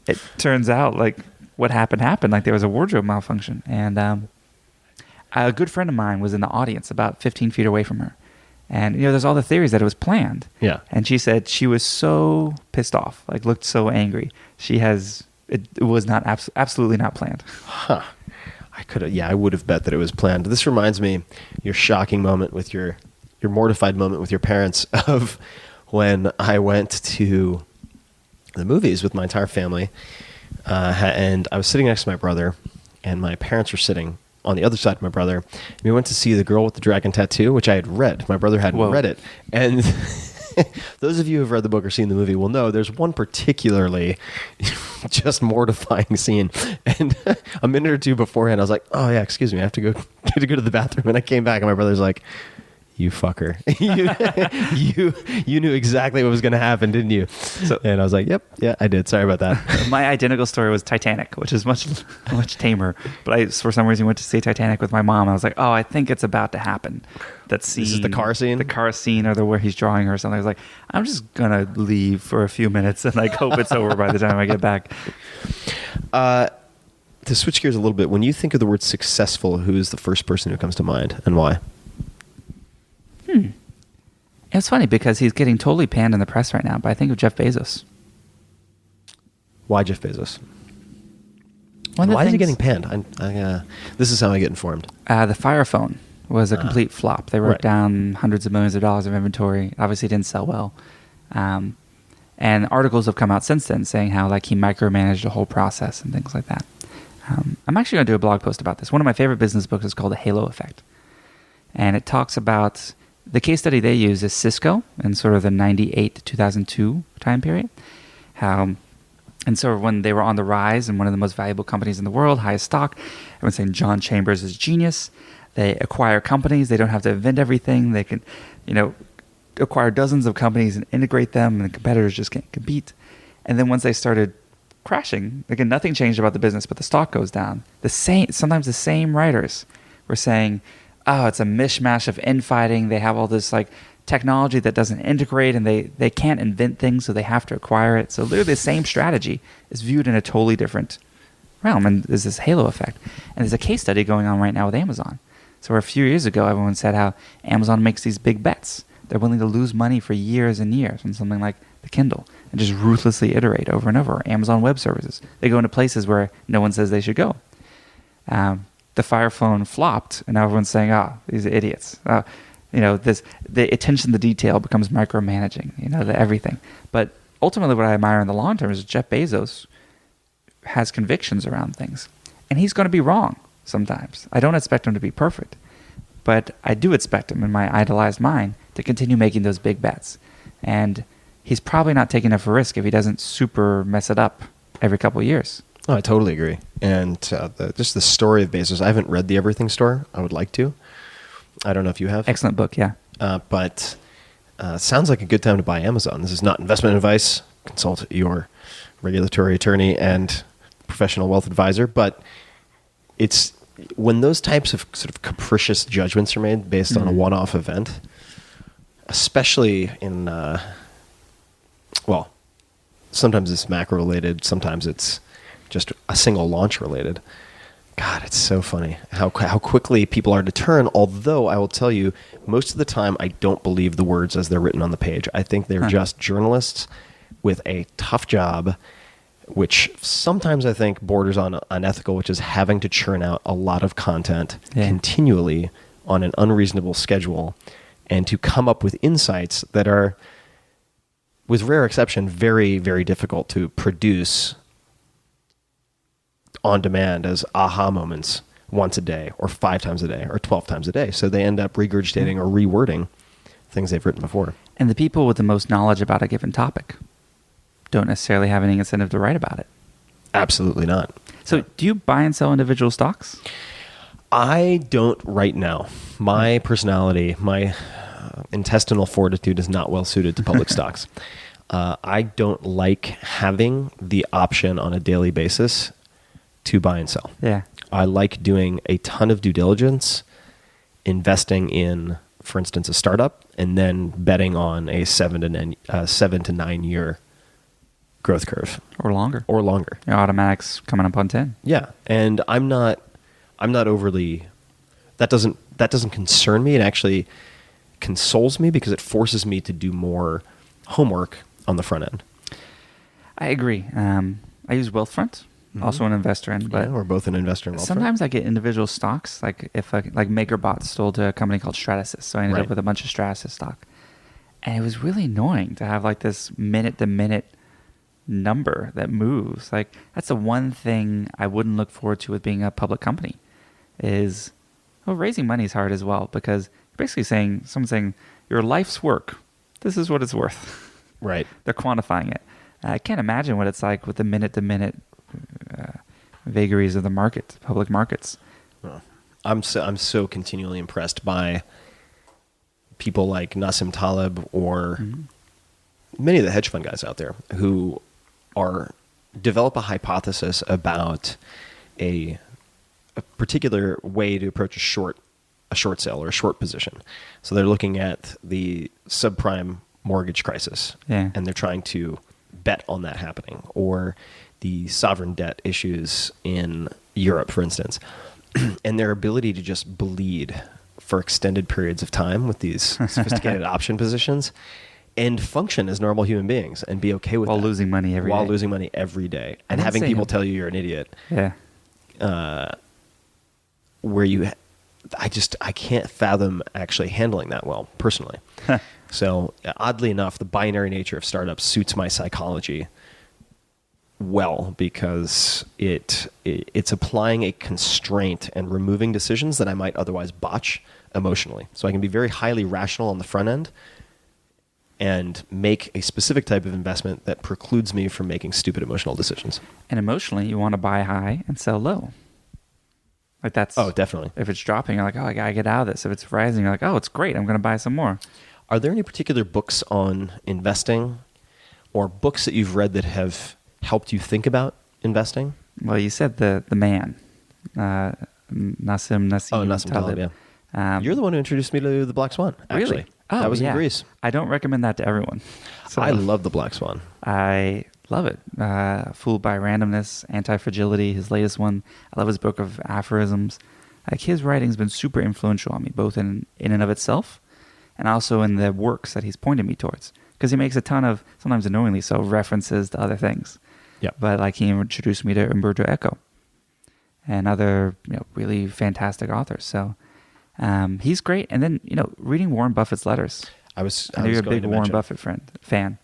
it turns out like what happened. Like there was a wardrobe malfunction. And a good friend of mine was in the audience about 15 feet away from her. And, there's all the theories that it was planned. Yeah. And she said she was so pissed off, like looked so angry. It was not absolutely not planned. Huh. I would have bet that it was planned. This reminds me, your shocking moment with your mortified moment with your parents of when I went to the movies with my entire family. And I was sitting next to my brother, and my parents were sitting on the other side of my brother. We went to see The Girl with the Dragon Tattoo, which I had read. My brother hadn't read it. And those of you who have read the book or seen the movie will know there's one particularly just mortifying scene. And a minute or two beforehand, I was like, oh, yeah, excuse me, I have to go to the bathroom. And I came back, and my brother's like, you fucker. you knew exactly what was going to happen, didn't you? And I was like, yep, yeah, I did. Sorry about that. My identical story was Titanic, which is much tamer. But I, for some reason, went to see Titanic with my mom. I was like, oh, I think it's about to happen. That scene. This is the car scene? The car scene, or where he's drawing her or something. I was like, I'm just going to leave for a few minutes and like hope it's over by the time I get back. To switch gears a little bit, when you think of the word successful, who is the first person who comes to mind and why? It's funny because he's getting totally panned in the press right now, but I think of Jeff Bezos. Why Jeff Bezos? Why is he getting panned? This is how I get informed. The Fire Phone was a complete flop. They wrote Right. down hundreds of millions of dollars of inventory. Obviously, didn't sell well. And articles have come out since then saying how like he micromanaged the whole process and things like that. I'm actually going to do a blog post about this. One of my favorite business books is called The Halo Effect. And it talks about the case study they use is Cisco in sort of the 98 to 2002 time period. And so when they were on the rise and one of the most valuable companies in the world, highest stock, everyone's saying John Chambers is genius. They acquire companies. They don't have to invent everything. They can, acquire dozens of companies and integrate them, and the competitors just can't compete. And then once they started crashing, again, nothing changed about the business, but the stock goes down. Sometimes the same writers were saying, oh, it's a mishmash of infighting. They have all this like technology that doesn't integrate, and they can't invent things, so they have to acquire it. So literally the same strategy is viewed in a totally different realm, and there's this halo effect. And there's a case study going on right now with Amazon. So a few years ago, everyone said how Amazon makes these big bets. They're willing to lose money for years and years on something like the Kindle and just ruthlessly iterate over and over. Or Amazon Web Services. They go into places where no one says they should go. The Fire Phone flopped, and now everyone's saying, these are idiots. The attention to detail becomes micromanaging, everything. But ultimately what I admire in the long term is Jeff Bezos has convictions around things. And he's going to be wrong sometimes. I don't expect him to be perfect. But I do expect him, in my idolized mind, to continue making those big bets. And he's probably not taking enough risk if he doesn't super mess it up every couple of years. Oh, I totally agree. And just the story of Bezos, I haven't read The Everything Store. I would like to. I don't know if you have. Excellent book, yeah. But sounds like a good time to buy Amazon. This is not investment advice. Consult your regulatory attorney and professional wealth advisor. But it's when those types of sort of capricious judgments are made based on a one-off event, especially in, sometimes it's macro-related, sometimes it's just a single launch related. God, it's so funny how quickly people are to turn, although I will tell you, most of the time I don't believe the words as they're written on the page. I think they're just journalists with a tough job, which sometimes I think borders on unethical, which is having to churn out a lot of content continually on an unreasonable schedule and to come up with insights that are, with rare exception, very, very difficult to produce on demand as aha moments once a day or 5 times a day or 12 times a day. So they end up regurgitating or rewording things they've written before. And the people with the most knowledge about a given topic don't necessarily have any incentive to write about it. Absolutely not. So do you buy and sell individual stocks? I don't right now. My personality, my intestinal fortitude is not well suited to public stocks. I don't like having the option on a daily basis to buy and sell. Yeah. I like doing a ton of due diligence, investing in, for instance, a startup, and then betting on a 7 to 9 year growth curve. Or longer. Or longer. Your Automattic's coming up on 10. Yeah, and I'm not overly. That doesn't concern me. It actually consoles me because it forces me to do more homework on the front end. I agree. I use Wealthfront, also an investor in, but Yeah, we're both an investor in Wealthfront. sometimes I get individual stocks, like if like MakerBot sold to a company called Stratasys, so I ended Right. up with a bunch of Stratasys stock, and it was really annoying to have like this minute-to-minute number that moves. Like that's the one thing I wouldn't look forward to with being a public company. Is raising money is hard as well because you're basically someone's saying your life's work. This is what it's worth. Right. They're quantifying it. I can't imagine what it's like with the minute-to-minute vagaries of the market, public markets. I'm so continually impressed by people like Nassim Taleb or many of the hedge fund guys out there who develop a hypothesis about a particular way to approach a short sale or a short position. So they're looking at the subprime mortgage crisis, Yeah. and they're trying to bet on that happening, or the sovereign debt issues in Europe, for instance, and their ability to just bleed for extended periods of time with these sophisticated option positions and function as normal human beings and be okay with While that. losing money every while day. losing money every day, I and didn't having say people him. tell you you're an idiot. Yeah. Where I can't fathom actually handling that well personally. So oddly enough, the binary nature of startups suits my psychology well because it's applying a constraint and removing decisions that I might otherwise botch emotionally. So I can be very highly rational on the front end and make a specific type of investment that precludes me from making stupid emotional decisions. And emotionally, you want to buy high and sell low. Like that's... Oh, definitely. If it's dropping, you're like, oh, I got to get out of this. If it's rising, you're like, oh, it's great. I'm going to buy some more. Are there any particular books on investing or books that you've read that have helped you think about investing? Well, you said the man, Nassim Nassim Taleb, yeah. You're the one who introduced me to the Black Swan, actually. Really? Oh, that was yeah. in Greece. I don't recommend that to everyone. So I love the Black Swan. I love it. Fooled by Randomness, Anti-Fragility, his latest one. I love his book of aphorisms. Like his writing's been super influential on me, both in and of itself, and also in the works that he's pointed me towards. Because he makes a ton of, sometimes annoyingly so, references to other things. Yeah. But like he introduced me to Umberto Eco and other really fantastic authors. So he's great. And then reading Warren Buffett's letters. I know was you're a going big to Warren mention. Buffett fan.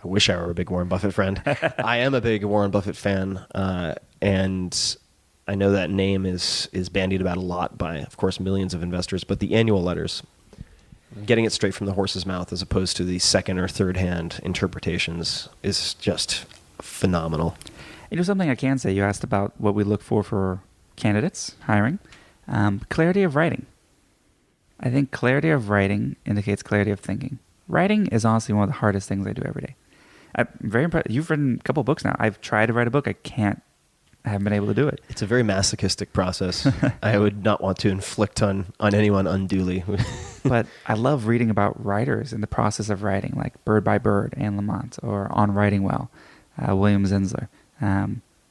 I wish I were a big Warren Buffett friend. I am a big Warren Buffett fan, and I know that name is bandied about a lot by, of course, millions of investors. But the annual letters, getting it straight from the horse's mouth as opposed to the second or third hand interpretations, is just phenomenal. Something I can say, you asked about what we look for candidates hiring. Clarity of writing. I think clarity of writing indicates clarity of thinking. Writing is honestly one of the hardest things I do every day. I'm very impressed. You've written a couple books now. I've tried to write a book. I haven't been able to do it. It's a very masochistic process. I would not want to inflict on anyone unduly. But I love reading about writers in the process of writing, like Bird by Bird, Anne Lamott, or On Writing Well, William Zinsler.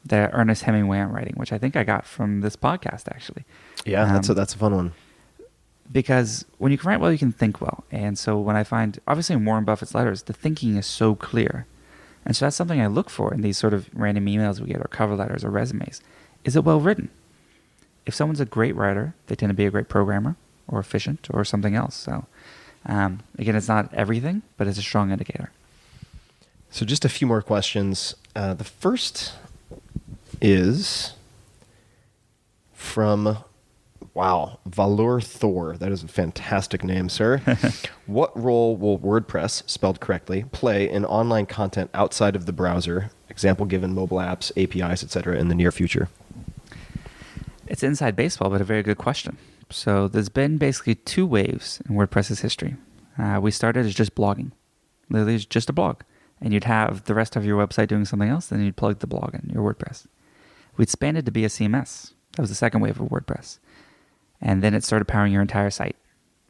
The Ernest Hemingway on writing, which I think I got from this podcast, actually. Yeah, that's a fun one. Because when you can write well, you can think well. And so when I find, obviously in Warren Buffett's letters, the thinking is so clear. And so that's something I look for in these sort of random emails we get or cover letters or resumes. Is it well written? If someone's a great writer, they tend to be a great programmer or efficient or something else. So again, it's not everything, but it's a strong indicator. So just a few more questions. The first is, from, wow, Valor Thor. That is a fantastic name, sir. What role will WordPress, spelled correctly, play in online content outside of the browser? Example given, mobile apps, APIs, etc., in the near future. It's inside baseball, but a very good question. So there's been basically two waves in WordPress's history. We started as just blogging. Literally just a blog. And you'd have the rest of your website doing something else, then you'd plug the blog in, your WordPress. We expanded to be a CMS. That was the second wave of WordPress. And then it started powering your entire site.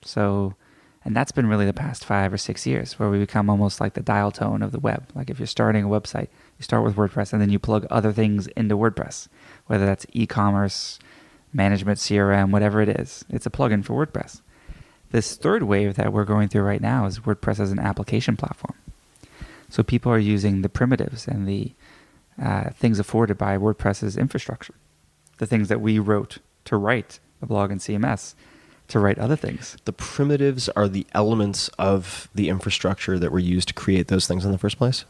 So, and that's been really the past 5 or 6 years, where we become almost like the dial tone of the web. Like if you're starting a website, you start with WordPress and then you plug other things into WordPress, whether that's e-commerce, management, CRM, whatever it is. It's a plugin for WordPress. This third wave that we're going through right now is WordPress as an application platform. So people are using the primitives and the things afforded by WordPress's infrastructure, the things that we wrote to write a blog in CMS, to write other things. The primitives are the elements of the infrastructure that were used to create those things in the first place?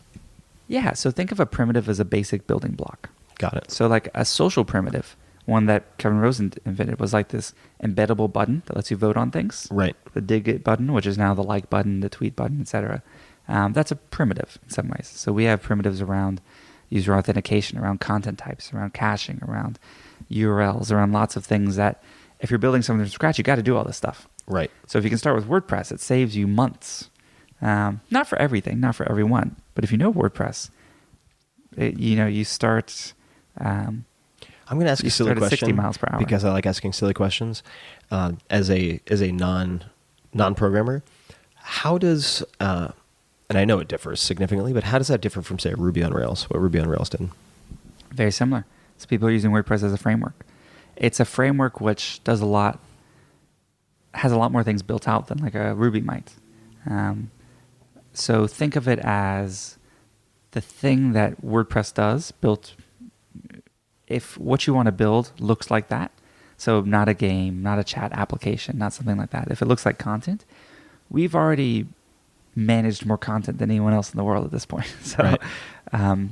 Yeah, so think of a primitive as a basic building block. Got it. So like a social primitive, one that Kevin Rosen invented, was like this embeddable button that lets you vote on things. Right. The dig it button, which is now the like button, the tweet button, etc. That's a primitive in some ways. So we have primitives around user authentication, around content types, around caching, around URLs, around lots of things that if you're building something from scratch, you got to do all this stuff. Right. So if you can start with WordPress, it saves you months. Not for everything, not for everyone, but if you know WordPress, you start. I'm going to ask you a silly question 60 miles per hour because I like asking silly questions. As a non-programmer, how does and I know it differs significantly, but how does that differ from, say, Ruby on Rails? What Ruby on Rails did? Very similar. So people are using WordPress as a framework. It's a framework which has a lot more things built out than like a Ruby might. So think of it as the thing that WordPress does built. If what you want to build looks like that, so not a game, not a chat application, not something like that. If it looks like content, we've already managed more content than anyone else in the world at this point. So Right.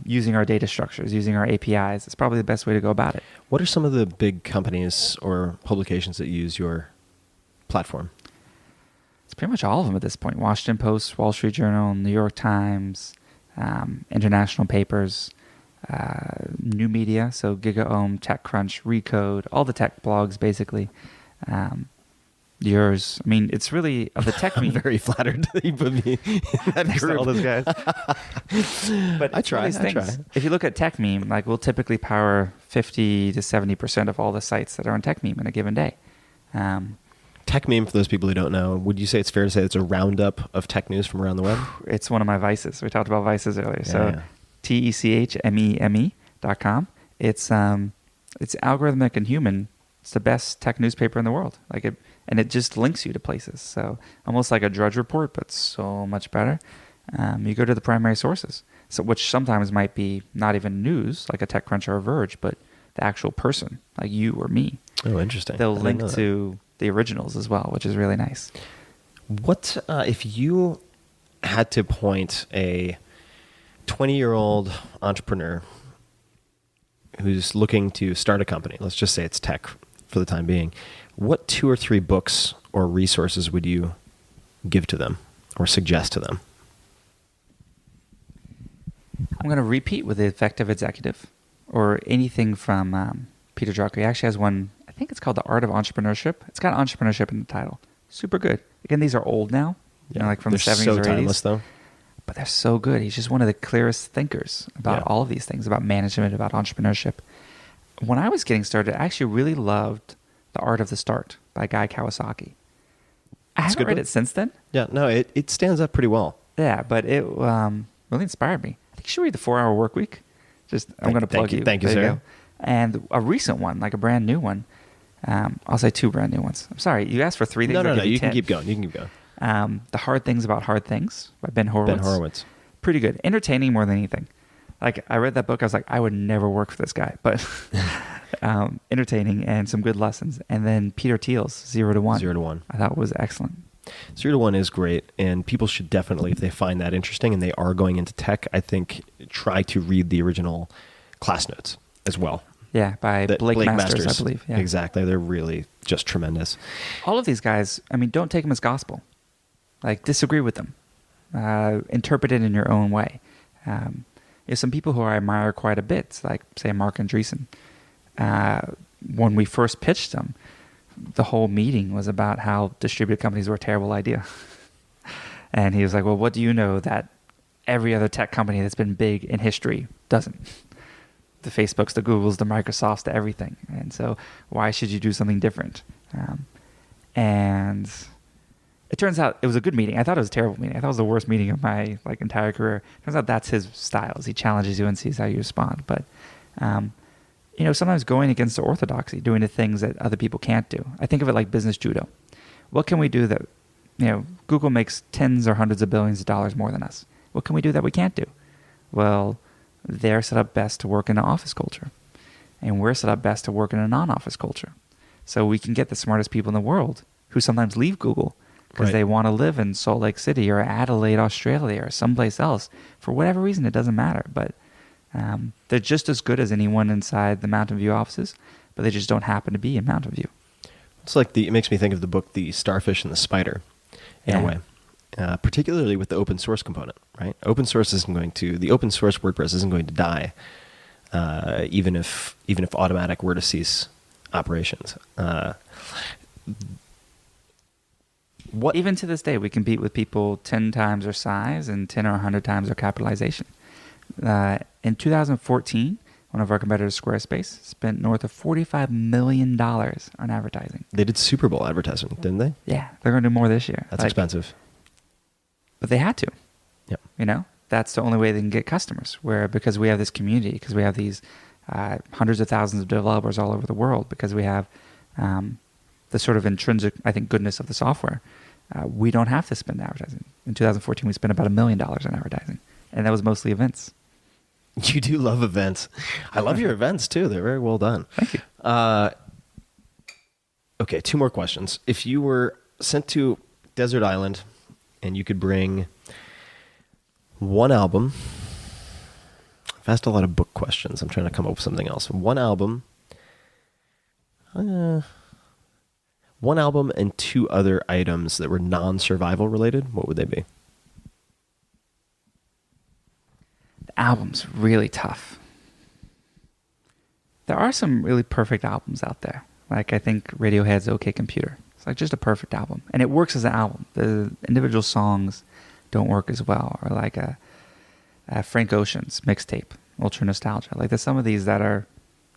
Using our data structures, using our APIs, it's probably the best way to go about it. What are some of the big companies or publications that use your platform? It's pretty much all of them at this point. Washington Post, Wall Street Journal, New York Times, international papers, new media, so GigaOM, TechCrunch, Recode, all the tech blogs basically. Yours. I mean, it's really of the tech I'm meme. very flattered that you put me in that Next to group. all those guys. But I try. If you look at tech meme, like we'll typically power 50 to 70% of all the sites that are on tech meme in a given day. Tech meme, for those people who don't know, would you say it's fair to say it's a roundup of tech news from around the web? It's one of my vices. We talked about vices earlier. Yeah. TECHMEME.com. It's algorithmic and human. It's the best tech newspaper in the world. And it just links you to places. So almost like a Drudge Report, but so much better. You go to the primary sources, so which sometimes might be not even news, like a TechCrunch or a Verge, but the actual person, like you or me. Oh, interesting. They'll I didn't link know that. to the originals as well, which is really nice. What if you had to point a 20-year-old entrepreneur who's looking to start a company? Let's just say it's tech for the time being. What 2 or 3 books or resources would you give to them or suggest to them? I'm going to repeat with The Effective Executive or anything from Peter Drucker. He actually has one, I think it's called The Art of Entrepreneurship. It's got entrepreneurship in the title. Super good. Again, these are old now, like from They're the 70s so or 80s. timeless, though. But they're so good. He's just one of the clearest thinkers about all of these things, about management, about entrepreneurship. When I was getting started, I actually really loved The Art of the Start by Guy Kawasaki. I haven't read it since then. Yeah, no, it stands up pretty well. Yeah, but it really inspired me. I think you should read The 4-Hour Workweek. I'm going to plug you. Thank you, There sir. go. And a recent one, like a brand new one. I'll say 2 brand new ones. I'm sorry, you asked for 3 things. No, I'll give you can 10. keep going. You can keep going. The Hard Things About Hard Things by Ben Horowitz. Ben Horowitz. Pretty good. Entertaining more than anything. Like, I read that book, I was like, I would never work for this guy. But entertaining and some good lessons. And then Peter Thiel's 0 to 1. 0 to 1. I thought was excellent. 0 to 1 is great, and people should definitely, if they find that interesting and they are going into tech, I think try to read the original class notes as well. Yeah, by Blake Masters, I believe. Yeah. Exactly. They're really just tremendous. All of these guys, I mean, don't take them as gospel. Like, disagree with them. Interpret it in your own way. There's some people who I admire quite a bit, like, say, Mark Andreessen. When we first pitched them, the whole meeting was about how distributed companies were a terrible idea. And he was like, well, what do you know that every other tech company that's been big in history doesn't? The Facebooks, the Googles, the Microsofts, the everything. And so why should you do something different? And it turns out it was a good meeting. I thought it was a terrible meeting. I thought it was the worst meeting of my entire career. Turns out that's his style. He challenges you and sees how you respond. But sometimes going against the orthodoxy, doing the things that other people can't do. I think of it like business judo. What can we do that, Google makes tens or hundreds of billions of dollars more than us. What can we do that we can't do? Well, they're set up best to work in an office culture. And we're set up best to work in a non-office culture. So we can get the smartest people in the world who sometimes leave Google because they want to live in Salt Lake City or Adelaide, Australia, or someplace else. For whatever reason, it doesn't matter. But they're just as good as anyone inside the Mountain View offices, but they just don't happen to be in Mountain View. It's like it makes me think of the book, The Starfish and the Spider, in a way. Particularly with the open source component, right? The open source WordPress isn't going to die, even if Automattic were to cease operations. Even to this day, we compete with people 10 times our size and 10 or 100 times our capitalization. In 2014, one of our competitors, Squarespace, spent north of $45 million on advertising. They did Super Bowl advertising, didn't they? Yeah, they're going to do more this year. That's expensive. But they had to. Yep. That's the only way they can get customers. Because we have this community, because we have these hundreds of thousands of developers all over the world, because we have the sort of intrinsic, I think, goodness of the software, we don't have to spend advertising. In 2014, we spent about $1 million on advertising, and that was mostly events. You do love events. I love your events too. They're very well done. Thank you. Okay, 2 more questions. If you were sent to Desert Island and you could bring one album, I've asked a lot of book questions. I'm trying to come up with something else. One album and 2 other items that were non-survival related, what would they be? The album's really tough. There are some really perfect albums out there. Like, I think Radiohead's OK Computer. It's like just a perfect album. And it works as an album. The individual songs don't work as well. Or like a Frank Ocean's mixtape, Ultra Nostalgia. Like, there's some of these that are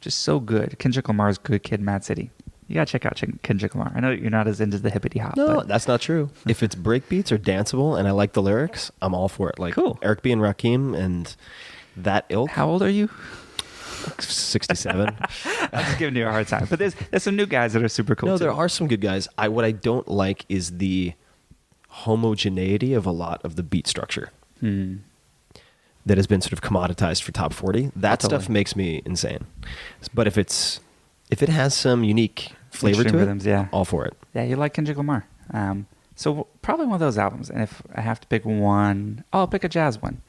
just so good. Kendrick Lamar's Good Kid, Mad City. You gotta check out Kendrick Lamar. I know you're not as into the hippity hop. No, that's not true. If it's breakbeats or danceable and I like the lyrics, I'm all for it. Like cool. Eric B. and Rakim and that ilk. How old are you? 67. I'm just giving you a hard time. But there's some new guys that are super cool. No, too. there are some good guys. What I don't like is the homogeneity of a lot of the beat structure that has been sort of commoditized for top 40. That stuff makes me insane. But if it has some unique flavor to rhythms, it, all for it. Yeah, you like Kendrick Lamar. So probably one of those albums. And if I have to pick one, I'll pick a jazz one.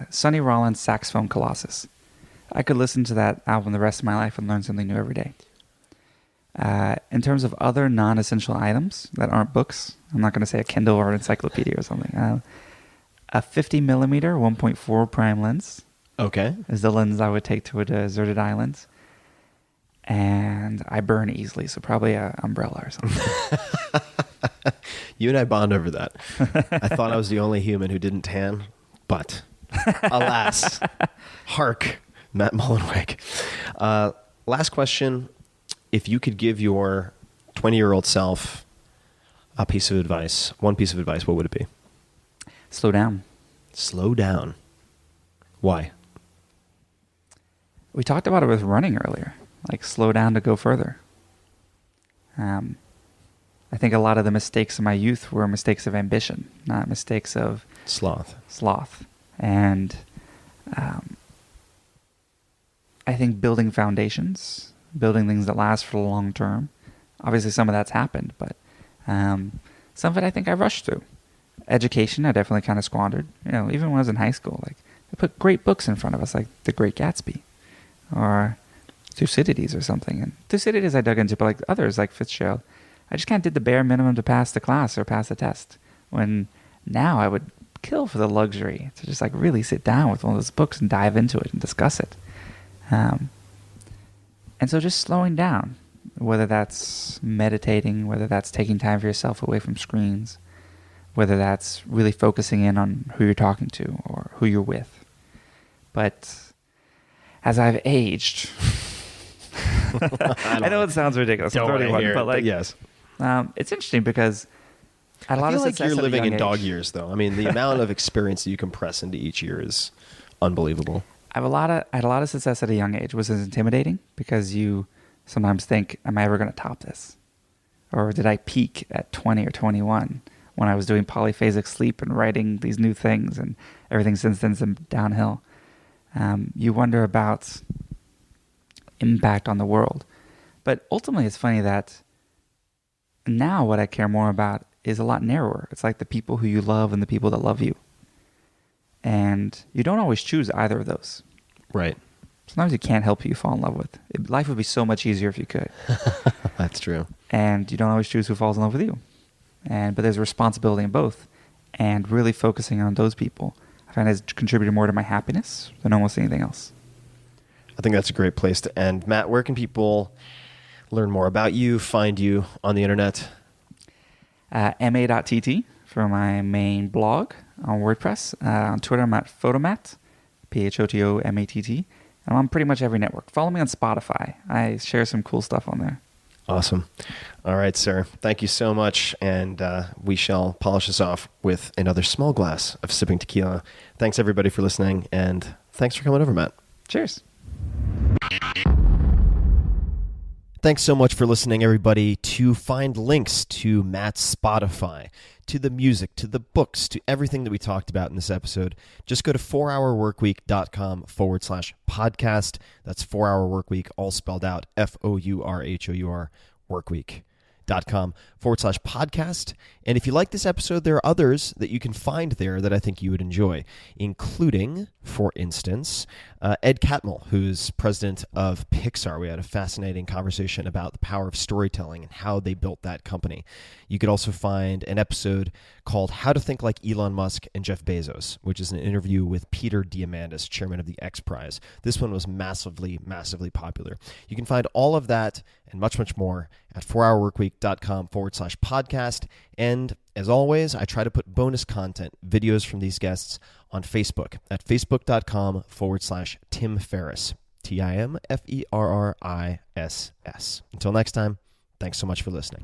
Sonny Rollins' Saxophone Colossus. I could listen to that album the rest of my life and learn something new every day. In terms of other non-essential items that aren't books, I'm not going to say a Kindle or an encyclopedia or something. A 50 millimeter 1.4 prime lens. Okay. Is the lens I would take to a deserted island. And I burn easily, so probably an umbrella or something. You and I bond over that. I thought I was the only human who didn't tan, but alas, hark, Matt Mullenweg. Last question. If you could give your 20-year-old self one piece of advice, what would it be? Slow down. Slow down. Why? We talked about it with running earlier. Like, slow down to go further. I think a lot of the mistakes of my youth were mistakes of ambition, not mistakes of sloth. And I think building foundations, building things that last for the long term. Obviously, some of that's happened, but some of it I think I rushed through. Education, I definitely kind of squandered. Even when I was in high school, like, they put great books in front of us, like The Great Gatsby, or Thucydides or something. And Thucydides I dug into, but like others, like Fitzgerald, I just kind of did the bare minimum to pass the class or pass the test. When now I would kill for the luxury to just like really sit down with one of those books and dive into it and discuss it. And so just slowing down, whether that's meditating, whether that's taking time for yourself away from screens, whether that's really focusing in on who you're talking to or who you're with. But as I've aged, I know it sounds ridiculous. I'm 31, but like, yes. It's interesting because I I feel like you're living in dog age. years, though. I mean, the amount of experience that you compress into each year is unbelievable. I had a lot of success at a young age. Was it intimidating? Because you sometimes think, am I ever going to top this? Or did I peak at 20 or 21 when I was doing polyphasic sleep and writing these new things, and everything since then's been downhill? You wonder about impact on the world. But ultimately, it's funny that now what I care more about is a lot narrower. It's like the people who you love and the people that love you. And you don't always choose either of those. Right. Sometimes you can't help who you fall in love with. Life would be so much easier if you could. That's true. And you don't always choose who falls in love with you. But there's a responsibility in both. And really focusing on those people, I find has contributed more to my happiness than almost anything else. I think that's a great place to end. Matt, where can people learn more about you, find you on the internet? ma.tt for my main blog on WordPress. On Twitter, I'm at Photomat, Photomatt. And I'm on pretty much every network. Follow me on Spotify. I share some cool stuff on there. Awesome. All right, sir. Thank you so much. And we shall polish this off with another small glass of sipping tequila. Thanks, everybody, for listening. And thanks for coming over, Matt. Cheers. Thanks so much for listening, everybody. To find links to Matt's Spotify, to the music, to the books, to everything that we talked about in this episode, just go to 4hourworkweek.com/podcast. That's 4hourworkweek, all spelled out, FOURHOUR, workweek.com/podcast. And if you like this episode, there are others that you can find there that I think you would enjoy, including, for instance, Ed Catmull, who's president of Pixar. We had a fascinating conversation about the power of storytelling and how they built that company. You could also find an episode called How to Think Like Elon Musk and Jeff Bezos, which is an interview with Peter Diamandis, chairman of the X Prize. This one was massively, massively popular. You can find all of that and much, much more at 4hourworkweek.com/podcast. And as always, I try to put bonus content, videos from these guests, on Facebook at facebook.com/Tim Ferriss, TimFerriss. Until next time, thanks so much for listening.